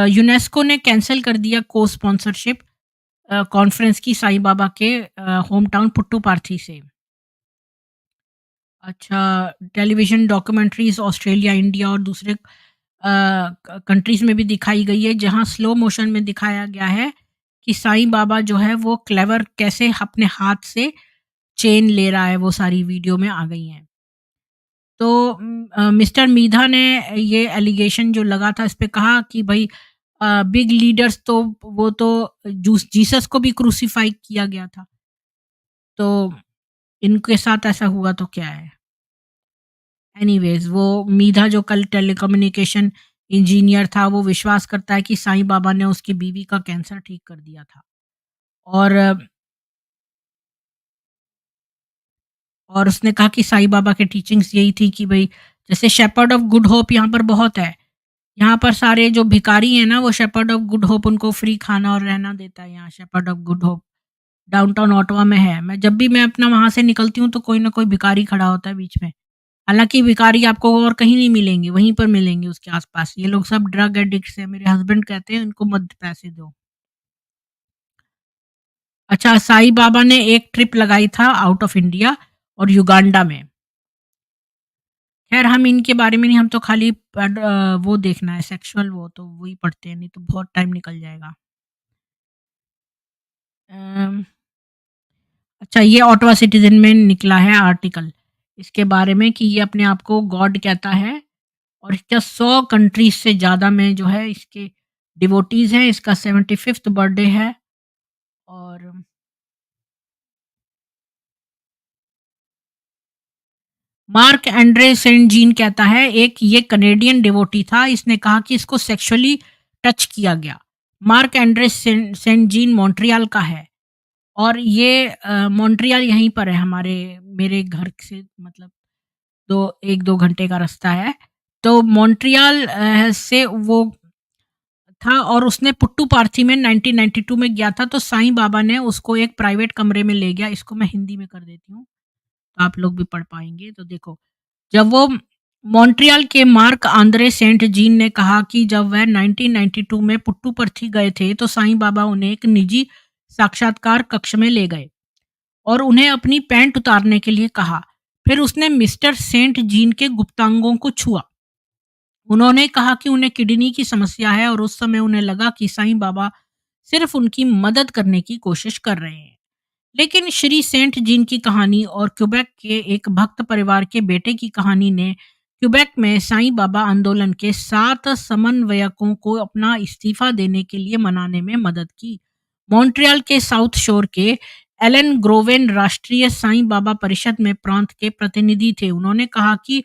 यूनेस्को ने कैंसल कर दिया को-स्पॉन्सरशिप कॉन्फ्रेंस की साईं बाबा के होम टाउन पुट्टुपार्थी से। अच्छा, टेलीविज़न डॉक्यूमेंट्रीज़ ऑस्ट्रेलिया, इंडिया और दूसरे कंट्रीज़ में भी दिखाई गई है, जहाँ स्लो मोशन में दिखाया गया है कि साईं बाबा जो है वो क्लेवर कैसे अपने हाथ से चेन ले रहा है, वो सारी वीडियो में आ गई हैं। तो मिस्टर मीधा ने ये एलिगेशन जो लगा था इस पे कहा कि भई बिग लीडर्स तो वो तो जीसस को भी क्रूसिफाई किया गया था। तो इनके साथ ऐसा हुआ तो क्या है? एनीवेज़, वो मीधा जो कल टेलीकम्युनिकेशन इंजीनियर था, वो विश्वास करता है कि साईं बाबा ने उसकी बीवी का कैंसर ठीक कर दिया था। और उसने कहा कि साईं बाबा की टीचिंग्स यही थी कि भई जैसे शेपर्ड ऑफ गुड होप यहाँ पर बहुत है। यहाँ पर सारे जो भिखारी हैं ना, वो शेपर्ड ऑफ गुड होप उनको फ्री खाना और रहना देता है यहाँ Shepherd of Good Hope. Downtown Ottawa में है। मैं जब भी मैं अपना वहाँ से निकलती हूँ तो कोई ना कोई भिखारी खड़ा होता है बीच में। हालाँकि भिखारी आपको और कहीं नहीं मिलेंगे, वहीं पर मिलेंगे उसके आस-पास। ये लोग सब ड्रग एडिक्ट्स हैं। मेरे हस्बैंड कहते हैं इनको मत पैसे दो। अच्छा, साईं बाबा ने एक ट्रिप लगाई था आउट ऑफ इंडिया और युगांडा में। ख़ैर हम इनके बारे में नहीं, हम तो खाली वो देखना है सेक्सुअल, वो तो वही पढ़ते हैं, नहीं तो बहुत टाइम निकल जाएगा। अम, अच्छा, ये ऑटवा सिटिज़न में निकला है आर्टिकल इसके बारे में कि ये अपने आप को गॉड कहता है और इसका 100 कंट्रीज़ से ज़्यादा में जो है इसके डिवोटीज़ हैं। इसका 75th बर्थडे है। और मार्क एंड्रे सेंट जीन कहता है एक ये कनेडियन डिवोटी था, इसने कहा कि इसको सेक्सुअली टच किया गया। Marc Andre Saint Jean Montreal का है और ये मॉन्ट्रियल यहीं पर है, हमारे मेरे घर से मतलब 1-2 घंटे का रास्ता है। तो मॉन्ट्रियल से वो था और उसने पुट्टुपार्थी में 1992 में गया था, तो साईं बाबा ने उसको एक प्राइवेट कमरे में ले गया। इसको मैं हिंदी में कर देती हूँ, तो आप लोग भी पढ़ पाएँगे। तो देखो, जब वो मॉन्ट्रियल के मार्क आंद्रे सेंट जीन ने कहा कि जब वह 1992 में पुट्टुपर्थी गए थे, तो साईं बाबा उन्हें एक निजी साक्षात्कार कक्ष में ले गए और उन्हें अपनी पैंट उतारने के लिए कहा। फिर उसने मिस्टर सेंट जीन के गुप्तांगों को छुआ। उन्होंने कहा कि उन्हें किडनी की समस्या है और उस समय उन्हें लगा कि साईं बाबा सिर्फ उनकी मदद करने की कोशिश कर रहे हैं। लेकिन श्री सेंट जीन की कहानी और क्यूबेक के एक भक्त परिवार के बेटे की कहानी ने क्यूबेक में साईं बाबा आंदोलन के 7 समन्वयकों को अपना इस्तीफा देने के लिए मनाने में मदद की। मॉन्ट्रियल के साउथ शोर के एलन ग्रोवेन राष्ट्रीय साईं बाबा परिषद में प्रांत के प्रतिनिधि थे। उन्होंने कहा कि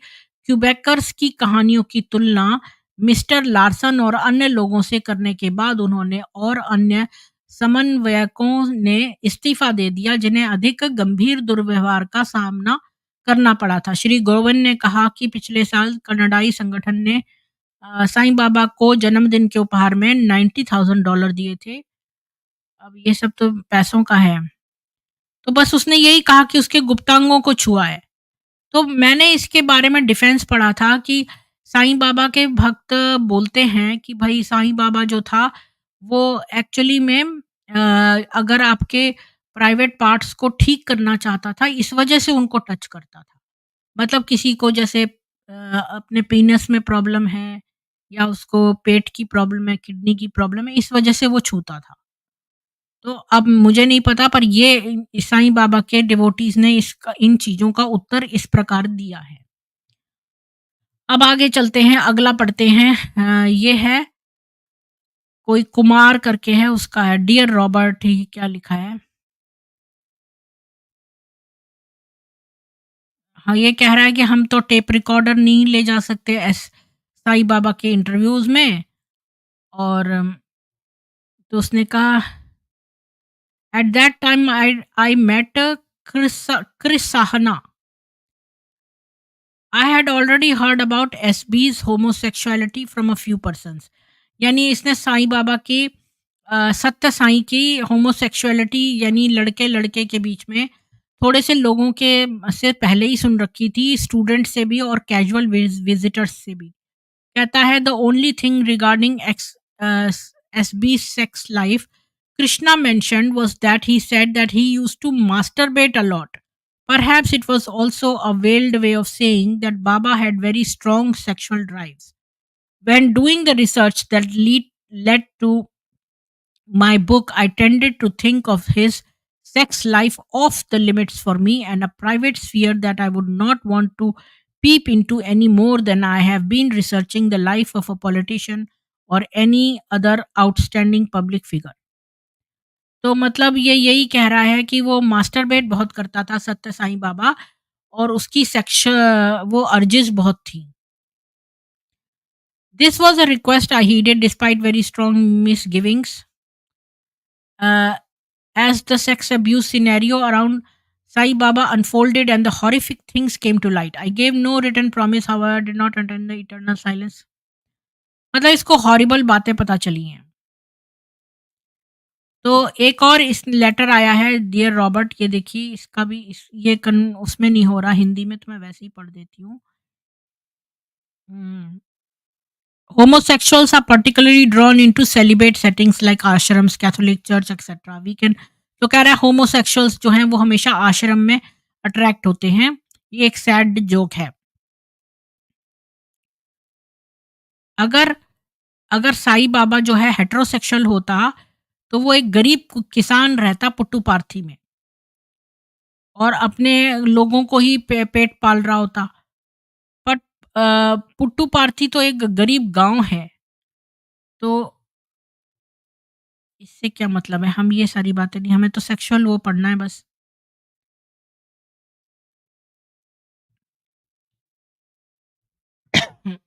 क्यूबेकर्स की कहानियों की तुलना मिस्टर लार्सन और अन्य लोगों से करने के बाद उन्होंने और अन्य समन्वयकों ने इस्तीफा दे दिया जिन्हें अधिक गंभीर दुर्व्यवहार का सामना करना पड़ा था। श्री गोवन ने कहा कि पिछले साल कनाडाई संगठन ने साईं बाबा को जन्मदिन के उपहार में $90,000 दिए थे। अब ये सब तो पैसों का है। तो बस उसने यही कहा कि उसके गुप्तांगों को छुआ है। तो मैंने इसके बारे में डिफेंस पढ़ा था कि साईं बाबा के भक्त बोलते हैं कि भाई साईं बाबा जो था वो एक्चुअली में अगर आपके प्राइवेट पार्ट्स को ठीक करना चाहता था, इस वजह से उनको टच करता था। मतलब किसी को जैसे अपने पीनस में प्रॉब्लम है या उसको पेट की प्रॉब्लम है, किडनी की प्रॉब्लम है, इस वजह से वो छूता था। तो अब मुझे नहीं पता, पर ये ईसाई बाबा के डिवोटीज़ ने इसका इन चीज़ों का उत्तर इस प्रकार दिया है। अब आगे चलते हैं, अगला पढ़ते हैं। ये है कोई कुमार करके है, उसका है डियर रॉबर्ट, ही क्या लिखा है। हाँ, ये कह रहा है कि हम तो टेप रिकॉर्डर नहीं ले जा सकते साईं बाबा के इंटरव्यूज़ में। और तो उसने कहा at that time I met Chris Sahna. I had already heard about SB's homosexuality from a few persons. यानी इसने साईं बाबा की सत्य साईं की होमोसेक्सुअलिटी यानी लड़के लड़के के बीच में थोड़े से लोगों के से पहले ही सुन रखी थी, स्टूडेंट से भी और कैजुअल विजिटर्स से भी। कहता है the only thing regarding SB sex life Krishna mentioned was that he said that he used to masturbate a lot. Perhaps it was also a veiled way of saying that Baba had very strong sexual drives. When doing the research that led to my book, I tended to think of his sex life off the limits for me and a private sphere that I would not want to peep into any more than I have been researching the life of a politician or any other outstanding public figure. तो मतलब ये यही कह रहा है कि वो masturbate बहुत करता था सत्य साईं बाबा, और उसकी सेक्स वो अर्जेस बहुत थी। This was a request I heeded despite very strong misgivings as the sex abuse scenario around Sai Baba unfolded and the horrific things came to light. I gave no written promise, however, I did not attend the eternal silence. मतलब इसको horrible बातें पता चली हैं। तो एक और इस लेटर आया है डियर रॉबर्ट, ये देखिए इसका भी ये उसमें नहीं हो रहा हिंदी में, तो मैं वैसे ही पढ़ देती हूँ। Homosexuals are particularly drawn into celibate settings like ashrams, Catholic Church, etc. We can तो कह रहा है homosexuals जो हैं वो हमेशा आश्रम में अट्रैक्ट होते हैं। ये एक सैड जोक है। अगर अगर साईं बाबा जो है हेटेरोसेक्सुअल होता, तो वो एक गरीब किसान रहता पुट्टुपार्थी में और अपने लोगों को ही पेट पाल रहा होता। बट पुट्टुपार्थी तो एक गरीब गांव है, तो इससे क्या मतलब है? हम ये सारी बातें नहीं, हमें तो सेक्सुअल वो पढ़ना है बस। हुँ।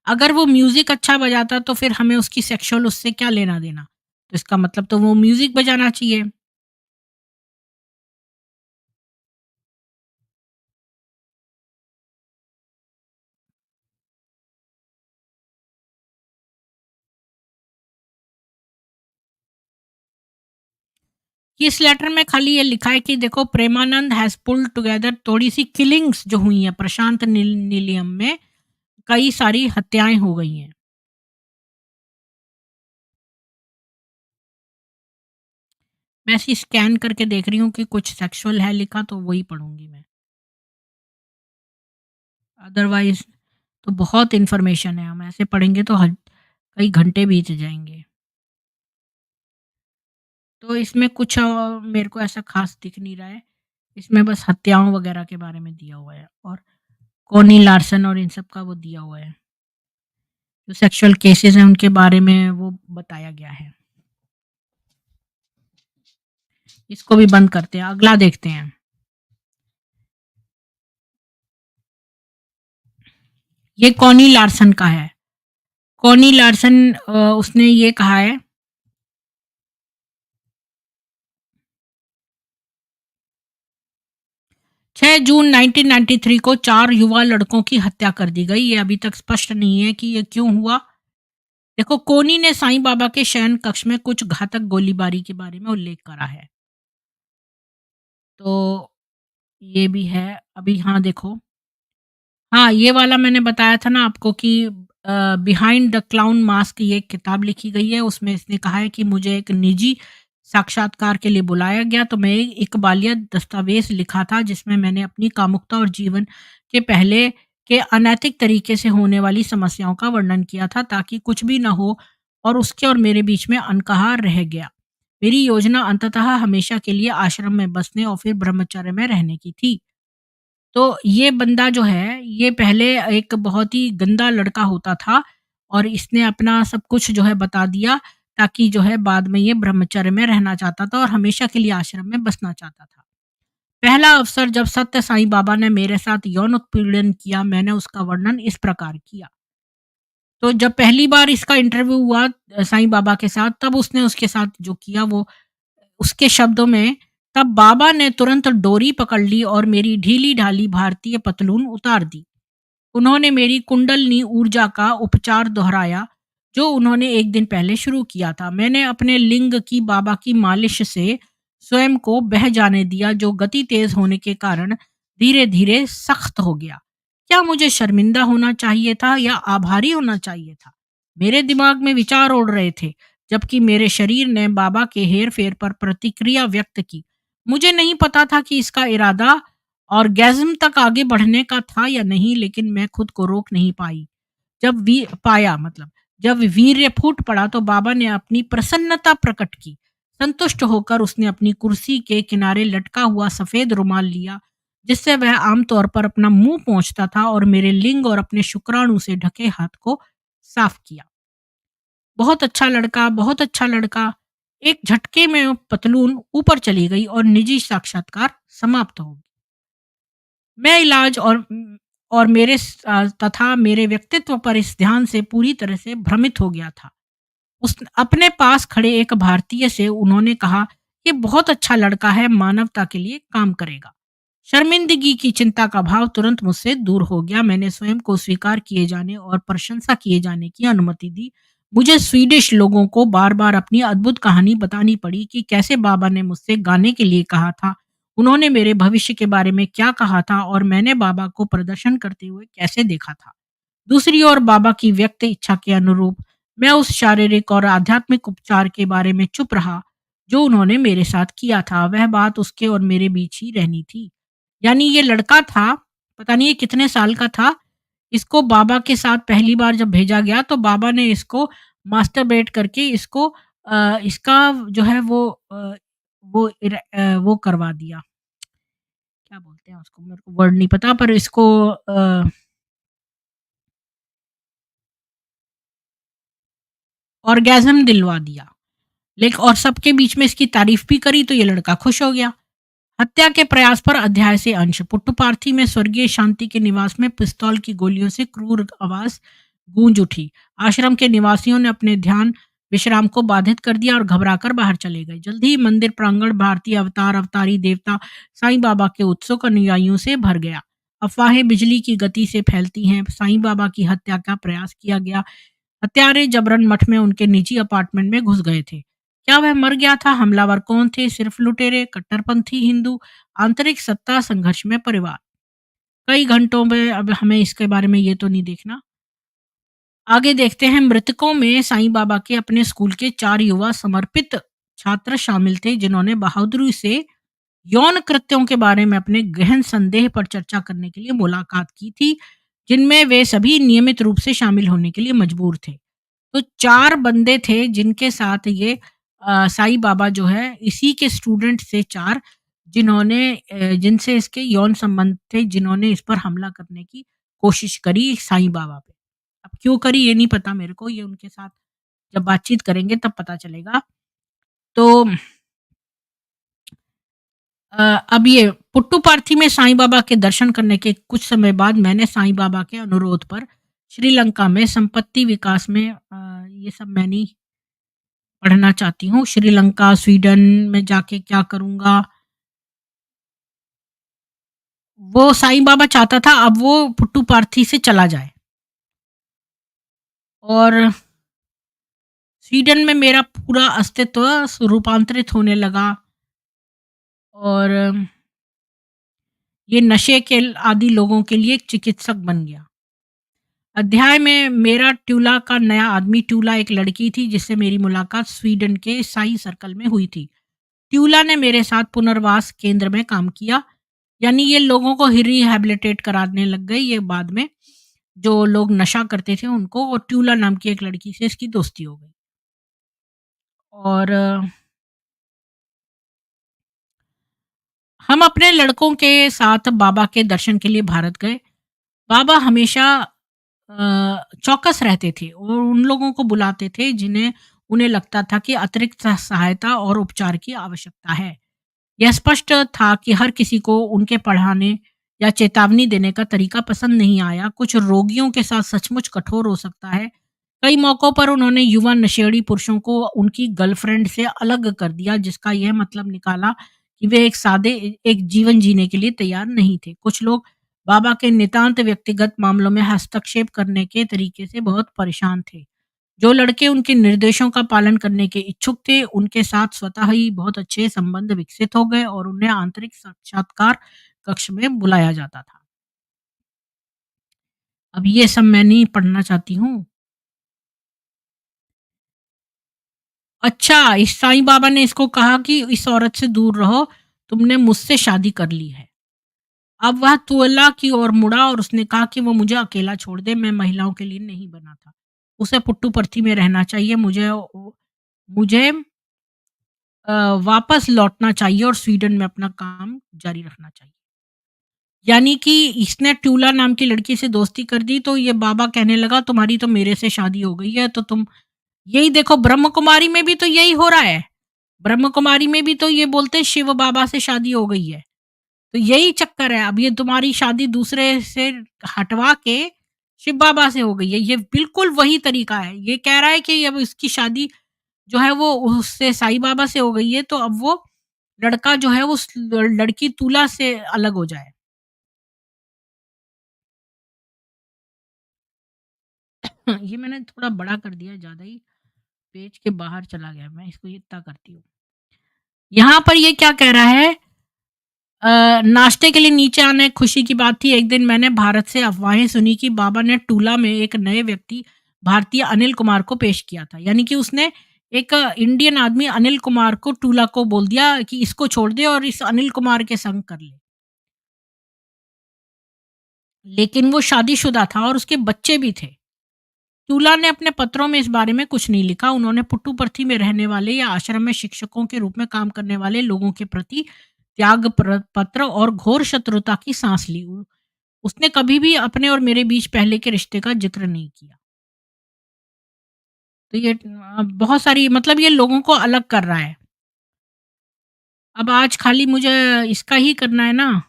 अगर वो म्यूज़िक अच्छा बजाता तो फिर हमें उसकी सेक्सुअल उससे क्या लेना-देना? तो इसका मतलब तो वो म्यूज़िक बजाना चाहिए। इस लेटर में खाली ये लिखा है कि देखो प्रेमानंद हैज़ पुल्ड टुगेदर थोड़ी-सी किलिंग्स जो हुई हैं प्रशांत निलयम में, कई सारी हत्याएँ हो गई हैं। मैं ऐसे ही स्कैन करके देख रही हूँ कि कुछ सेक्सुअल है लिखा, तो वही पढ़ूँगी मैं। अदरवाइज़ तो बहुत इन्फॉर्मेशन है, हम ऐसे पढ़ेंगे तो कई घंटे बीत जाएँगे। तो इसमें कुछ मेरे को ऐसा ख़ास दिख नहीं रहा है। इसमें बस हत्याओं वग़ैरह के बारे में दिया हुआ है और कॉनी लार्सन और इन सब का वो दिया हुआ है। जो सेक्सुअल केसेज़ हैं उनके बारे में वो बताया गया है। इसको भी बंद करते हैं, अगला देखते हैं। ये कॉनी लार्सन का है। कॉनी लार्सन उसने ये कहा है, 6 जून 1993 को 4 युवा लड़कों की हत्या कर दी गई। ये अभी तक स्पष्ट नहीं है कि ये क्यों हुआ। देखो, कोनी ने साईं बाबा के शयन कक्ष में कुछ घातक गोलीबारी के बारे में उल्लेख करा है। तो ये भी है। अभी हाँ, देखो, हाँ, ये वाला मैंने बताया था ना आपको कि बिहाइंड द क्लाउन मास्क ये एक किताब लिखी गई है। उसमें इसने कहा है कि मुझे एक निजी साक्षात्कार के लिए बुलाया गया, तो मैं एक इकबालिया दस्तावेज़ लिखा था जिसमें मैंने अपनी कामुकता और जीवन के पहले के अनैतिक तरीके से होने वाली समस्याओं का वर्णन किया था ताकि कुछ भी ना हो और उसके और मेरे बीच में अनकहा रह गया। मेरी योजना अंततः हमेशा के लिए आश्रम में बसने और फिर ब्रह्मचर्य में रहने की थी। तो ये बंदा जो है, ये पहले एक बहुत ही गंदा लड़का होता था और इसने अपना सब कुछ जो है बता दिया ताकि जो है बाद में ये ब्रह्मचर्य में रहना चाहता था और हमेशा के लिए आश्रम में बसना चाहता था। पहला अवसर जब सत्य साईं बाबा ने मेरे साथ यौन उत्पीड़न किया, मैंने उसका वर्णन इस प्रकार किया। तो जब पहली बार इसका इंटरव्यू हुआ साईं बाबा के साथ, तब उसने उसके साथ जो किया वो उसके शब्दों में, तब बाबा ने तुरंत डोरी पकड़ ली और मेरी ढीली-ढाली भारतीय पतलून उतार दी। उन्होंने मेरी कुंडलिनी ऊर्जा का उपचार दोहराया, जो उन्होंने 1 दिन पहले शुरू किया था। मैंने अपने लिंग की बाबा की मालिश से स्वयं को बह जाने दिया, जो गति तेज होने के कारण धीरे-धीरे सख्त हो गया। क्या मुझे शर्मिंदा होना चाहिए था या आभारी होना चाहिए था? मेरे दिमाग में विचार उड़ रहे थे, जबकि मेरे शरीर ने बाबा के हेर-फेर पर प्रतिक्रिया व्यक्त की। मुझे नहीं पता था कि इसका इरादा ऑर्गेज़्म तक आगे बढ़ने का था या नहीं, लेकिन मैं खुद को रोक नहीं पाई। जब वी पाया मतलब जब वीर्य फूट पड़ा तो बाबा ने अपनी प्रसन्नता प्रकट की। संतुष्ट होकर उसने अपनी कुर्सी के किनारे लटका हुआ सफ़ेद रुमाल लिया, जिससे वह आम तौर पर अपना मुँह पोंछता था और मेरे लिंग और अपने शुक्राणु से ढके हाथ को साफ किया। बहुत अच्छा लड़का, बहुत अच्छा लड़का। एक झटके में पतलून ऊपर चली गई और निजी साक्षात्कार समाप्त हो गया। मैं इलाज और मेरे तथा मेरे व्यक्तित्व पर इस ध्यान से पूरी तरह से भ्रमित हो गया था। उस अपने पास खड़े एक भारतीय से उन्होंने कहा, "ये बहुत अच्छा लड़का है, मानवता के लिए काम करेगा।" शर्मिंदगी की चिंता का भाव तुरंत मुझसे दूर हो गया। मैंने स्वयं को स्वीकार किए जाने और प्रशंसा किए जाने की अनुमति दी। मुझे स्वीडिश लोगों को बार-बार अपनी अद्भुत कहानी बतानी पड़ी कि कैसे बाबा ने मुझसे गाने के लिए कहा था, उन्होंने मेरे भविष्य के बारे में क्या कहा था और मैंने बाबा को प्रदर्शन करते हुए कैसे देखा था। दूसरी ओर बाबा की व्यक्त इच्छा के अनुरूप मैं उस शारीरिक और आध्यात्मिक उपचार के बारे में चुप रहा जो उन्होंने मेरे साथ किया था। वह बात उसके और मेरे बीच ही रहनी थी। यानी ये लड़का था, पता नहीं ये कितने साल का था, इसको बाबा के साथ पहली बार जब भेजा गया तो बाबा ने इसको मास्टरबेट करके इसको इसका जो है वो करवा दिया। क्या बोलते हैं उसको, मेरे को वर्ड नहीं पता, पर इसको ऑर्गेज़्म दिलवा दिया। और सबके बीच में इसकी तारीफ़ भी करी तो ये लड़का खुश हो गया। हत्या के प्रयास पर अध्याय से अंश। पुट्टुपार्थी में स्वर्गीय शांति के निवास में पिस्तौल की गोलियों से क्रूर आवाज़ गूंज उठी। आश्रम के निवासियों ने अपने ध्यान विश्राम को बाधित कर दिया और घबराकर बाहर चले गए। जल्द ही मंदिर प्रांगण भारतीय अवतार, अवतारी देवता साईं बाबा के उत्सुक अनुयायियों से भर गया। अफवाहें बिजली की गति से फैलती हैं। साईं बाबा की हत्या का प्रयास किया गया। हत्यारे जबरन मठ में उनके निजी अपार्टमेंट में घुस गए थे। क्या वह मर गया था? हमलावर कौन थे? सिर्फ लुटेरे, कट्टरपंथी हिंदू, आंतरिक सत्ता संघर्ष में परिवार। कई घंटों में अब हमें इसके बारे में ये तो नहीं देखना। आगे देखते हैं। मृतकों में साईं बाबा के अपने स्कूल के 4 युवा समर्पित छात्र शामिल थे जिन्होंने बहादुरी से यौन कृत्यों के बारे में अपने गहन संदेह पर चर्चा करने के लिए मुलाकात की थी, जिनमें वे सभी नियमित रूप से शामिल होने के लिए मजबूर थे। तो 4 बंदे थे जिनके साथ ये साईं बाबा जो है इसी के स्टूडेंट थे 4 जिन्होंने जिनसे इसके यौन संबंध थे, जिन्होंने इस पर हमला करने की कोशिश करी साईं बाबा पे। अब क्यों करी ये नहीं पता मेरे को, ये उनके साथ जब बातचीत करेंगे तब पता चलेगा। तो अब ये पुट्टुपार्थी में साईं बाबा के दर्शन करने के कुछ समय बाद मैंने साईं बाबा के अनुरोध पर श्रीलंका में संपत्ति विकास में ये सब मैं नहीं पढ़ना चाहती हूँ। श्रीलंका, स्वीडन में जाके क्या करूँगा? वो साईं बाबा चाहता था अब वो पुट्टुपार्थी से चला जाए और स्वीडन में मेरा पूरा अस्तित्व रूपांतरित होने लगा और ये नशे के आदि लोगों के लिए एक चिकित्सक बन गया। अध्याय में मेरा ट्यूला का नया आदमी ट्यूला एक लड़की थी जिससे मेरी मुलाकात स्वीडन के साई सर्कल में हुई थी। ट्यूला ने मेरे साथ पुनर्वास केंद्र में काम किया, यानी ये लोगों को रिहैबिलिटेट कराने लग गई ये बाद में, जो लोग नशा करते थे उनको, और ट्यूला नाम की एक लड़की से इसकी दोस्ती हो गई। और हम अपने लड़कों के साथ बाबा के दर्शन के लिए भारत गए। बाबा हमेशा चौकस रहते थे और उन लोगों को बुलाते थे जिन्हें उन्हें लगता था कि अतिरिक्त सहायता और उपचार की आवश्यकता है। यह स्पष्ट था कि हर किसी को उनके पढ़ाने या चेतावनी देने का तरीका पसंद नहीं आया। कुछ रोगियों के साथ सचमुच कठोर हो सकता है। कई मौकों पर उन्होंने युवा नशेड़ी पुरुषों को उनकी गर्लफ्रेंड से अलग कर दिया, जिसका यह मतलब निकाला कि वे एक जीवन जीने के लिए तैयार नहीं थे। कुछ लोग बाबा के नितांत व्यक्तिगत मामलों में हस्तक्षेप करने के तरीके से बहुत परेशान थे। जो लड़के उनके निर्देशों का पालन करने के इच्छुक थे, उनके साथ स्वतः ही बहुत अच्छे संबंध विकसित हो गए और उन्हें आंतरिक साक्षात्कार कक्ष में बुलाया जाता था। अब ये सब मैं नहीं पढ़ना चाहती हूँ। अच्छा, इस साईं बाबा ने इसको कहा कि इस औरत से दूर रहो, तुमने मुझसे शादी कर ली है। अब वह तुअल्ला की ओर मुड़ा और उसने कहा कि वो मुझे अकेला छोड़ दे, मैं महिलाओं के लिए नहीं बना था। उसे पुट्टुपर्थी में रहना चाहिए, मुझे वापस लौटना चाहिए और स्वीडन में अपना काम जारी रखना चाहिए। यानी कि इसने ट्यूला नाम की लड़की से दोस्ती कर दी, तो ये बाबा कहने लगा तुम्हारी तो मेरे से शादी हो गई है, तो तुम यही देखो, ब्रह्म कुमारी में भी तो यही हो रहा है। ब्रह्म कुमारी में भी तो ये बोलते हैं शिव बाबा से शादी हो गई है। तो यही चक्कर है, अब ये तुम्हारी शादी दूसरे से हटवा के शिव बाबा से हो गई है। ये बिल्कुल वही तरीका है। ये कह रहा है कि अब इसकी शादी जो है वो उससे साईं बाबा से हो गई है, तो अब वो लड़का जो है वो उस लड़की तुला से अलग हो जाए। ये मैंने थोड़ा बड़ा कर दिया, ज़्यादा ही पेज के बाहर चला गया, मैं इसको इतना करती हूँ। यहाँ पर ये क्या कह रहा है, नाश्ते के लिए नीचे आना एक खुशी की बात थी। एक दिन मैंने भारत से अफ़वाहें सुनी कि बाबा ने टूला में एक नए व्यक्ति भारतीय अनिल कुमार को पेश किया था। यानी कि उसने एक इंडियन आदमी अनिल कुमार को टूला को बोल दिया कि इसको छोड़ दे और इस अनिल कुमार के संग कर ले। लेकिन वो शादीशुदा था और उसके बच्चे भी थे। टूला ने अपने पत्रों में इस बारे में कुछ नहीं लिखा। उन्होंने पुट्टुपर्थी में रहने वाले या आश्रम में शिक्षकों के रूप में काम करने वाले लोगों के प्रति पत्र और घोर शत्रुता की सांस ली। उसने कभी भी अपने और मेरे बीच पहले के रिश्ते का जिक्र नहीं किया। तो ये बहुत सारी, मतलब ये लोगों को अलग कर रहा है। अब आज खाली मुझे इसका ही करना है ना,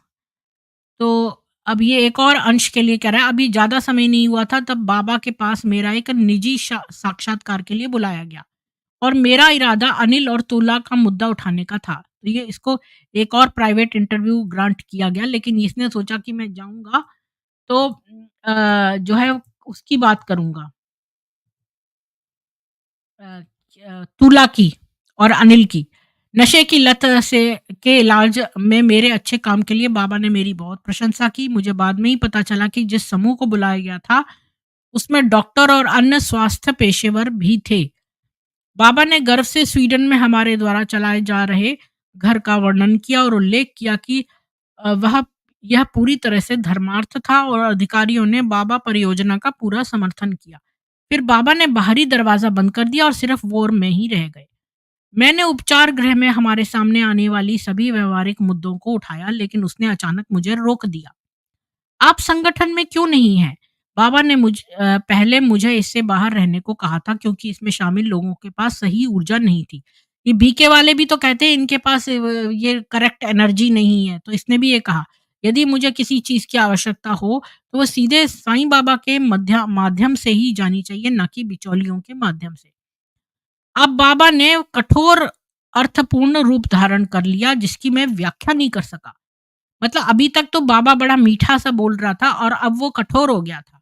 तो अब ये एक और अंश के लिए कह रहा है। अभी ज़्यादा समय नहीं हुआ था तब बाबा के पास मेरा एक निजी साक्षात्कार के लिए बुलाया गया और मेरा इरादा अनिल और तुला का मुद्दा उठाने का था। तो ये इसको एक और प्राइवेट इंटरव्यू ग्रांट किया गया, लेकिन इसने सोचा कि मैं जाऊँगा तो जो है उसकी बात करूँगा, तुला की और अनिल की। नशे की लत से के इलाज में मेरे अच्छे काम के लिए बाबा ने मेरी बहुत प्रशंसा की। मुझे बाद में ही पता चला कि जिस समूह को बुलाया गया था, उसमें डॉक्टर और अन्य स्वास्थ्य पेशेवर भी थे। बाबा ने गर्व से स्वीडन में हमारे द्वारा चलाए जा रहे घर का वर्णन किया और उल्लेख किया कि वह यह पूरी तरह से धर्मार्थ था और अधिकारियों ने बाबा परियोजना का पूरा समर्थन किया। फिर बाबा ने बाहरी दरवाजा बंद कर दिया और सिर्फ वो और मैं ही रह गए। मैंने उपचार गृह में हमारे सामने आने वाली सभी व्यवहारिक मुद्दों को उठाया, लेकिन उसने अचानक मुझे रोक दिया। आप संगठन में क्यों नहीं हैं? बाबा ने पहले मुझे इससे बाहर रहने को कहा था क्योंकि इसमें शामिल लोगों के पास सही ऊर्जा नहीं थी। ये बीके वाले भी तो कहते हैं इनके पास ये करेक्ट एनर्जी नहीं है। तो इसने भी ये कहा, यदि मुझे किसी चीज़ की आवश्यकता हो, तो वो सीधे साईं बाबा के माध्यम से ही जानी चाहिए, ना कि बिचौलियों के माध्यम से। अब बाबा ने कठोर अर्थपूर्ण रूप धारण कर लिया जिसकी मैं व्याख्या नहीं कर सका। मतलब अभी तक तो बाबा बड़ा मीठा-सा बोल रहा था और अब वो कठोर हो गया था।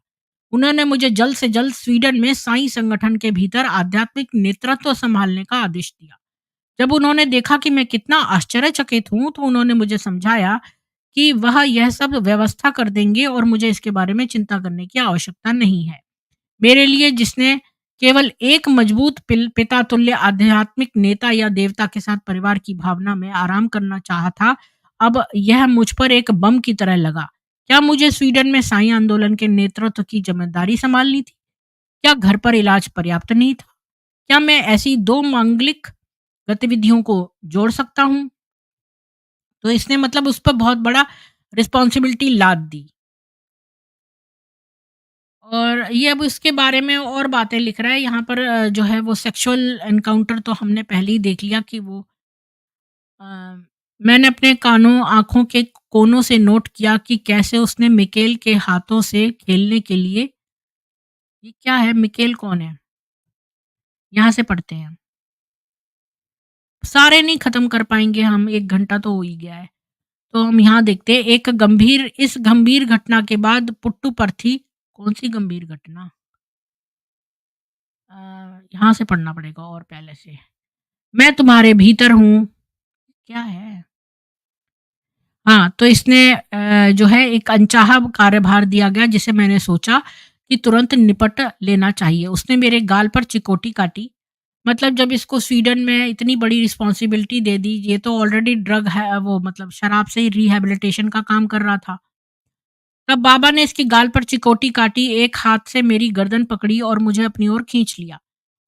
उन्होंने मुझे जल्द से जल्द स्वीडन में साईं संगठन के भीतर आध्यात्मिक नेतृत्व संभालने का आदेश दिया। जब उन्होंने देखा कि मैं कितना आश्चर्यचकित हूँ, तो उन्होंने मुझे समझाया कि वह यह सब व्यवस्था कर देंगे और मुझे इसके बारे में चिंता करने की आवश्यकता नहीं है। मेरे लिए जिसने केवल एक मजबूत पिता तुल्य आध्यात्मिक नेता या देवता के साथ परिवार की भावना में आराम करना चाहा था, अब यह मुझ पर एक बम की तरह लगा। क्या मुझे स्वीडन में साई आंदोलन के नेतृत्व की जिम्मेदारी संभालनी थी? क्या घर पर इलाज पर्याप्त नहीं था? क्या मैं ऐसी दो मांगलिक गतिविधियों को जोड़ सकता हूँ? तो इसने मतलब उस पर बहुत बड़ा रिस्पॉन्सिबिलिटी लाद दी। और ये अब इसके बारे में और बातें लिख रहा है यहाँ पर, जो है वो सेक्सुअल एनकाउंटर तो हमने पहले ही देख लिया कि वो अ, मैंने अपने कानों आँखों के कोनों से नोट किया कि कैसे उसने मिकेल के हाथों से खेलने के लिए, ये क्या है? मिकेल कौन है? यहाँ से पढ़ते हैं। सारे नहीं खत्म कर पाएँगे हम, 1 घंटा तो हो ही गया है। तो हम यहाँ देखते हैं, इस गंभीर घटना के बाद पुट्टू पर्थी, कौन-सी गंभीर घटना? अ, यहाँ से पढ़ना पड़ेगा और पहले से। मैं तुम्हारे भीतर हूँ, क्या है? हाँ, तो इसने जो है एक अनचाहा कार्यभार दिया गया जिसे मैंने सोचा कि तुरंत निपट लेना चाहिए। उसने मेरे गाल पर चिकोटी काटी। मतलब जब इसको स्वीडन में इतनी बड़ी रिस्पॉन्सिबिलिटी दे दी, ये तो ऑलरेडी ड्रग है, वो मतलब शराब से ही रिहैबिलिटेशन का काम कर रहा था। तब बाबा ने इसकी गाल पर चिकोटी काटी, एक हाथ से मेरी गर्दन पकड़ी और मुझे अपनी ओर खींच लिया।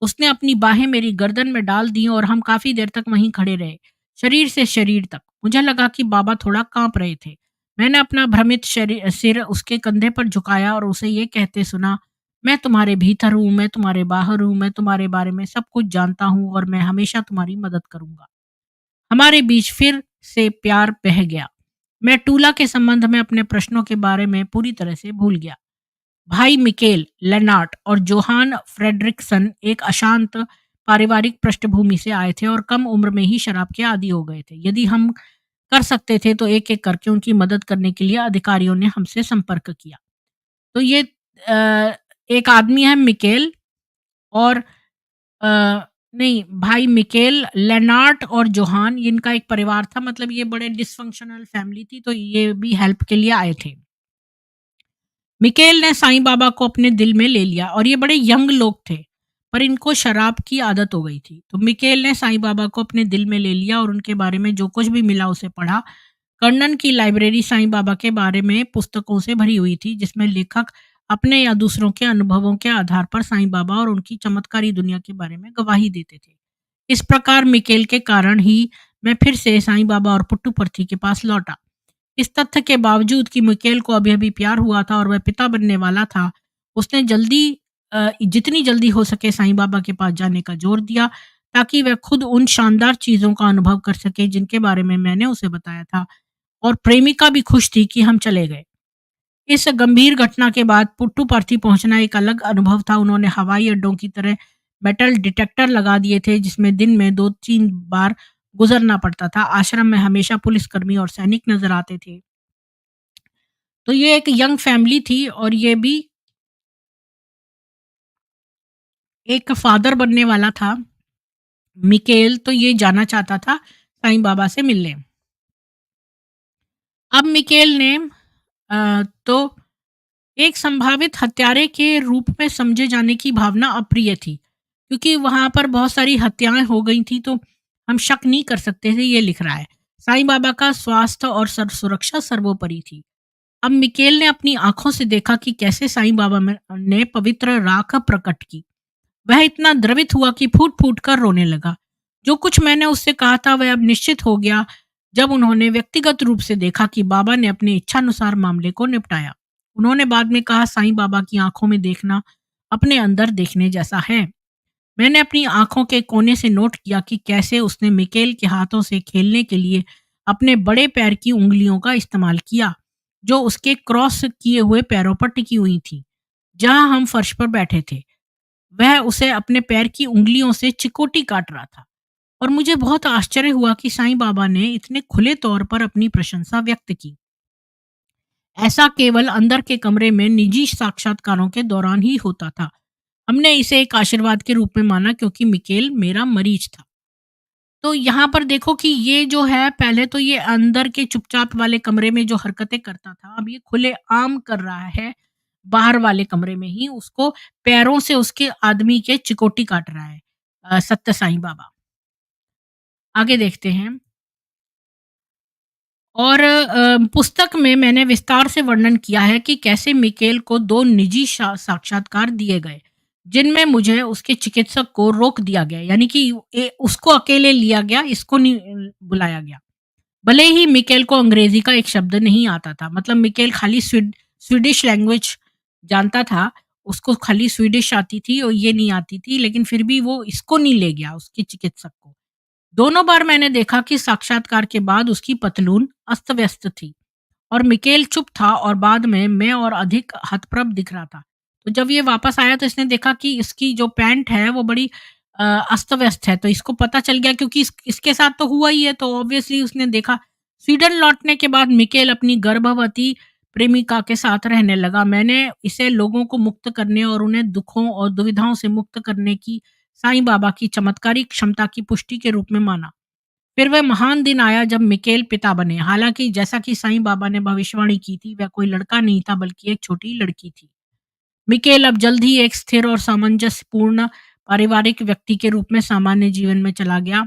उसने अपनी बाहें मेरी गर्दन में डाल दी और हम काफ़ी देर तक वहीं खड़े रहे, शरीर से शरीर तक। मुझे लगा कि बाबा थोड़ा काँप रहे थे। मैंने अपना भ्रमित सिर उसके कंधे पर झुकाया और उसे ये कहते सुना, "मैं तुम्हारे भीतर हूँ, मैं तुम्हारे बाहर हूँ, मैं तुम्हारे बारे में सब कुछ जानता हूँ और मैं हमेशा तुम्हारी मदद करूँगा।" हमारे बीच फिर से प्यार बह गया। मैं टूला के संबंध में अपने प्रश्नों के बारे में पूरी तरह से भूल गया। भाई मिकेल लेनार्ट और जोहान फ्रेडरिक्सन एक अशांत पारिवारिक पृष्ठभूमि से आए थे और कम उम्र में ही शराब के आदी हो गए थे। यदि हम कर सकते थे तो एक-एक करके उनकी मदद करने के लिए अधिकारियों ने हमसे संपर्क किया। तो ये एक आदमी है मिकेल और अ, नहीं, भाई मिकेल, लेनार्ट और जोहान, इनका एक परिवार था। मतलब ये बड़े डिसफंक्शनल फैमिली थी, तो ये भी हेल्प के लिए आए थे। मिकेल ने साईं बाबा को अपने दिल में ले लिया और ये बड़े यंग लोग थे, पर इनको शराब की आदत हो गई थी। तो मिकेल ने साईं बाबा को अपने दिल में ले लिया और उनके बारे में जो कुछ भी मिला उसे पढ़ा। कर्नन की लाइब्रेरी साईं बाबा के बारे में पुस्तकों से भरी हुई थी, जिसमें लेखक अपने या दूसरों के अनुभवों के आधार पर साईं बाबा और उनकी चमत्कारी दुनिया के बारे में गवाही देते थे। इस प्रकार मिकेल के कारण ही मैं फिर से साईं बाबा और पुट्टुपर्थी के पास लौटा। इस तथ्य के बावजूद कि मिकेल को अभी-अभी प्यार हुआ था और वह पिता बनने वाला था, उसने जितनी जल्दी हो सके साईं बाबा के पास जाने का ज़ोर दिया, ताकि वह खुद उन शानदार चीज़ों का अनुभव कर सके जिनके बारे में मैंने उसे बताया था। और प्रेमिका भी खुश थी कि हम चले गए। इस गंभीर घटना के बाद पुट्टुपर्थी पहुंचना एक अलग अनुभव था। उन्होंने हवाई अड्डों की तरह मेटल डिटेक्टर लगा दिए थे, जिसमें दिन में 2-3 बार गुजरना पड़ता था। आश्रम में हमेशा पुलिसकर्मी और सैनिक नजर आते थे। तो ये एक यंग फैमिली थी और ये भी एक फादर बनने वाला था। मिकेल तो ये जाना चाहता था साईं बाबा से मिलने। अब मिकेल ने तो एक संभावित हत्यारे के रूप में समझे जाने की भावना अप्रिय थी, क्योंकि वहां पर बहुत सारी हत्याएं हो गई थी, तो हम शक नहीं कर सकते थे, ये लिख रहा है। साईं बाबा का स्वास्थ्य और सुरक्षा सर्वोपरि थी। अब मिकेल ने अपनी आंखों से देखा कि कैसे साईं बाबा ने पवित्र राख प्रकट की। वह इतना द्रवित हुआ कि फूट फूट कर रोने लगा। जो कुछ मैंने उससे कहा था वह अब निश्चित हो गया जब उन्होंने व्यक्तिगत रूप से देखा कि बाबा ने अपने इच्छानुसार मामले को निपटाया। उन्होंने बाद में कहा, साईं बाबा की आंखों में देखना अपने अंदर देखने जैसा है। मैंने अपनी आंखों के कोने से नोट किया कि कैसे उसने मिकेल के हाथों से खेलने के लिए अपने बड़े पैर की उंगलियों का इस्तेमाल किया, जो उसके क्रॉस किए हुए पैरों पर टिकी हुई थी। जहां हम फर्श पर बैठे थे, वह उसे अपने पैर की उंगलियों से चिकोटी काट रहा था और मुझे बहुत आश्चर्य हुआ कि साईं बाबा ने इतने खुले तौर पर अपनी प्रशंसा व्यक्त की। ऐसा केवल अंदर के कमरे में निजी साक्षात्कारों के दौरान ही होता था। हमने इसे एक आशीर्वाद के रूप में माना क्योंकि मिकेल मेरा मरीज था। तो यहाँ पर देखो कि ये जो है, पहले तो ये अंदर के चुपचाप वाले कमरे में जो हरकतें करता था, अब ये खुलेआम कर रहा है बाहर वाले कमरे में ही। उसको पैरों से उसके आदमी के चिकोटी काट रहा है सत्य साईं बाबा। आगे देखते हैं। और पुस्तक में मैंने विस्तार से वर्णन किया है कि कैसे मिकेल को 2 निजी साक्षात्कार दिए गए, जिनमें मुझे उसके चिकित्सक को रोक दिया गया, यानी कि उसको अकेले लिया गया, इसको नहीं बुलाया गया। भले ही मिकेल को अंग्रेजी का एक शब्द नहीं आता था, मतलब मिकेल खाली स्वीडिश लैंग्वेज जानता था, उसको खाली स्वीडिश आती थी और ये नहीं आती थी, लेकिन फिर भी वो इसको नहीं ले गया, उसके चिकित्सक को। दोनों बार मैंने देखा कि साक्षात्कार के बाद उसकी पतलून अस्त-व्यस्त थी और मिकेल चुप था और बाद में मैं और अधिक हतप्रभ दिख रहा था। तो जब ये वापस आया तो इसने देखा कि इसकी जो पैंट है वो बड़ी अस्त-व्यस्त है, तो इसको पता चल गया क्योंकि इसके साथ तो हुआ ही है, तो ऑब्वियसली उसने देखा। स्वीडन लौटने के बाद मिकेल अपनी गर्भवती प्रेमिका के साथ रहने लगा। मैंने इसे लोगों को मुक्त करने और उन्हें दुखों और दुविधाओं से मुक्त करने की साईं बाबा की चमत्कारी क्षमता की पुष्टि के रूप में माना। फिर वह महान दिन आया जब मिकेल पिता बने। हालांकि जैसा कि साईं बाबा ने भविष्यवाणी की थी, वह कोई लड़का नहीं था बल्कि एक छोटी लड़की थी। मिकेल अब जल्द ही एक स्थिर और सामंजस्यपूर्ण पारिवारिक व्यक्ति के रूप में सामान्य जीवन में चला गया।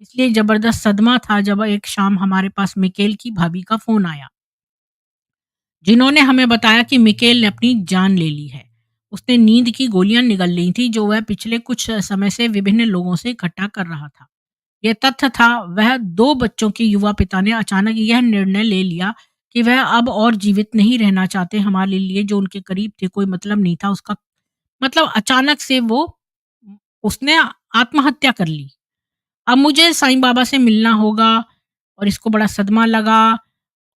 इसलिए जबरदस्त सदमा था जब एक शाम हमारे पास मिकेल की भाभी का फोन आया, जिन्होंने हमें बताया कि मिकेल ने अपनी जान ले ली है। उसने नींद की गोलियां निगल ली थी जो वह पिछले कुछ समय से विभिन्न लोगों से इकट्ठा कर रहा था। यह तथ्य था, वह 2 बच्चों के युवा पिता ने अचानक यह निर्णय ले लिया कि वह अब और जीवित नहीं रहना चाहते। हमारे लिए जो उनके करीब थे कोई मतलब नहीं था उसका, मतलब अचानक से वो उसने आत्महत्या कर ली। अब मुझे साईं बाबा से मिलना होगा और इसको बड़ा सदमा लगा।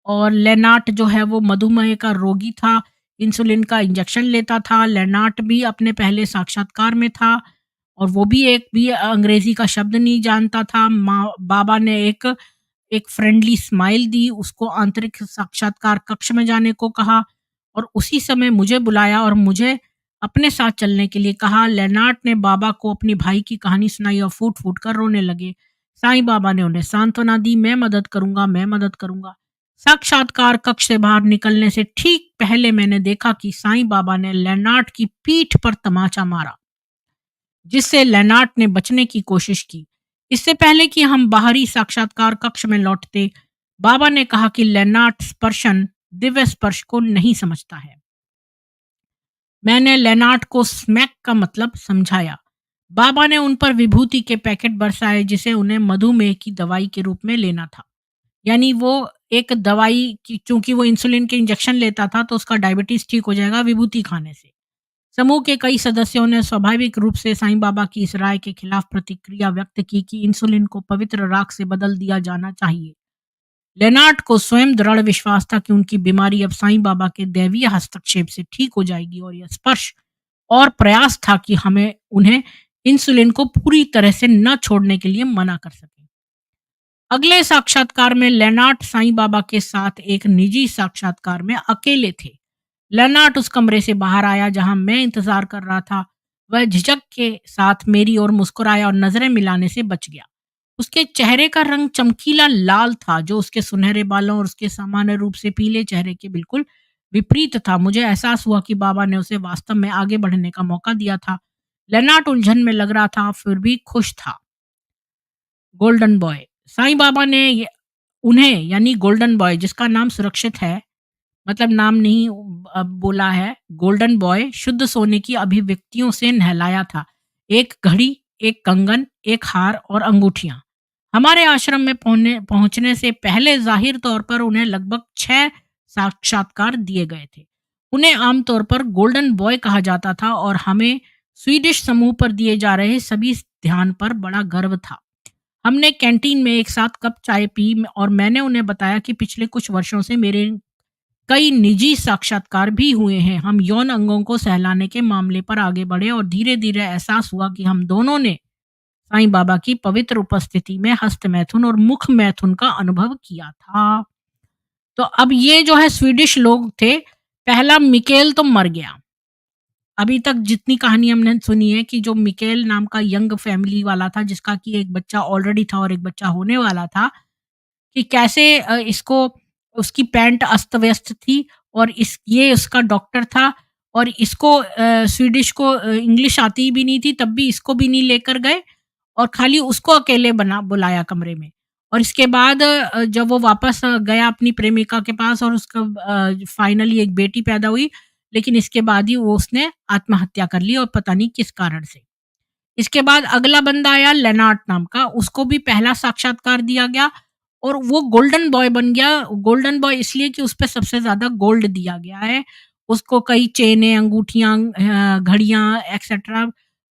और लेनार्ट जो है वो मधुमेह का रोगी था, इंसुलिन का इंजेक्शन लेता था। लेनार्ट भी अपने पहले साक्षात्कार में था और वो भी एक भी अंग्रेजी का शब्द नहीं जानता था। माँ बाबा ने एक एक फ्रेंडली स्माइल दी, उसको आंतरिक साक्षात्कार कक्ष में जाने को कहा और उसी समय मुझे बुलाया और मुझे अपने साथ चलने के लिए कहा। लेनार्ट ने बाबा को अपनी भाई की कहानी सुनाई और फूट फूट कर रोने लगे। साईं बाबा ने उन्हें सांत्वना दी, मैं मदद करूंगा, मैं मदद करूंगा। साक्षात्कार कक्ष से बाहर निकलने से ठीक पहले मैंने देखा कि साईं बाबा ने लेनार्ट की पीठ पर तमाचा मारा, जिससे लेनार्ट ने बचने की कोशिश की। इससे पहले कि हम बाहरी साक्षात्कार कक्ष में लौटते, बाबा ने कहा कि लेनार्ट स्पर्शन दिव्य स्पर्श को नहीं समझता है। मैंने लेनार्ट को स्मैक का मतलब समझाया। बाबा ने उन पर विभूति के पैकेट बरसाए जिसे उन्हें मधुमेह की दवाई के रूप में लेना था। यानी वो एक दवाई की, चूंकि वो इंसुलिन के इंजेक्शन लेता था तो उसका डायबिटीज ठीक हो जाएगा विभूति खाने से। समूह के कई सदस्यों ने स्वाभाविक रूप से साईं बाबा की इस राय के खिलाफ प्रतिक्रिया व्यक्त की कि इंसुलिन को पवित्र राख से बदल दिया जाना चाहिए। लेनार्ट को स्वयं दृढ़ विश्वास था कि उनकी बीमारी अब साईं बाबा के दैवीय हस्तक्षेप से ठीक हो जाएगी और यह स्पर्श और प्रयास था कि हमें उन्हें इंसुलिन को पूरी तरह से न छोड़ने के लिए मना कर सके। अगले साक्षात्कार में लेनार्ट साईं बाबा के साथ एक निजी साक्षात्कार में अकेले थे। लेनार्ट उस कमरे से बाहर आया जहां मैं इंतजार कर रहा था। वह झिझक के साथ मेरी ओर मुस्कुराया और नजरें मिलाने से बच गया। उसके चेहरे का रंग चमकीला लाल था, जो उसके सुनहरे बालों और उसके सामान्य रूप से पीले चेहरे के बिल्कुल विपरीत था। मुझे एहसास हुआ कि बाबा ने उसे वास्तव में आगे बढ़ने का मौका दिया था। लेनार्ट उलझन में लग रहा था, फिर भी खुश था। गोल्डन बॉय साईं बाबा ने उन्हें, यानी गोल्डन बॉय जिसका नाम सुरक्षित है, मतलब नाम नहीं बोला है, गोल्डन बॉय शुद्ध सोने की अभिव्यक्तियों से नहलाया था। एक घड़ी, एक कंगन, एक हार और अंगूठियां। हमारे आश्रम में पहुंचने से पहले जाहिर तौर पर उन्हें लगभग 6 साक्षात्कार दिए गए थे। उन्हें आमतौर पर गोल्डन बॉय कहा जाता था और हमें स्वीडिश समूह पर दिए जा रहे सभी ध्यान पर बड़ा गर्व था। हमने कैंटीन में एक साथ कप चाय पी और मैंने उन्हें बताया कि पिछले कुछ वर्षों से मेरे कई निजी साक्षात्कार भी हुए हैं। हम यौन अंगों को सहलाने के मामले पर आगे बढ़े और धीरे धीरे एहसास हुआ कि हम दोनों ने साईं बाबा की पवित्र उपस्थिति में हस्त मैथुन और मुख मैथुन का अनुभव किया था। तो अब ये जो है स्वीडिश लोग थे, पहला मिकेल तो मर गया। अभी तक जितनी कहानी हमने सुनी है कि जो मिकेल नाम का यंग फैमिली वाला था, जिसका कि एक बच्चा ऑलरेडी था और एक बच्चा होने वाला था, कि कैसे इसको उसकी पैंट अस्त-व्यस्त थी और ये उसका डॉक्टर था और इसको स्वीडिश को इंग्लिश आती भी नहीं थी, तब भी इसको भी नहीं लेकर गए और खाली उसको अकेले बुलाया कमरे में। और इसके बाद जब वो वापस गया अपनी प्रेमिका के पास और उसका फाइनली एक बेटी पैदा हुई, लेकिन इसके बाद ही उसने आत्महत्या कर ली और पता नहीं किस कारण से। इसके बाद अगला बंदा आया लेनार्ड नाम का, उसको भी पहला साक्षात्कार दिया गया और वो गोल्डन बॉय बन गया। गोल्डन बॉय इसलिए कि उसपे सबसे ज़्यादा गोल्ड दिया गया है। उसको कई चेनें, अंगूठियाँ, घड़ियाँ एक्सेट्रा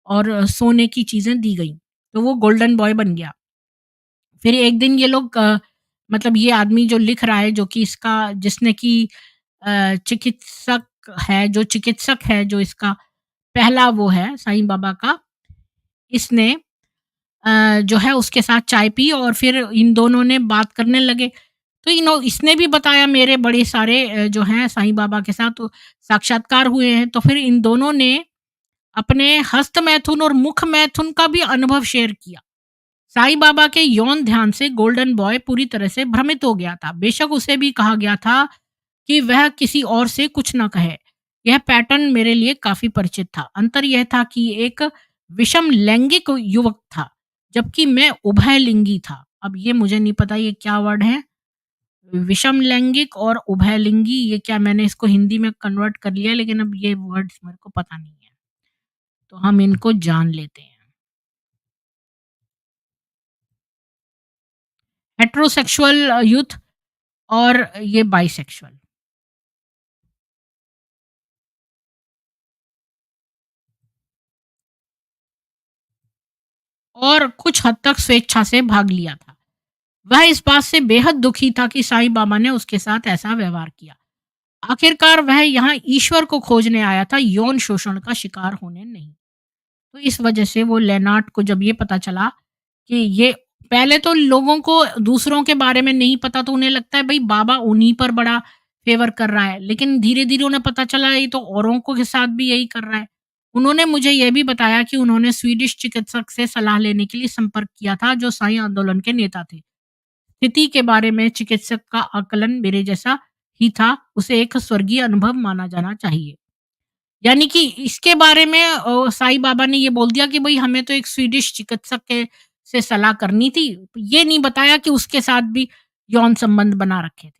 और सोने की चीज़ें दी गईं। तो वो गोल्डन बॉय बन गया। फिर एक दिन ये लोग मतलब ये आदमी जो लिख रहा है, जो कि इसका जिसने कि चिकित्सक चिकित्सक है, जो इसका पहला वो है साईं बाबा का, इसने जो है उसके साथ चाय पी और फिर इन दोनों ने बात करने लगे। तो इसने भी बताया मेरे बड़े सारे जो हैं साईं बाबा के साथ साक्षात्कार हुए हैं। तो फिर इन दोनों ने अपने हस्त मैथुन और मुख मैथुन का भी अनुभव शेयर किया। साईं बाबा के यौन ध्यान से गोल्डन बॉय पूरी तरह से भ्रमित हो गया था। बेशक उसे भी कहा गया था कि वह किसी और से कुछ न कहे। यह पैटर्न मेरे लिए काफ़ी परिचित था। अंतर यह था कि एक विषम लैंगिक युवक था, जबकि मैं उभयलिंगी था। अब ये मुझे नहीं पता ये क्या वर्ड है? विषम लैंगिक और उभयलिंगी, ये क्या, मैंने इसको हिंदी में कन्वर्ट कर लिया, लेकिन अब ये वर्ड्स मेरे को पता नहीं है। तो हम इनको जान लेते हैं। हेटेरोसेक्सुअल यूथ और ये बाइसेक्सुअल। और कुछ हद तक स्वेच्छा से भाग लिया था। वह इस बात से बेहद दुखी था कि साईं बाबा ने उसके साथ ऐसा व्यवहार किया। आखिरकार वह यहाँ ईश्वर को खोजने आया था, यौन शोषण का शिकार होने नहीं। तो इस वजह से वो लेनार्ड को जब ये पता चला कि ये, पहले तो लोगों को दूसरों के बारे में नहीं पता, तो उन्हें लगता है भई बाबा उन्हीं पर बड़ा फ़ेवर कर रहा है। लेकिन धीरे-धीरे उन्हें पता चला ये तो औरों को के साथ भी यही कर रहा है। उन्होंने मुझे ये भी बताया कि उन्होंने स्वीडिश चिकित्सक से सलाह लेने के लिए संपर्क किया था, जो साईं आंदोलन के नेता थे। स्थिति के बारे में चिकित्सक का आकलन मेरे जैसा ही था, उसे एक स्वर्गीय अनुभव माना जाना चाहिए। यानी कि इसके बारे में साईं बाबा ने ये बोल दिया कि भई हमें तो एक स्वीडिश चिकित्सक के से सलाह करनी थी। ये नहीं बताया कि उसके साथ भी यौन संबंध बना रखे थे।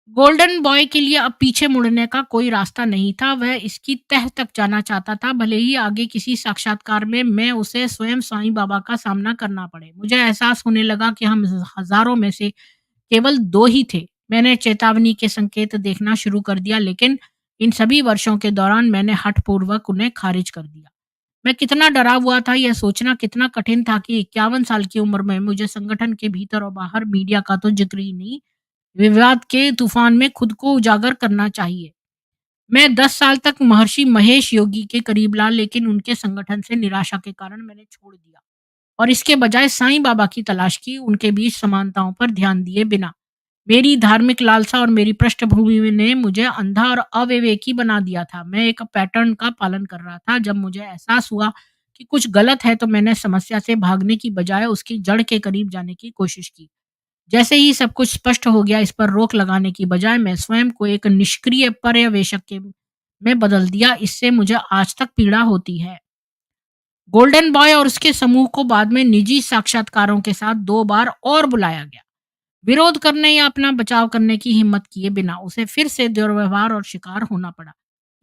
गोल्डन बॉय के लिए अब पीछे मुड़ने का कोई रास्ता नहीं था, वह इसकी तह तक जाना चाहता था, भले ही आगे किसी साक्षात्कार में मैं उसे स्वयं साईं बाबा का सामना करना पड़े। मुझे एहसास होने लगा कि हम हज़ारों में से केवल 2 ही थे। मैंने चेतावनी के संकेत देखना शुरू कर दिया, लेकिन इन सभी वर्षों के दौरान मैंने हठपूर्वक उन्हें खारिज कर दिया। मैं कितना डरा हुआ था, यह सोचना कितना कठिन था कि 51 साल की उम्र में मुझे संगठन के भीतर और बाहर, मीडिया का तो ज़िक्र ही नहीं, विवाद के तूफान में खुद को उजागर करना चाहिए। मैं 10 साल तक महर्षि महेश योगी के करीब रहा, लेकिन उनके संगठन से निराशा के कारण मैंने छोड़ दिया और इसके बजाय साईं बाबा की तलाश की, उनके बीच समानताओं पर ध्यान दिए बिना। मेरी धार्मिक लालसा और मेरी पृष्ठभूमि ने मुझे अंधा और अविवेकी बना दिया था। मैं एक पैटर्न का पालन कर रहा था। जब मुझे एहसास हुआ कि कुछ गलत है, तो मैंने समस्या से भागने की बजाय उसकी जड़ के करीब जाने की कोशिश की। जैसे ही सब कुछ स्पष्ट हो गया, इस पर रोक लगाने की बजाय मैं स्वयं को एक निष्क्रिय पर्यवेक्षक के में बदल दिया। इससे मुझे आज तक पीड़ा होती है। गोल्डन बॉय और उसके समूह को बाद में निजी साक्षात्कारों के साथ 2 बार और बुलाया गया। विरोध करने या अपना बचाव करने की हिम्मत किए बिना उसे फिर से दुर्व्यवहार और शिकार होना पड़ा।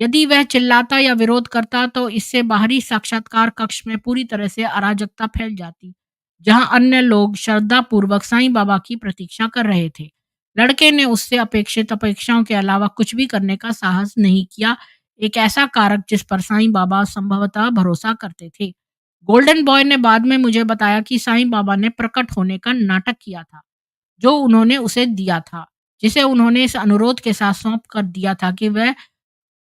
यदि वह चिल्लाता या विरोध करता, तो इससे बाहरी साक्षात्कार कक्ष में पूरी तरह से अराजकता फैल जाती, जहां अन्य लोग श्रद्धापूर्वक साईं बाबा की प्रतीक्षा कर रहे थे। लड़के ने उससे अपेक्षित अपेक्षाओं के अलावा कुछ भी करने का साहस नहीं किया, एक ऐसा कारक जिस पर साईं बाबा संभवतः भरोसा करते थे। गोल्डन बॉय ने बाद में मुझे बताया कि साईं बाबा ने प्रकट होने का नाटक किया था, जो उन्होंने उसे दिया था, जिसे उन्होंने इस अनुरोध के साथ सौंप कर दिया था कि वह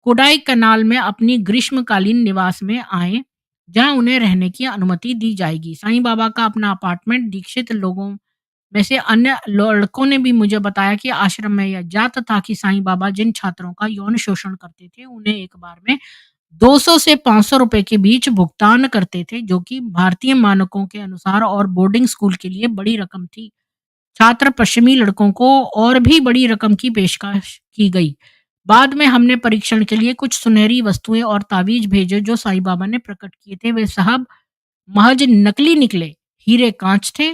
कोडाईकनाल में अपनी ग्रीष्मकालीन निवास में आएँ, जहाँ उन्हें रहने की अनुमति दी जाएगी। साईं बाबा का अपना अपार्टमेंट दीक्षित लोगों वैसे अन्य लड़कों ने भी मुझे बताया कि आश्रम में यह ज्ञात था कि साईं बाबा जिन छात्रों का यौन शोषण करते थे, उन्हें एक बार में 200 से 500 रुपए के बीच भुगतान करते थे, जो कि भारतीय मानकों के अनुसार और बोर्डिंग स्कूल के लिए बड़ी रकम थी। छात्र पश्चिमी लड़कों को और भी बड़ी रकम की पेशकश की गई। बाद में हमने परीक्षण के लिए कुछ सुनहरी वस्तुएं और तावीज भेजे जो साईं बाबा ने प्रकट किए थे। वे साहब महज नकली निकले। हीरे कांच थे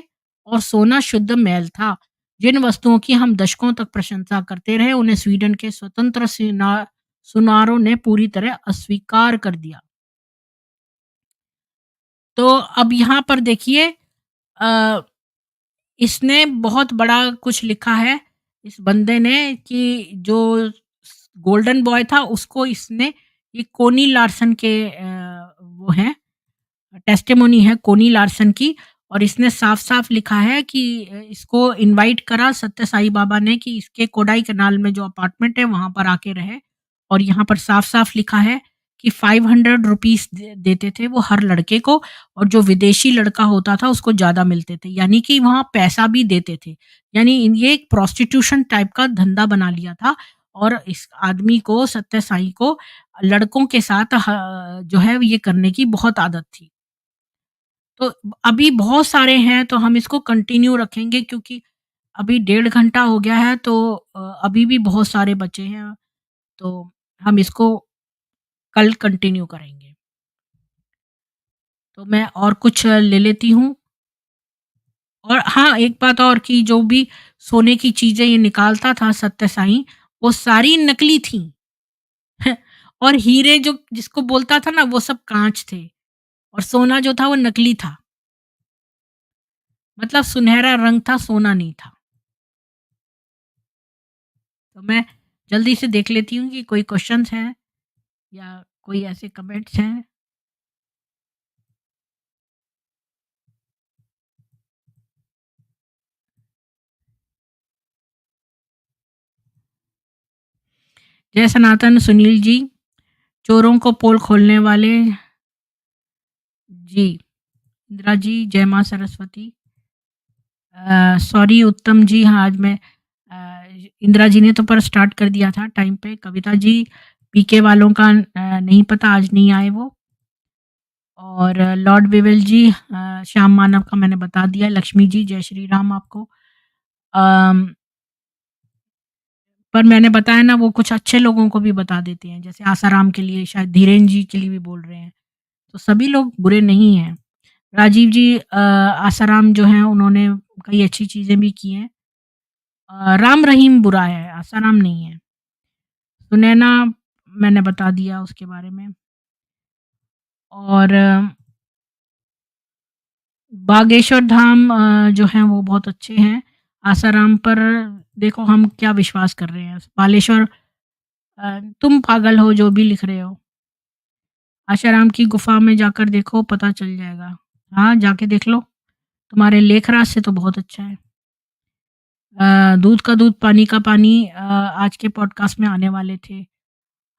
और सोना शुद्ध मैल था। जिन वस्तुओं की हम दशकों तक प्रशंसा करते रहे, उन्हें स्वीडन के स्वतंत्र सुनारों ने पूरी तरह अस्वीकार कर दिया। तो अब यहाँ पर देखिए, अ, इसने बहुत बड़ा कुछ लिखा है इस बंदे ने कि जो गोल्डन बॉय था उसको इसने, ये कोनी लार्सन के वो हैं, टेस्टिमोनी है कोनी लार्सन की, और इसने साफ-साफ लिखा है कि इसको इनवाइट करा सत्य साईं बाबा ने कि इसके कोडाई कैनाल में जो अपार्टमेंट है वहाँ पर आके रहे, और यहाँ पर साफ-साफ लिखा है कि 500 रुपीस देते थे वो हर लड़के को, और जो विदेशी लड़का होता था उसको ज़्यादा मिलते थे। यानी कि वहाँ पैसा भी देते थे। यानी ये एक प्रोस्टिट्यूशन टाइप का धंधा बना लिया था, और इस आदमी को, सत्य साईं को, लड़कों के साथ जो है ये करने की बहुत आदत थी। तो अभी बहुत सारे हैं तो हम इसको कंटिन्यू रखेंगे क्योंकि अभी 1.5 घंटा हो गया है, तो अभी भी बहुत सारे बचे हैं, तो हम इसको कल कंटिन्यू करेंगे। तो मैं और कुछ ले लेती हूँ। और हाँ, एक बात और कि जो भी सोने की चीज़ें ये निकालता था सत्य साईं, वो सारी नकली थीं। और हीरे जो जिसको बोलता था ना वो सब काँच थे, और सोना जो था वो नकली था। मतलब सुनहरा रंग था, सोना नहीं था। तो मैं जल्दी से देख लेती हूँ कि कोई क्वेश्चन्स हैं या कोई ऐसे कमेंट्स हैं। जय सनातन सुनील जी, चोरों को पोल खोलने वाले जी, इंदिरा जी, जय माँ सरस्वती। सॉरी उत्तम जी, हाँ आज मैं इंदिरा जी ने तो पर स्टार्ट कर दिया था टाइम पे। कविता जी, पीके वालों का नहीं पता, आज नहीं आए वो। और लॉर्ड विवेल जी, श्याम मानव का मैंने बता दिया। लक्ष्मी जी, जय श्री राम आपको। अम, पर मैंने बताया ना वो कुछ अच्छे लोगों को भी बता देते हैं, जैसे आसाराम के लिए, शायद धीरेन जी के लिए भी बोल रहे हैं। तो सभी लोग बुरे नहीं हैं। राजीव जी, आसाराम जो हैं उन्होंने कई अच्छी चीज़ें भी की हैं। राम रहीम बुरा है, आसाराम नहीं है। सुनैना मैंने बता दिया उसके बारे में। और बागेश्वर धाम जो हैं वो बहुत अच्छे हैं। आसाराम पर देखो हम क्या विश्वास कर रहे हैं। बालेश्वर, तुम पागल हो जो भी लिख रहे हो। आशाराम की गुफ़ा में जाकर देखो, पता चल जाएगा। हाँ, जाके देख लो। तुम्हारे लेखराज से तो बहुत अच्छा है। दूध का दूध, पानी का पानी आज के पॉडकास्ट में आने वाले थे।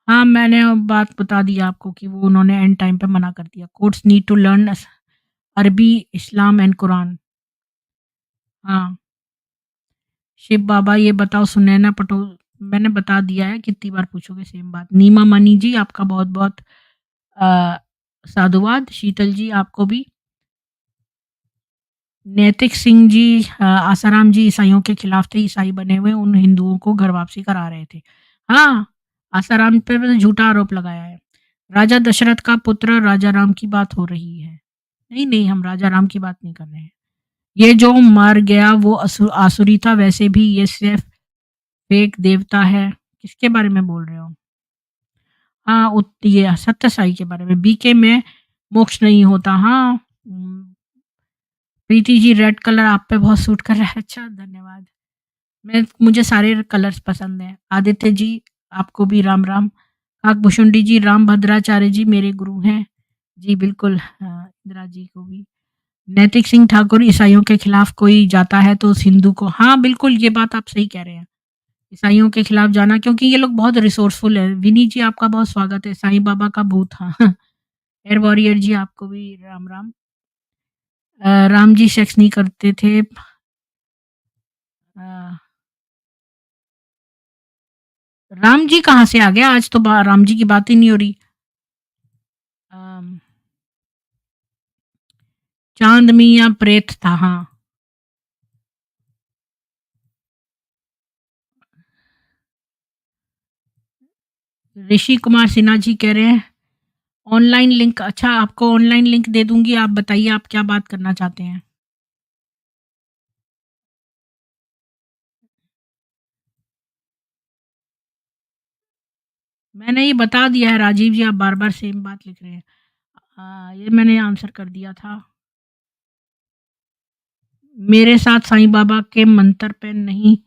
हाँ, मैंने अब बात बता दी आपको कि वो उन्होंने एंड टाइम पे मना कर दिया। कोर्ट्स नीड टू लर्न अरबी, इस्लाम एंड कुरान। हाँ, शिव बाबा ये बताओ सुनैना पटोल, मैंने बता दिया है, कितनी बार पूछोगे सेम बात। नीमा मनी जी आपका बहुत-बहुत अ, साधुवाद। शीतल जी आपको भी। नैतिक सिंह जी, आसाराम जी ईसाइयों के खिलाफ थे, ईसाई बने हुए उन हिंदुओं को घर वापसी करा रहे थे। हाँ, आसाराम पे तो झूठा आरोप लगाया है। राजा दशरथ का पुत्र राजा राम की बात हो रही है। नहीं, नहीं, हम राजा राम की बात नहीं कर रहे हैं। ये जो मर गया वो आसुरी था, वैसे भी ये सिर्फ फेक देवता है। किसके बारे में बोल रहे हो? हाँ, ये सत्य साई के बारे में। बीके में मोक्ष नहीं होता। हाँ, प्रीति जी, रेड कलर आप पे बहुत सूट कर रहा है। अच्छा, धन्यवाद। मुझे सारे कलर्स पसंद हैं। आदित्य जी, आपको भी राम राम। काकभूषुंडी जी, राम भद्राचार्य जी मेरे गुरु हैं। जी बिल्कुल, इंदिरा जी को भी। नैतिक सिंह ठाकुर, ईसाइयों के खिलाफ कोई जाता है तो उस हिंदू को, हाँ बिल्कुल, ये बात आप सही कह रहे हैं। ईसाइयों के खिलाफ जाना, क्योंकि ये लोग बहुत रिसोर्सफुल है। विनी जी आपका बहुत स्वागत है। साईं बाबा का भूत, हाँ। एयर वॉरियर जी आपको भी राम राम। राम जी सेक्स नहीं करते थे। अ, राम जी कहाँ से आ गया? आज तो राम जी की बात ही नहीं हो रही। अम, चांद मियाँ प्रेत था, हाँ। ऋषि कुमार सिन्हा जी कह रहे हैं ऑनलाइन लिंक। अच्छा, आपको ऑनलाइन लिंक दे दूंगी, आप बताइए आप क्या बात करना चाहते हैं। मैंने ये बता दिया है राजीव जी, आप बार बार सेम बात लिख रहे हैं। ये मैंने आंसर कर दिया था। मेरे साथ साईं बाबा के मंत्र पे नहीं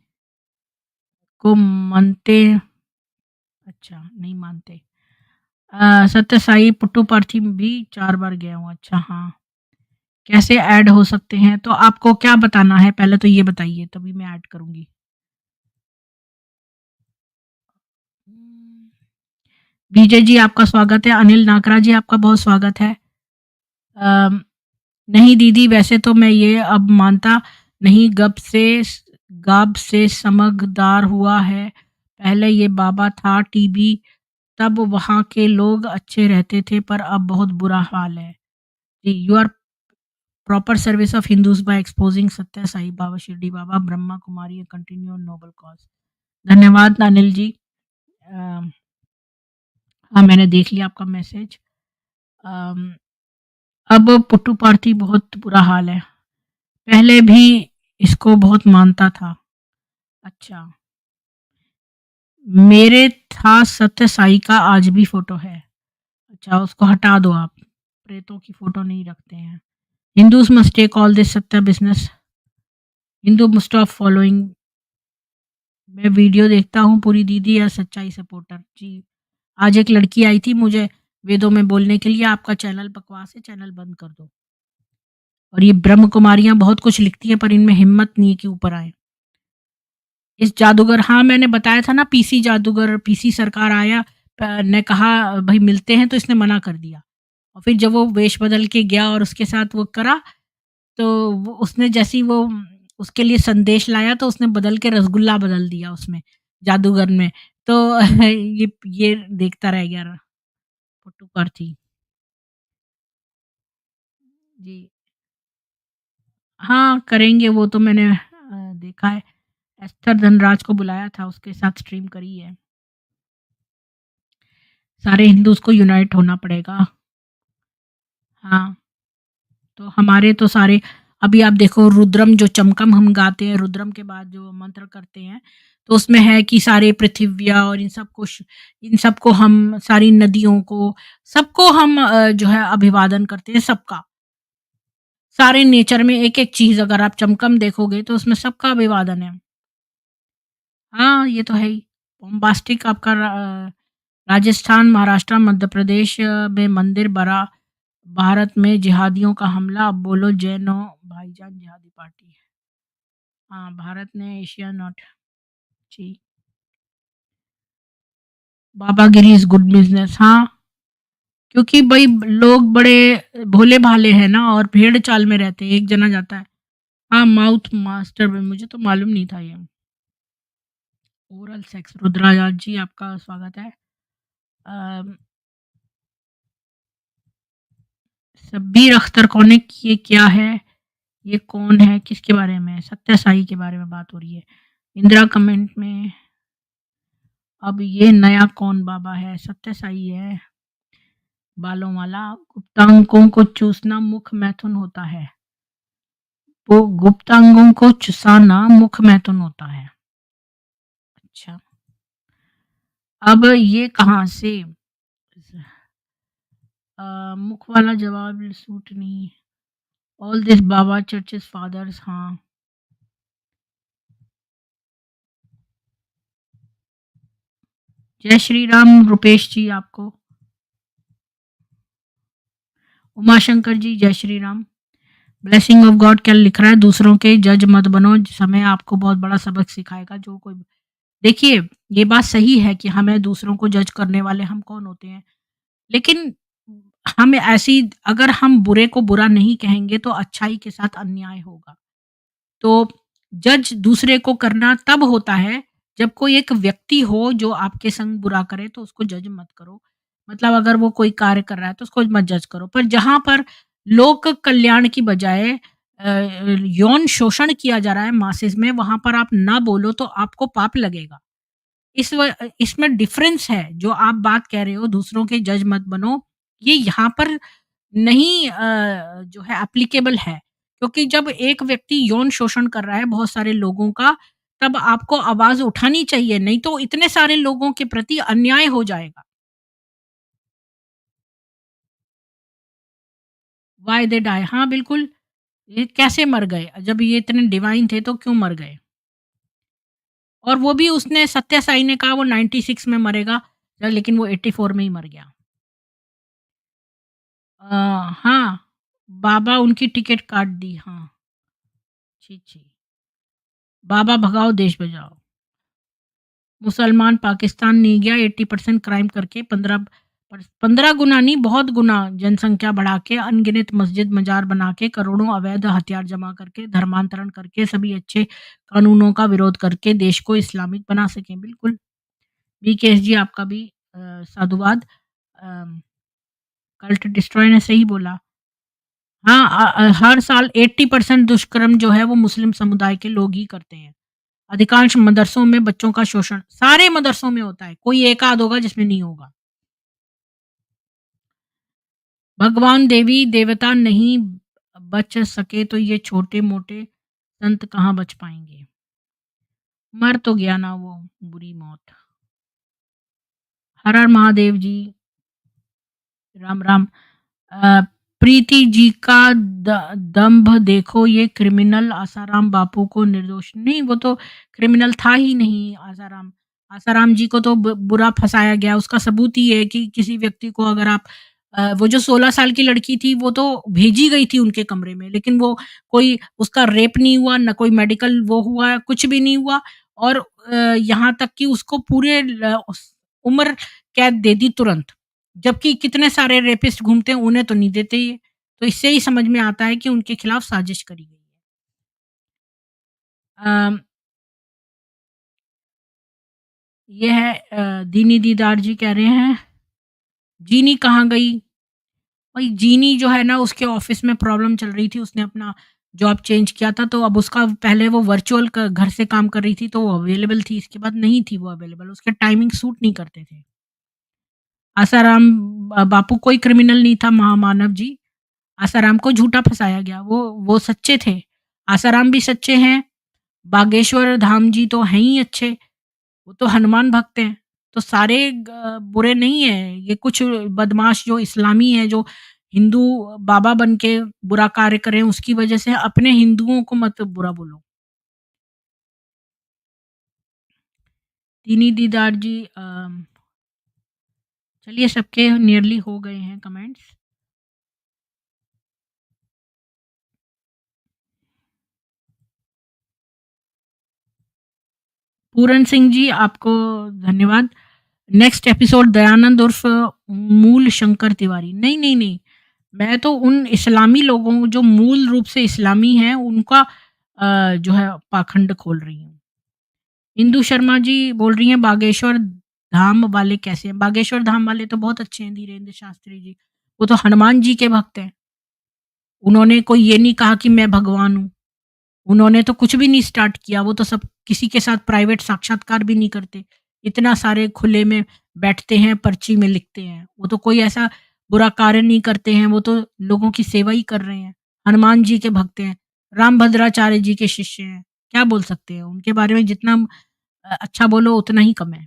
को मानते। अच्छा, नहीं मानते। सत्य साई पुट्टुपार्थी भी 4 बार गया हूँ। अच्छा, हाँ। कैसे ऐड हो सकते हैं? तो आपको क्या बताना है पहले तो ये बताइए, तभी मैं ऐड करूँगी। विजय जी आपका स्वागत है, अनिल नागरा जी आपका बहुत स्वागत है। अम, नहीं दीदी, वैसे तो मैं ये अब मानता नहीं, गाब से समझदार हुआ है। पहले ये बाबा था टीबी, तब वहाँ के लोग अच्छे रहते थे पर अब बहुत बुरा हाल है। जी, you are proper service of Hindus by exposing Sathya Sai Baba Shirdi Baba Brahma Kumari continue noble cause. धन्यवाद अनिल जी। अम, हाँ, मैंने देख लिया आपका मैसेज। अम, अब पुट्टुपार्थी बहुत बुरा हाल है। पहले भी इसको बहुत मानता था। अच्छा, मेरे था सत्य साई का आज भी फ़ोटो है। अच्छा, उसको हटा दो आप, प्रेतों की फ़ोटो नहीं रखते हैं। Hindus must take all this Sathya business, Hindu must stop following. मैं वीडियो देखता हूँ पूरी दीदी या सच्चाई सपोर्टर। जी, आज एक लड़की आई थी मुझे वेदों में बोलने के लिए, आपका चैनल बकवास है, चैनल बंद कर दो। और ये ब्रह्म कुमारियाँ बहुत कुछ लिखती हैं पर इनमें हिम्मत नहीं है कि ऊपर आएँ। इस जादूगर, हाँ, मैंने बताया था ना, पीसी जादूगर, पीसी सरकार आया, ने कहा भई मिलते हैं, तो इसने मना कर दिया। और फिर जब वो वेश बदल के गया और उसके साथ वो करा, तो वो उसने जैसे ही वो उसके लिए संदेश लाया तो उसने बदल के रसगुल्ला बदल दिया उसमें, जादूगर में। तो ये देखता रह गया पुट्टुपार्थी। जी। हाँ, करेंगे वो तो मैंने देखा है। एस्थर धनराज को बुलाया था, उसके साथ स्ट्रीम करी है। सारे हिंदूज़ को यूनाइट होना पड़ेगा। हाँ, तो हमारे तो सारे, अभी आप देखो रुद्रम जो चमकम हम गाते हैं, रुद्रम के बाद जो मंत्र करते हैं, तो उसमें है कि सारे पृथिव्या और इन सबको हम, सारी नदियों को, सबको हम जो है अभिवादन करते हैं, सबका। सारे नेचर में एक-एक चीज़ अगर आप चमकम देखोगे तो उसमें सबका अभिवादन है। हाँ, ये तो है ही। बॉम्बास्टिक आपका राजस्थान, महाराष्ट्र, मध्य प्रदेश में मंदिर बना, भारत में जिहादियों का हमला, अब बोलो जय नो भाईजान जिहादी पार्टी। हाँ, भारत ने एशिया नॉट। जी, बाबागिरी इज़ गुड बिज़नेस। हाँ, क्योंकि भई लोग बड़े भोले-भाले हैं ना और भेड़-चाल में रहते हैं, एक जना जाता है। हाँ, माउथ मास्टर में मुझे तो मालूम नहीं था ये। ओरल सेक्स, रुद्राजा जी आपका स्वागत है। अ, शब्बीर अख्तर कौन है? ये क्या है? ये कौन है? किसके बारे में? सत्य साई के बारे में बात हो रही है। इंदिरा कमेंट में, अब ये नया कौन बाबा है? सत्य साई है। बालों वाला, गुप्तांगों को चूसना मुख्य मैथुन होता है। वो गुप्तांगों को चुसाना मुख्य मैथुन होता है। अच्छा, अब ये कहाँ से? मुख वाला जवाब सूट नहीं। All this baba churches fathers, हाँ। जय श्री राम रुपेश जी आपको। उमाशंकर जी जय Shri Ram. Blessing of God क्या लिख रहा है? दूसरों के जज मत बनो, समय आपको बहुत बड़ा सबक सिखाएगा। जो कोई, देखिए, ये बात सही है कि हमें दूसरों को जज करने वाले हम कौन होते हैं, लेकिन हम ऐसी, अगर हम बुरे को बुरा नहीं कहेंगे तो अच्छाई के साथ अन्याय होगा। तो जज दूसरे को करना तब होता है जब कोई एक व्यक्ति हो जो आपके संग बुरा करे तो उसको जज मत करो। मतलब अगर वो कोई कार्य कर रहा है तो उसको मत जज करो। पर जहाँ पर लोक कल्याण की बजाय यौन शोषण किया जा रहा है मासेस में, वहाँ पर आप ना बोलो तो आपको पाप लगेगा। इसमें डिफरेंस है, जो आप बात कह रहे हो दूसरों के जज मत बनो, ये यहाँ पर नहीं जो है एप्लीकेबल है। क्योंकि जब एक व्यक्ति यौन शोषण कर रहा है बहुत सारे लोगों का, तब आपको आवाज़ उठानी चाहिए, नहीं तो इतने सारे लोगों के प्रति अन्याय हो जाएगा। व्हाई दे डाई, हाँ, बिल्कुल। ये कैसे मर गए? जब ये इतने डिवाइन थे तो क्यों मर गए? और वो भी उसने सत्य साई ने कहा वो 96 में मरेगा, लेकिन वो 84 में ही मर गया। हाँ, बाबा उनकी टिकट काट दी, हाँ। छी, छी। बाबा भगाओ देश बचाओ। मुसलमान पाकिस्तान नहीं गया 80% क्राइम करके 15 गुना नहीं, बहुत गुना जनसंख्या बढ़ा के, अनगिनत मस्जिद मजार बना के, करोड़ों अवैध हथियार जमा करके, धर्मांतरण करके, सभी अच्छे कानूनों का विरोध करके देश को इस्लामिक बना सकें। बिल्कुल। बीकेएस जी आपका भी साधुवाद। अम, कल्ट डिस्ट्रॉय ने सही बोला। हाँ, हर साल 80% दुष्कर्म जो है वो मुस्लिम समुदाय के लोग ही करते हैं। अधिकांश मदरसों में बच्चों का शोषण, सारे मदरसों में होता है, कोई एक आध होगा जिसमें नहीं होगा। भगवान देवी देवता नहीं बच सके तो ये छोटे-मोटे संत कहाँ बच पाएँगे? मर तो गया ना वो, बुरी मौत। हर हर महादेव जी, राम राम। अ, प्रीति जी का दंभ देखो, ये क्रिमिनल आसाराम बापू को निर्दोष नहीं, वो तो क्रिमिनल था ही नहीं आसाराम। आसाराम जी को तो बुरा फंसाया गया, उसका सबूत ही है कि किसी व्यक्ति को अगर आप वो जो 16 साल की लड़की थी वो तो भेजी गई थी उनके कमरे में, लेकिन वो कोई उसका रेप नहीं हुआ, ना कोई मेडिकल वो हुआ, कुछ भी नहीं हुआ। और यहाँ तक कि उसको पूरे उम्र कैद दे दी तुरंत। जबकि कितने सारे रेपिस्ट घूमते हैं, उन्हें तो नहीं देते ये। तो इससे ही समझ में आता है कि उनके खिलाफ साजिश करी गई है। अम, ये है दीनी दीदार जी कह रहे हैं, जीनी कहाँ गई? भाई जीनी जो है ना उसके ऑफ़िस में प्रॉब्लम चल रही थी, उसने अपना जॉब चेंज किया था, तो अब उसका पहले वो वर्चुअल क घर से काम कर रही थी तो वो अवेलेबल थी, इसके बाद नहीं थी वो अवेलेबल, उसके टाइमिंग सूट नहीं करते थे। आसाराम बापू कोई क्रिमिनल नहीं था, महामानव जी। आसाराम को झूठा फँसाया गया, वो सच्चे थे। आसाराम भी सच्चे हैं, बागेश्वर धाम जी तो हैं ही अच्छे, वो तो हनुमान भक्त हैं। तो सारे बुरे नहीं हैं, ये कुछ बदमाश जो इस्लामी हैं, जो हिंदू बाबा बन के बुरा कार्य कर रहे हैं, उसकी वजह से अपने हिंदुओं को मत बुरा बोलो। दीनी दीदार जी चलिए सबके नियरली हो गए हैं कमेंट्स। पूरन सिंह जी आपको धन्यवाद। नेक्स्ट एपिसोड दयानंद उर्फ मूल शंकर तिवारी। नहीं, नहीं, नहीं। मैं तो उन इस्लामी लोगों जो मूल रूप से इस्लामी हैं उनका जो है पाखंड खोल रही हूँ। इंदु शर्मा जी बोल रही हैं बागेश्वर धाम वाले कैसे हैं? बागेश्वर धाम वाले तो बहुत अच्छे हैं, धीरेन्द्र शास्त्री जी। वो तो हनुमान जी के भक्त हैं। उन्होंने कोई ये नहीं कहा कि मैं भगवान हूँ। उन्होंने तो कुछ भी नहीं स्टार्ट किया, वो तो सब किसी के साथ प्राइवेट साक्षात्कार भी नहीं करते। इतना सारे खुले में बैठते हैं, पर्ची में लिखते हैं। वो तो कोई ऐसा बुरा कार्य नहीं करते हैं, वो तो लोगों की सेवा ही कर रहे हैं। हनुमान जी के भक्त हैं, रामभद्राचार्य जी के शिष्य हैं। क्या बोल सकते हैं? उनके बारे में जितना अच्छा बोलो उतना ही कम है।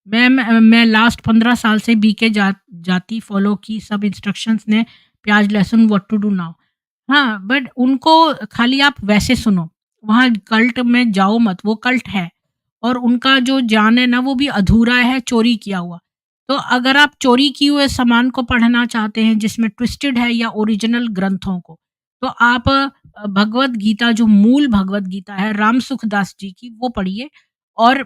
मैं लास्ट 15 साल से बीके जाति फ़ॉलो की, सब इंस्ट्रक्शंस ने प्याज़, लहसुन, व्हाट टू डू नाउ। हाँ, बट उनको खाली आप वैसे सुनो, वहाँ कल्ट में जाओ मत, वो कल्ट है और उनका जो ज्ञान है ना वो भी अधूरा है, चोरी किया हुआ। तो अगर आप चोरी किए हुए सामान को पढ़ना चाहते हैं जिसमें ट्विस्टेड है या ओरिजिनल ग्रंथों को, तो आप भगवद गीता जो मूल भगवद गीता है राम सुखदास जी की वो पढ़िए। और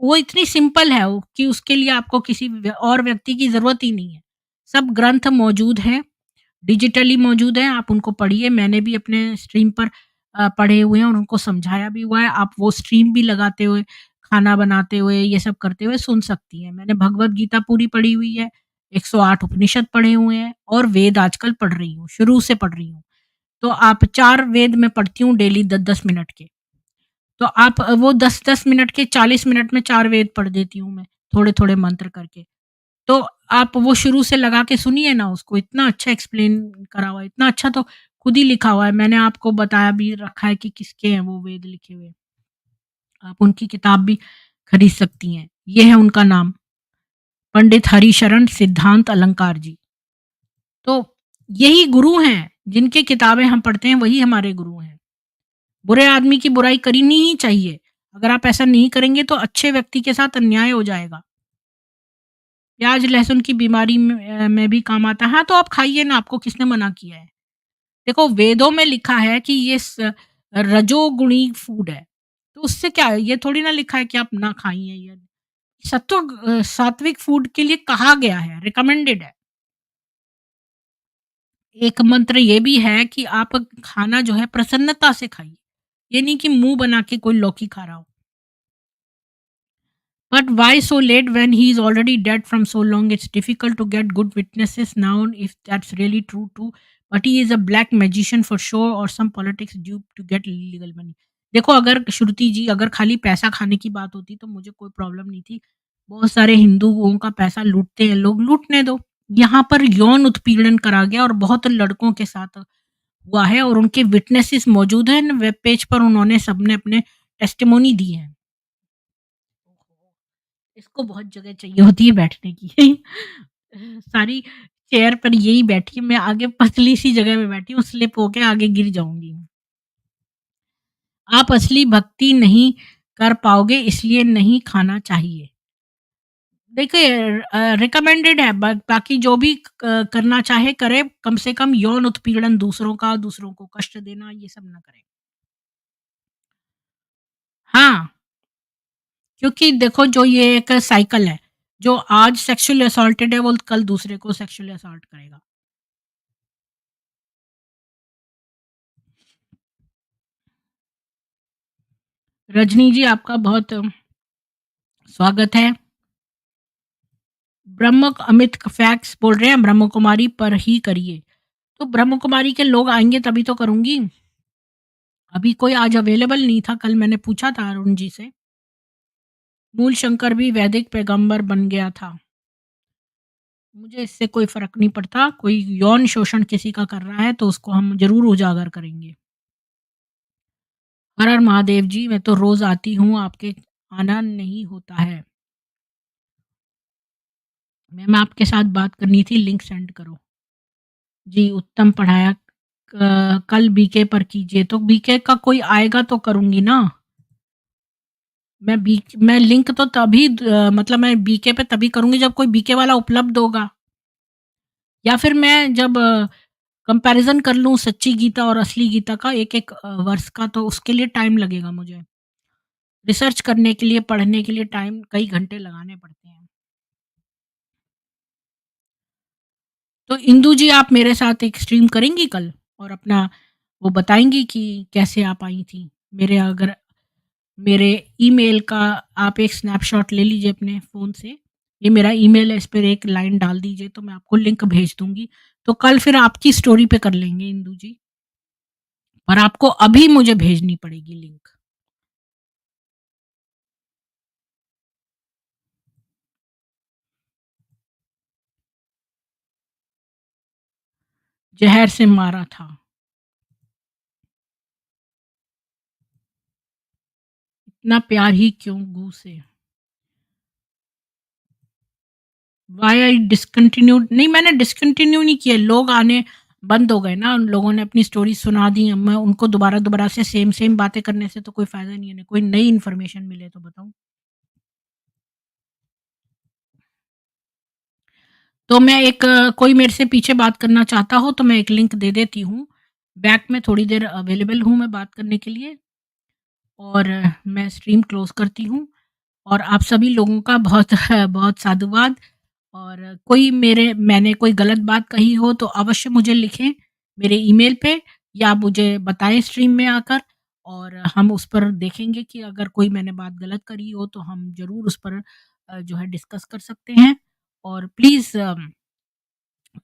वो इतनी सिंपल है वो कि उसके लिए आपको किसी और व्यक्ति की ज़रूरत ही नहीं है। सब ग्रंथ मौजूद हैं। डिजिटली मौजूद हैं, आप उनको पढ़िए। मैंने भी अपने स्ट्रीम पर पढ़े हुए हैं और उनको समझाया भी हुआ है। आप वो स्ट्रीम भी लगाते हुए, खाना बनाते हुए, ये सब करते हुए सुन सकती हैं। मैंने भगवद गीता पूरी पढ़ी हुई है, 108 उपनिषद पढ़े हुए हैं और वेद आजकल पढ़ रही हूँ, शुरू से पढ़ रही हूँ। तो आप 4 वेद मैं पढ़ती हूँ डेली 10-10 मिनट के। तो आप वो 10-10 मिनट के 40 मिनट में 4 वेद पढ़ देती हूँ मैं, थोड़े-थोड़े मंत्र करके। तो आप वो शुरू से लगा के सुनिए ना उसको, इतना अच्छा एक्सप्लेन करा हुआ है, इतना अच्छा तो खुद ही लिखा हुआ है। मैंने आपको बताया भी रखा है कि किसके हैं वो वेद लिखे हुए। आप उनकी किताब भी खरीद सकती हैं। ये है उनका नाम, पंडित हरिशरण सिद्धांत अलंकार जी। तो यही गुरु हैं, जिनकी किताबें हम पढ़ते हैं वही हमारे गुरु हैं। बुरे आदमी की बुराई करनी ही चाहिए। अगर आप ऐसा नहीं करेंगे तो अच्छे व्यक्ति के साथ अन्याय हो जाएगा। प्याज लहसुन की बीमारी में भी काम आता है। हाँ, तो आप खाइए ना, आपको किसने मना किया है? देखो वेदों में लिखा है कि ये रजोगुणी फूड है, तो उससे क्या है? ये थोड़ी ना लिखा है कि आप ना खाइए। ये सात्विक फूड के लिए कहा गया है, रिकमेंडेड है। एक मंत्र ये भी है कि आप खाना जो है प्रसन्नता से खाइए, ये नहीं कि मुंह बना के कोई लौकी खा रहा हो। But why so late when he is already dead from so long? It's difficult to get good witnesses now if that's really true too. But he is a black magician for sure or some politics due to get illegal money. देखो अगर श्रुति जी अगर खाली पैसा खाने की बात होती तो मुझे कोई प्रॉब्लम नहीं थी। बहुत सारे हिंदुओं का पैसा लूटते हैं लोग, लूटने दो। यहाँ पर यौन उत्पीड़न करा गया और बहुत लड़कों के साथ हुआ है और उनके विटनेसेस मौजूद हैं। वेब पेज पर उन्होंने सबने अपने टेस्टिमोनी दी है। इसको बहुत जगह चाहिए होती है बैठने की। सारी चेयर पर यही बैठी है, मैं आगे पतली-सी जगह में बैठी हूँ, स्लिप होके आगे गिर जाऊँगी। आप असली भक्ति नहीं कर पाओगे इसलिए नहीं खाना चाहिए। देखिए रिकमेंडेड है बाकी जो भी करना चाहे करे, कम से कम यौन उत्पीड़न दूसरों का, दूसरों को कष्ट देना ये सब ना करें। हाँ, क्योंकि देखो जो ये एक साइकिल है, जो आज सेक्सुअली असॉल्टेड है वो कल दूसरे को सेक्सुअली असॉल्ट करेगा। रजनी जी आपका बहुत स्वागत है। ब्रह्म अमित फैक्ट्स बोल रहे हैं ब्रह्म कुमारी पर ही करिए। तो ब्रह्म कुमारी के लोग आएँगे तभी तो करूँगी। अभी कोई आज अवेलेबल नहीं था, कल मैंने पूछा था अरुण जी से। मूल शंकर भी वैदिक पैगंबर बन गया था। मुझे इससे कोई फ़र्क नहीं पड़ता, कोई यौन शोषण किसी का कर रहा है तो उसको हम ज़रूर उजागर करेंगे। हर हर महादेव जी, मैं तो रोज़ आती हूँ, आपके आना नहीं होता है। मैम आपके साथ बात करनी थी, लिंक सेंड करो। जी, उत्तम पढ़ाया कल बीके पर कीजिए, तो बीके का कोई आएगा तो करूँगी ना। मैं लिंक तो तभी मतलब मैं बीके पे तभी करूँगी जब कोई बीके वाला उपलब्ध होगा। या फिर मैं जब कंपैरिज़न कर लूँ सच्ची गीता और असली गीता का एक-एक वर्ष का, तो उसके लिए टाइम लगेगा मुझे। रिसर्च करने के लिए, पढ़ने के लिए टाइम कई घंटे लगाने पड़ते हैं। तो इंदु जी आप मेरे साथ एक स्ट्रीम करेंगी कल? और अपना वो बताएँगी कि कैसे आप आई थीं? मेरे अगर मेरे ईमेल का आप एक स्नैपशॉट ले लीजिए अपने फ़ोन से। ये मेरा ईमेल है, इस पर एक लाइन डाल दीजिए तो मैं आपको लिंक भेज दूँगी। तो कल फिर आपकी स्टोरी पे कर लेंगे इंदु जी। पर आपको अभी मुझे भेजनी पड़ेगी लिंक। ज़हर से मारा था। इतना प्यार ही क्यों गू से? व्हाई आई डिसकंटिन्यूड नहीं, मैंने डिसकंटिन्यू नहीं किया, लोग आने बंद हो गए ना, उन लोगों ने अपनी स्टोरी सुना दी। अब मैं उनको दोबारा-दोबारा से सेम-सेम बातें करने से तो कोई फ़ायदा नहीं है ना, कोई नई इन्फॉर्मेशन मिले तो बताऊँ। तो मैं एक कोई मेरे से पीछे बात करना चाहता हो तो मैं एक लिंक दे देती हूँ। बैक में थोड़ी देर अवेलेबल हूँ मैं बात करने के लिए और मैं स्ट्रीम क्लोज़ करती हूँ और आप सभी लोगों का बहुत बहुत साधुवाद। और कोई मैंने कोई गलत बात कही हो तो अवश्य मुझे लिखें मेरे ईमेल पे या मुझे बताएँ स्ट्रीम में आकर और हम उस पर देखेंगे कि अगर कोई मैंने बात गलत करी हो तो हम ज़रूर उस पर जो है डिस्कस कर सकते हैं। और प्लीज़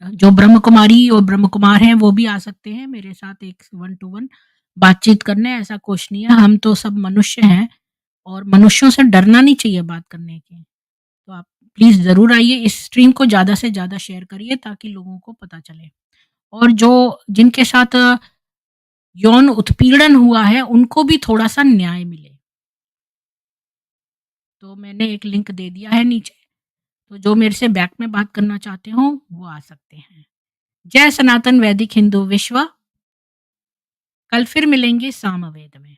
जो ब्रह्म कुमारी और ब्रह्म कुमार हैं वो भी आ सकते हैं मेरे साथ एक 1 टू 1 बातचीत करने, ऐसा कुछ नहीं है, हम तो सब मनुष्य हैं और मनुष्यों से डरना नहीं चाहिए बात करने के। तो आप प्लीज़ ज़रूर आइए, इस स्ट्रीम को ज़्यादा से ज़्यादा शेयर करिए ताकि लोगों को पता चले। और जो जिनके साथ यौन उत्पीड़न हुआ है, उनको भी थोड़ा-सा न्याय मिले। तो मैंने एक लिंक दे दिया है नीचे, तो जो मेरे से बैक में बात करना चाहते हो, वो आ सकते हैं। जय सनातन वैदिक हिंदू विश्व। कल फिर मिलेंगे सामवेद में।